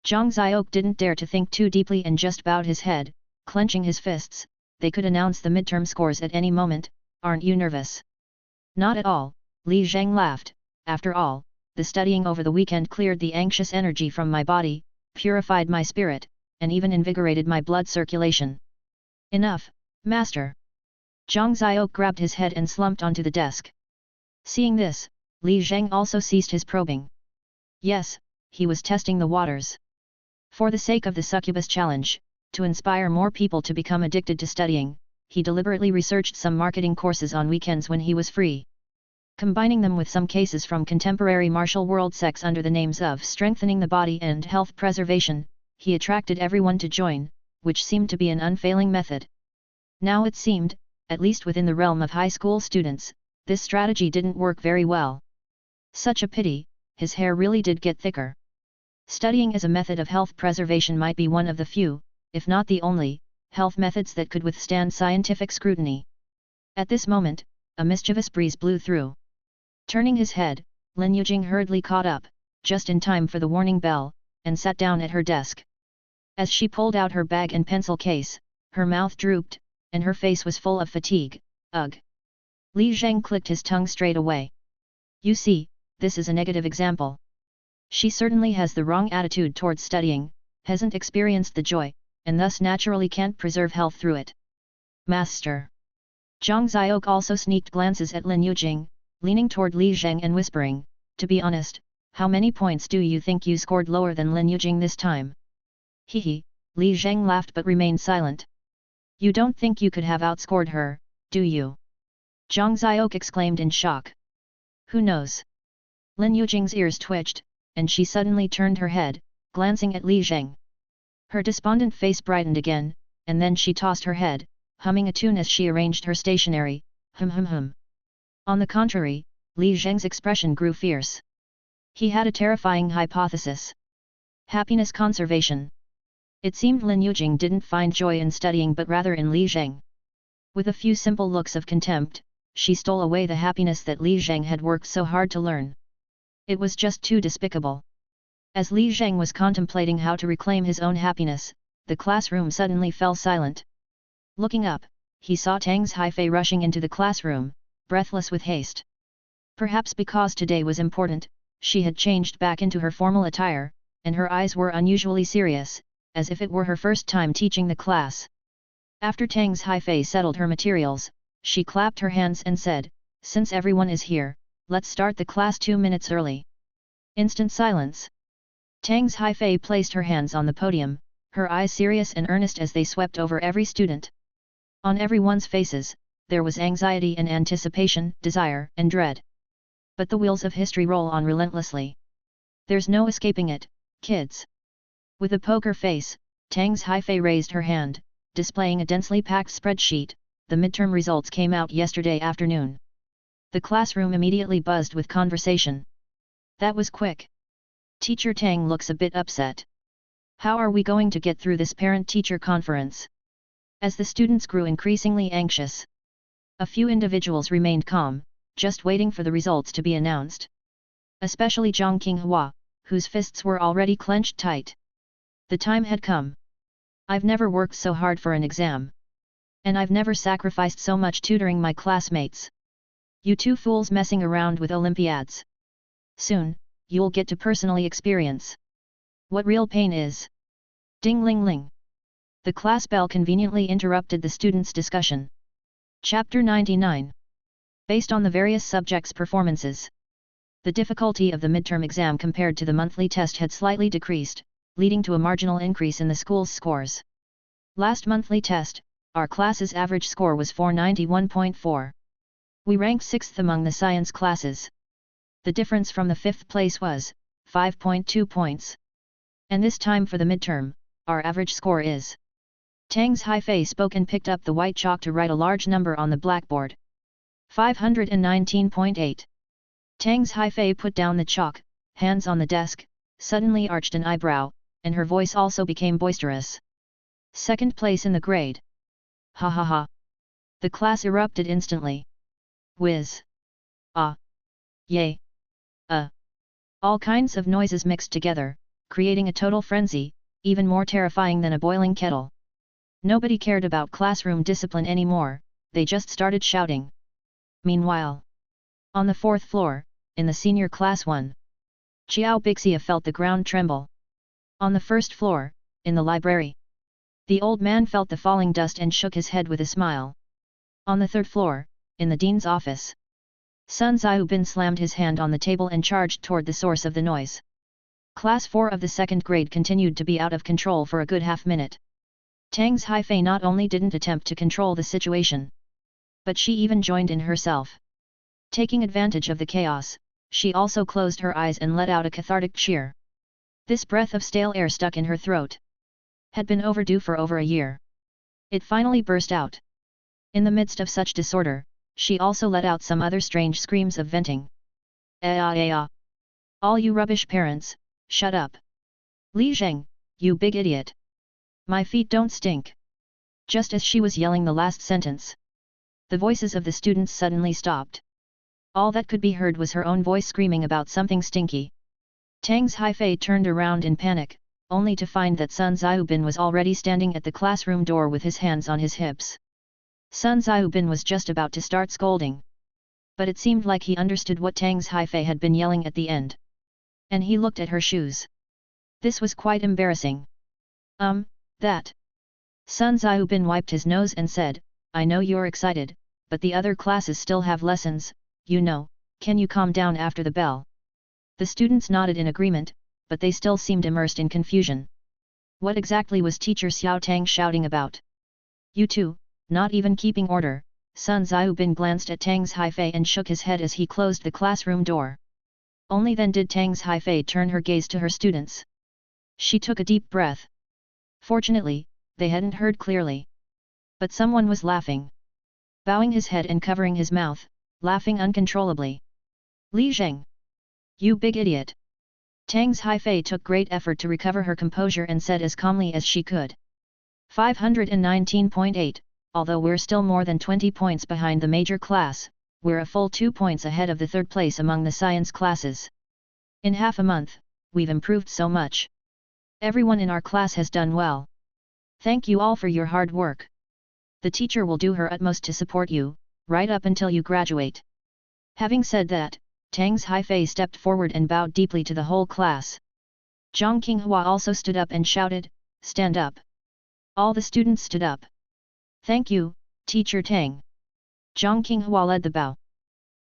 Zhang Xiaoke didn't dare to think too deeply and just bowed his head, clenching his fists. They could announce the midterm scores at any moment. Aren't you nervous? Not at all, Li Zheng laughed. After all, the studying over the weekend cleared the anxious energy from my body, purified my spirit, and even invigorated my blood circulation. Enough, master. Zhang Xiaoke grabbed his head and slumped onto the desk. Seeing this, Li Zheng also ceased his probing. Yes, he was testing the waters. For the sake of the succubus challenge, to inspire more people to become addicted to studying, he deliberately researched some marketing courses on weekends when he was free. Combining them with some cases from contemporary martial world sects under the names of strengthening the body and health preservation, he attracted everyone to join, which seemed to be an unfailing method. Now it seemed, at least within the realm of high school students, this strategy didn't work very well. Such a pity, his hair really did get thicker. Studying as a method of health preservation might be one of the few, if not the only, health methods that could withstand scientific scrutiny. At this moment, a mischievous breeze blew through. Turning his head, Lin Yujing hurriedly caught up, just in time for the warning bell, and sat down at her desk. As she pulled out her bag and pencil case, her mouth drooped, and her face was full of fatigue. Ugh! Li Zheng clicked his tongue straight away. You see, this is a negative example. She certainly has the wrong attitude towards studying, hasn't experienced the joy, and thus naturally can't preserve health through it. Master! Zhang Xiaoke also sneaked glances at Lin Yujing, leaning toward Li Zheng and whispering, to be honest, how many points do you think you scored lower than Lin Yujing this time? Hehe, Li Zheng laughed but remained silent. You don't think you could have outscored her, do you? Zhang Xiaoke exclaimed in shock. Who knows? Lin Yujing's ears twitched, and she suddenly turned her head, glancing at Li Zheng. Her despondent face brightened again, and then she tossed her head, humming a tune as she arranged her stationery. On the contrary, Li Zheng's expression grew fierce. He had a terrifying hypothesis. Happiness conservation. It seemed Lin Yujing didn't find joy in studying but rather in Li Zheng. With a few simple looks of contempt, she stole away the happiness that Li Zheng had worked so hard to learn. It was just too despicable. As Li Zheng was contemplating how to reclaim his own happiness, the classroom suddenly fell silent. Looking up, he saw Tang's Haifei rushing into the classroom, breathless with haste. Perhaps because today was important, she had changed back into her formal attire, and her eyes were unusually serious, as if it were her first time teaching the class. After Tang's Haifei settled her materials, she clapped her hands and said, "Since everyone is here, let's start the class 2 minutes early." Instant silence. Tang's Haifei placed her hands on the podium, her eyes serious and earnest as they swept over every student. On everyone's faces, there was anxiety and anticipation, desire and dread. But the wheels of history roll on relentlessly. There's no escaping it, kids. With a poker face, Tang's Haifei raised her hand, displaying a densely packed spreadsheet. The midterm results came out yesterday afternoon. The classroom immediately buzzed with conversation. That was quick. Teacher Tang looks a bit upset. How are we going to get through this parent-teacher conference? As the students grew increasingly anxious, a few individuals remained calm, just waiting for the results to be announced. Especially Zhang Qinghua, whose fists were already clenched tight. The time had come. I've never worked so hard for an exam. And I've never sacrificed so much tutoring my classmates. You two fools messing around with Olympiads. Soon, you'll get to personally experience what real pain is. Ding ling ling. The class bell conveniently interrupted the students' discussion. Chapter 99. Based on the various subjects' performances, the difficulty of the midterm exam compared to the monthly test had slightly decreased, leading to a marginal increase in the school's scores. Last monthly test, our class's average score was 491.4. We ranked 6th among the science classes. The difference from the 5th place was 5.2 points. And this time for the midterm, our average score is. Tang's Haifei spoke and picked up the white chalk to write a large number on the blackboard. 519.8. Tang's Haifei put down the chalk, hands on the desk, suddenly arched an eyebrow, and her voice also became boisterous. Second place in the grade. Ha ha ha. The class erupted instantly. Whiz. Ah. Yay. All kinds of noises mixed together, creating a total frenzy, even more terrifying than a boiling kettle. Nobody cared about classroom discipline anymore, they just started shouting. Meanwhile, on the fourth floor, in the senior class 1, Xiao Bixia felt the ground tremble. On the first floor, in the library, the old man felt the falling dust and shook his head with a smile. On the third floor, in the dean's office, Sun Xiaobin slammed his hand on the table and charged toward the source of the noise. Class 4 of the second grade continued to be out of control for a good half-minute. Tang's Haifei not only didn't attempt to control the situation, but she even joined in herself. Taking advantage of the chaos, she also closed her eyes and let out a cathartic cheer. This breath of stale air stuck in her throat had been overdue for over a year. It finally burst out. In the midst of such disorder, she also let out some other strange screams of venting. All you rubbish parents, shut up. Li Zheng, you big idiot. My feet don't stink. Just as she was yelling the last sentence, the voices of the students suddenly stopped. All that could be heard was her own voice screaming about something stinky. Tang's Haifei turned around in panic, only to find that Sun Xiaobin was already standing at the classroom door with his hands on his hips. Sun Xiaobin was just about to start scolding. But it seemed like he understood what Tang's Haifei had been yelling at the end. And he looked at her shoes. This was quite embarrassing. That. Sun Xiaobin wiped his nose and said, I know you're excited, but the other classes still have lessons, you know, can you calm down after the bell? The students nodded in agreement, but they still seemed immersed in confusion. What exactly was teacher Xiao Tang shouting about? You two, not even keeping order. Sun Xiaobin glanced at Tang's Haifei and shook his head as he closed the classroom door. Only then did Tang's Haifei turn her gaze to her students. She took a deep breath. Fortunately, they hadn't heard clearly. But someone was laughing. Bowing his head and covering his mouth, laughing uncontrollably. Li Zheng! You big idiot! Tang's Haifei took great effort to recover her composure and said as calmly as she could. 519.8. Although we're still more than 20 points behind the major class, we're a full 2 points ahead of the third place among the science classes. In half a month, we've improved so much. Everyone in our class has done well. Thank you all for your hard work. The teacher will do her utmost to support you, right up until you graduate. Having said that, Tang's Haifei stepped forward and bowed deeply to the whole class. Zhang Qinghua also stood up and shouted, Stand up! All the students stood up. Thank you, Teacher Tang. Zhang Qinghua led the bow.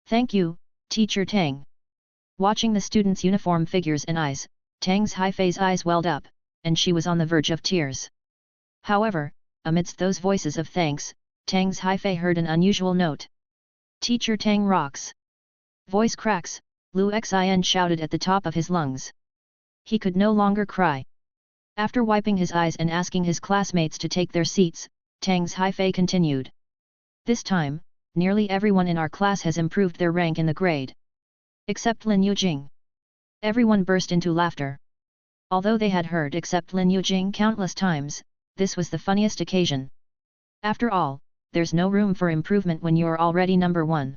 Thank you, Teacher Tang. Watching the students' uniform figures and eyes, Tang's Haifei's eyes welled up, and she was on the verge of tears. However, amidst those voices of thanks, Tang's Haifei heard an unusual note. Teacher Tang rocks! Voice cracks, Lu Xin shouted at the top of his lungs. He could no longer cry. After wiping his eyes and asking his classmates to take their seats, Tang's Haifei continued. This time, nearly everyone in our class has improved their rank in the grade. Except Lin Yujing. Everyone burst into laughter. Although they had heard except Lin Yujing countless times, this was the funniest occasion. After all, there's no room for improvement when you're already number 1.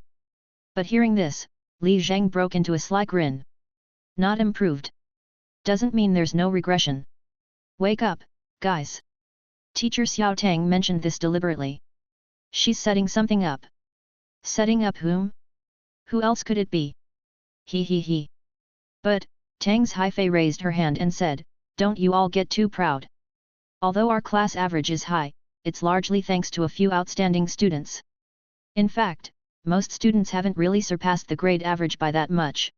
But hearing this, Li Zheng broke into a sly grin. Not improved. Doesn't mean there's no regression. Wake up, guys. Teacher Xiao Tang mentioned this deliberately. She's setting something up. Setting up whom? Who else could it be? He. But, Tang's Haifei raised her hand and said, Don't you all get too proud. Although our class average is high, it's largely thanks to a few outstanding students. In fact, most students haven't really surpassed the grade average by that much.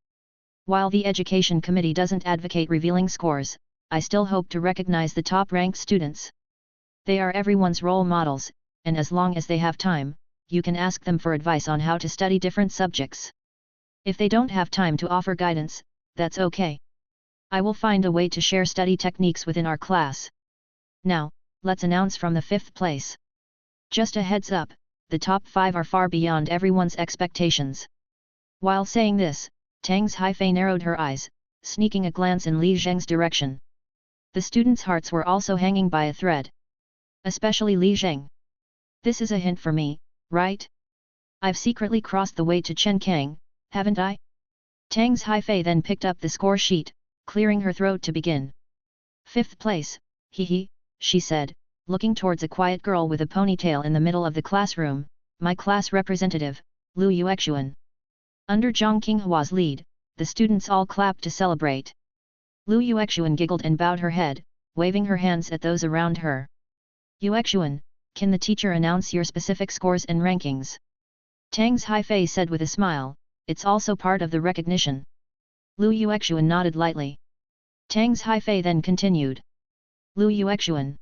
While the education committee doesn't advocate revealing scores, I still hope to recognize the top-ranked students. They are everyone's role models, and as long as they have time, you can ask them for advice on how to study different subjects. If they don't have time to offer guidance, that's okay. I will find a way to share study techniques within our class. Now, let's announce from the 5th place. Just a heads up, the top 5 are far beyond everyone's expectations. While saying this, Tang's Haifei narrowed her eyes, sneaking a glance in Li Zheng's direction. The students' hearts were also hanging by a thread. Especially Li Zheng. This is a hint for me, right? I've secretly crossed the way to Chen Kang, haven't I? Tang's Haifei then picked up the score sheet, clearing her throat to begin. 5th place, hee, she said, looking towards a quiet girl with a ponytail in the middle of the classroom, my class representative, Lu Yuexuan. Under Zhang Qinghua's lead, the students all clapped to celebrate. Lu Yuexuan giggled and bowed her head, waving her hands at those around her. Yuexuan, can the teacher announce your specific scores and rankings? Tang's Haifei said with a smile, it's also part of the recognition. Lu Yuexuan nodded lightly. Tang's Haifei then continued. Lu Yuexuan.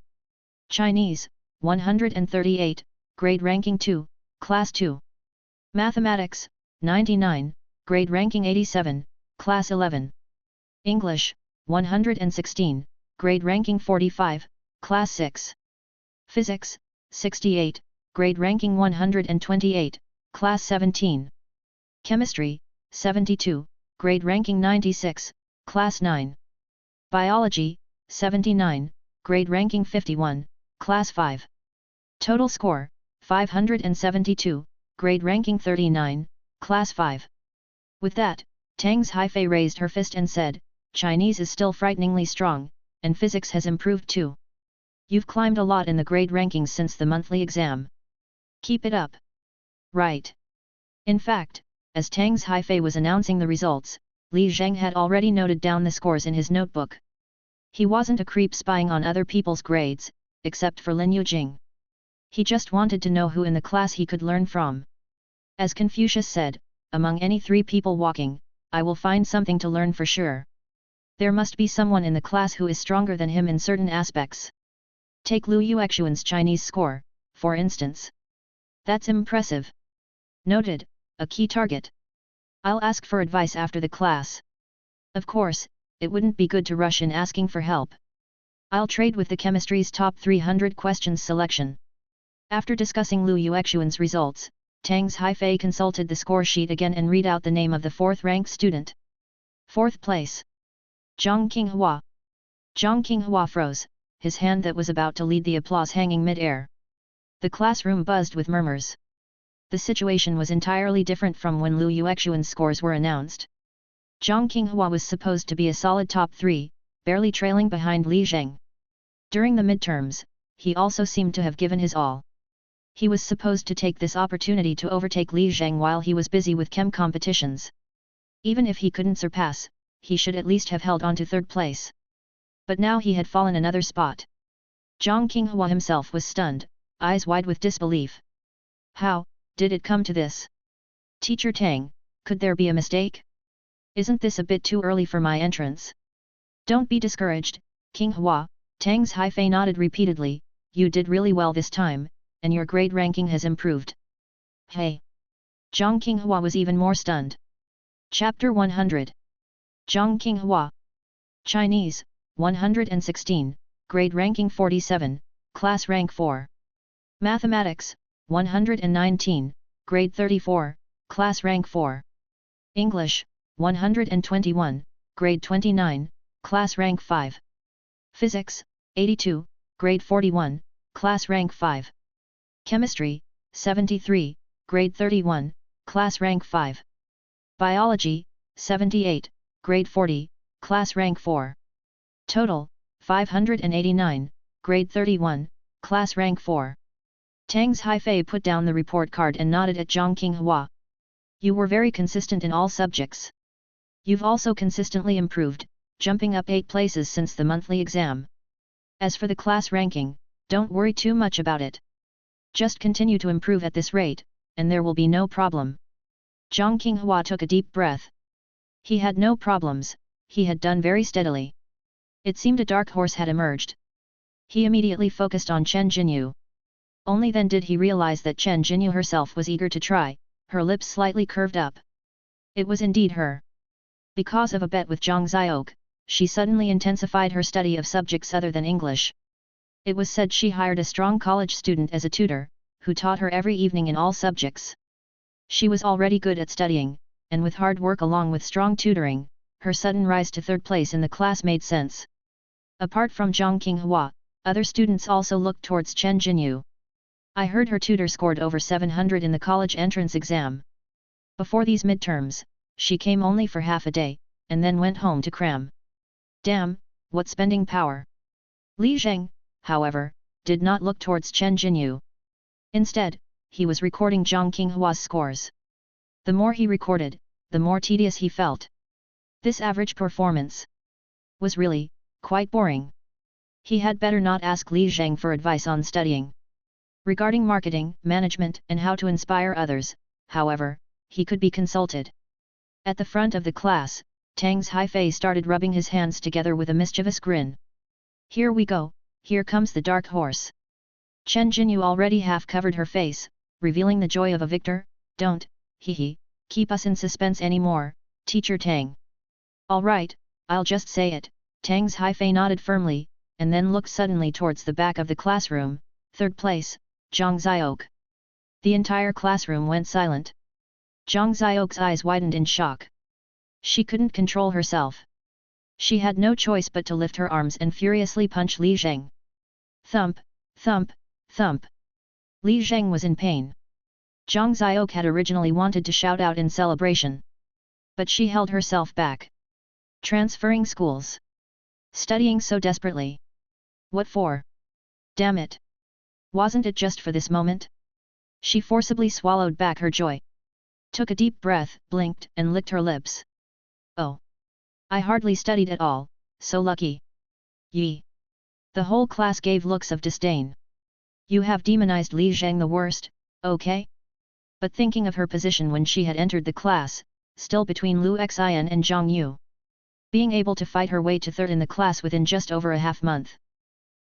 Chinese, 138, grade ranking 2, class 2. Mathematics, 99, grade ranking 87, class 11. English, 116, grade ranking 45, class 6. Physics, 68, grade ranking 128, class 17. Chemistry, 72, grade ranking 96, class 9. Biology, 79, grade ranking 51, class 5. Total score, 572, grade ranking 39, class 5. With that, Tang's Haifei raised her fist and said, Chinese is still frighteningly strong, and physics has improved too. You've climbed a lot in the grade rankings since the monthly exam. Keep it up. Right. In fact, as Tang's Haifei was announcing the results, Li Zheng had already noted down the scores in his notebook. He wasn't a creep spying on other people's grades, except for Lin Yujing. He just wanted to know who in the class he could learn from. As Confucius said, among any 3 people walking, I will find something to learn for sure. There must be someone in the class who is stronger than him in certain aspects. Take Lu Yuexuan's Chinese score, for instance. That's impressive. Noted, a key target. I'll ask for advice after the class. Of course, it wouldn't be good to rush in asking for help. I'll trade with the chemistry's top 300 questions selection. After discussing Lu Yuexuan's results, Tang's Haifei consulted the score sheet again and read out the name of the 4th-ranked student. 4th place. Zhang Qinghua. Zhang Qinghua froze, his hand that was about to lead the applause hanging mid-air. The classroom buzzed with murmurs. The situation was entirely different from when Lu Yuexuan's scores were announced. Zhang Qinghua was supposed to be a solid top 3, barely trailing behind Li Zheng. During the midterms, he also seemed to have given his all. He was supposed to take this opportunity to overtake Li Zheng while he was busy with chem competitions. Even if he couldn't surpass, he should at least have held on to 3rd place. But now he had fallen another spot. Zhang Qinghua himself was stunned, eyes wide with disbelief. How did it come to this? Teacher Tang, could there be a mistake? Isn't this a bit too early for my entrance? Don't be discouraged, Qinghua, Tang's Haifei nodded repeatedly, you did really well this time, and your grade ranking has improved. Hey! Zhang Qinghua was even more stunned. Chapter 100. Zhang Qinghua. Chinese, 116, grade ranking 47, class rank 4. Mathematics, 119, grade 34, class rank 4. English, 121, grade 29, class rank 5. Physics, 82, grade 41, class rank 5. Chemistry, 73, grade 31, class rank 5. Biology, 78, grade 40, class rank 4. Total, 589, grade 31, class rank 4. Tang's Haifei put down the report card and nodded at Zhang Qinghua. You were very consistent in all subjects. You've also consistently improved, jumping up 8 places since the monthly exam. As for the class ranking, don't worry too much about it. Just continue to improve at this rate, and there will be no problem. Zhang Qinghua took a deep breath. He had no problems, he had done very steadily. It seemed a dark horse had emerged. He immediately focused on Chen Jinyu. Only then did he realize that Chen Jinyu herself was eager to try, her lips slightly curved up. It was indeed her. Because of a bet with Zhang Xiaoke, she suddenly intensified her study of subjects other than English. It was said she hired a strong college student as a tutor, who taught her every evening in all subjects. She was already good at studying, and with hard work along with strong tutoring, her sudden rise to third place in the class made sense. Apart from Zhang Qinghua, other students also looked towards Chen Jinyu. I heard her tutor scored over 700 in the college entrance exam. Before these midterms, she came only for half a day, and then went home to cram. Damn, what spending power! Li Zheng, however, did not look towards Chen Jinyu. Instead, he was recording Zhang Qinghua's scores. The more he recorded, the more tedious he felt. This average performance was really quite boring. He had better not ask Li Zheng for advice on studying. Regarding marketing, management, and how to inspire others, however, he could be consulted. At the front of the class, Tang's Haifei started rubbing his hands together with a mischievous grin. Here we go, here comes the dark horse. Chen Jinyu already half covered her face, revealing the joy of a victor. Don't, keep us in suspense anymore, Teacher Tang. All right, I'll just say it. Tang's Haifei nodded firmly, and then looked suddenly towards the back of the classroom. Third place, Zhang Xiaoke. The entire classroom went silent. Zhang Xiaoke's eyes widened in shock. She couldn't control herself. She had no choice but to lift her arms and furiously punch Li Zheng. Thump, thump, thump. Li Zheng was in pain. Zhang Xiaoke had originally wanted to shout out in celebration. But she held herself back. Transferring schools. Studying so desperately. What for? Damn it! Wasn't it just for this moment? She forcibly swallowed back her joy. Took a deep breath, blinked, and licked her lips. Oh! I hardly studied at all, so lucky. Yi! The whole class gave looks of disdain. You have demonized Li Zheng the worst, okay? But thinking of her position when she had entered the class, still between Lu Xian and Zhang Yu. Being able to fight her way to third in the class within just over a half month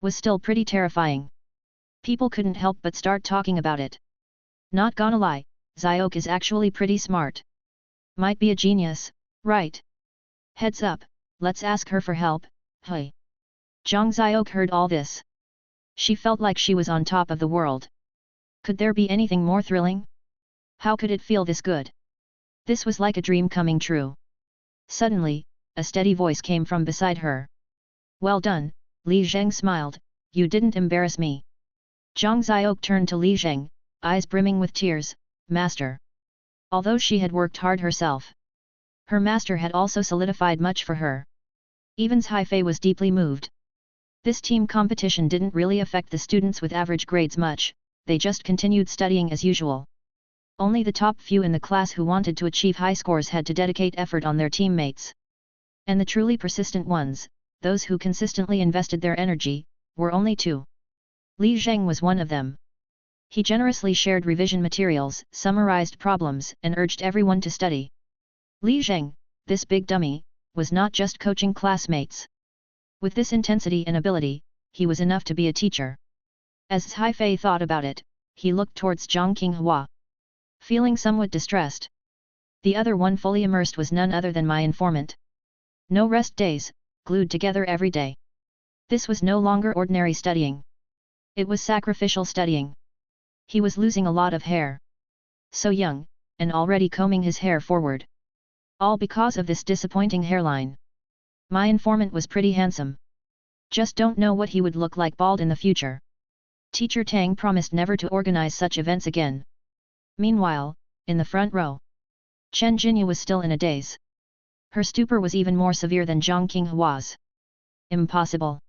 was still pretty terrifying. People couldn't help but start talking about it. Not gonna lie, Xiaoke is actually pretty smart. Might be a genius, right? Heads up, let's ask her for help, hey. Zhang Xiaoke heard all this. She felt like she was on top of the world. Could there be anything more thrilling? How could it feel this good? This was like a dream coming true. Suddenly, a steady voice came from beside her. Well done, Li Zheng smiled, you didn't embarrass me. Zhang Xiaoke turned to Li Zheng, eyes brimming with tears, Master. Although she had worked hard herself, her master had also solidified much for her. Even's Haifei was deeply moved. This team competition didn't really affect the students with average grades much, they just continued studying as usual. Only the top few in the class who wanted to achieve high scores had to dedicate effort on their teammates. And the truly persistent ones, those who consistently invested their energy, were only two. Li Zheng was one of them. He generously shared revision materials, summarized problems, and urged everyone to study. Li Zheng, this big dummy, was not just coaching classmates. With this intensity and ability, he was enough to be a teacher. As Haifei thought about it, he looked towards Zhang Qinghua. Feeling somewhat distressed. The other one fully immersed was none other than my informant. No rest days, glued together every day. This was no longer ordinary studying. It was sacrificial studying. He was losing a lot of hair. So young, and already combing his hair forward. All because of this disappointing hairline. My informant was pretty handsome. Just don't know what he would look like bald in the future. Teacher Tang promised never to organize such events again. Meanwhile, in the front row, Chen Jinyu was still in a daze. Her stupor was even more severe than Zhang Qinghua's. Impossible.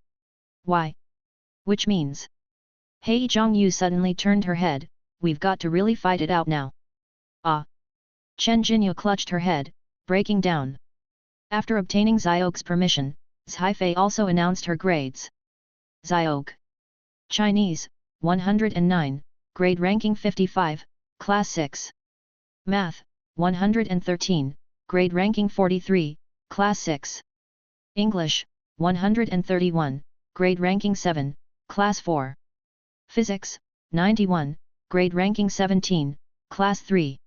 Why? Which means? Hey, Zhang Yu suddenly turned her head, we've got to really fight it out now. Ah! Chen Jinyu clutched her head, breaking down. After obtaining Xiaoke's permission, Haifei also announced her grades. Xiaoke. Chinese, 109, grade ranking 55, class 6. Math, 113, grade ranking 43, class 6. English, 131, grade ranking 7, class 4. Physics, 91, grade ranking 17, class 3.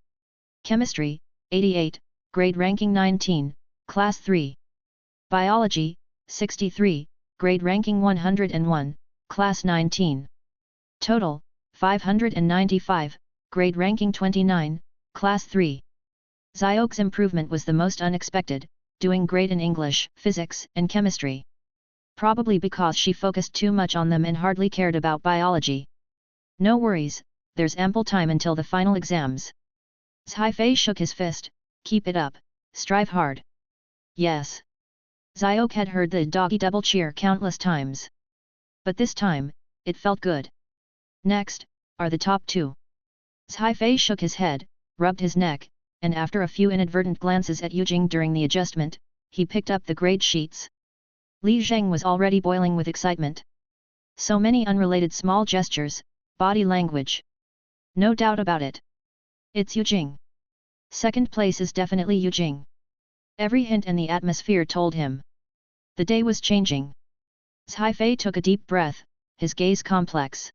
Chemistry, 88, grade ranking 19, class 3. Biology, 63, grade ranking 101, class 19. Total, 595, grade ranking 29, class 3. Xiao's improvement was the most unexpected, doing great in English, physics, and chemistry. Probably because she focused too much on them and hardly cared about biology. No worries, there's ample time until the final exams. Zhaifei shook his fist, keep it up, strive hard. Yes. Xiao had heard the doggy double cheer countless times. But this time, it felt good. Next, are the top two. Zhaifei shook his head, rubbed his neck, and after a few inadvertent glances at Yujing during the adjustment, he picked up the grade sheets. Li Zheng was already boiling with excitement. So many unrelated small gestures, body language. No doubt about it. It's Yujing. Second place is definitely Yujing. Every hint and the atmosphere told him. The day was changing. Zhaifei took a deep breath, his gaze complex.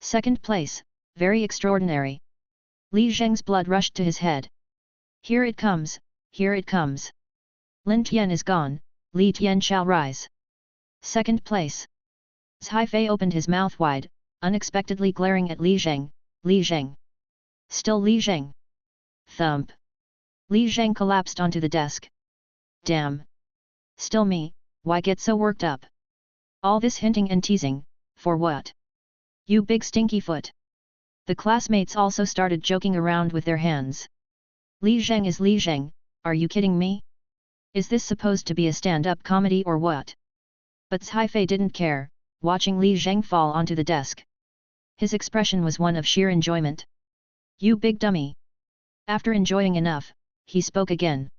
Second place, very extraordinary. Li Zheng's blood rushed to his head. Here it comes, here it comes. Lin Tian is gone, Li Tian shall rise. Second place. Zhaifei opened his mouth wide, unexpectedly glaring at Li Zheng, Li Zheng. Still Li Zheng. Thump. Li Zheng collapsed onto the desk. Damn. Still me, why get so worked up? All this hinting and teasing, for what? You big stinky foot. The classmates also started joking around with their hands. Li Zheng is Li Zheng, are you kidding me? Is this supposed to be a stand-up comedy or what? But Zhaifei didn't care, watching Li Zheng fall onto the desk. His expression was one of sheer enjoyment. You big dummy. After enjoying enough, he spoke again.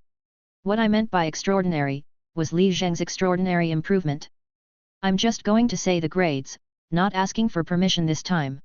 What I meant by extraordinary, was Li Zheng's extraordinary improvement. I'm just going to say the grades, not asking for permission this time.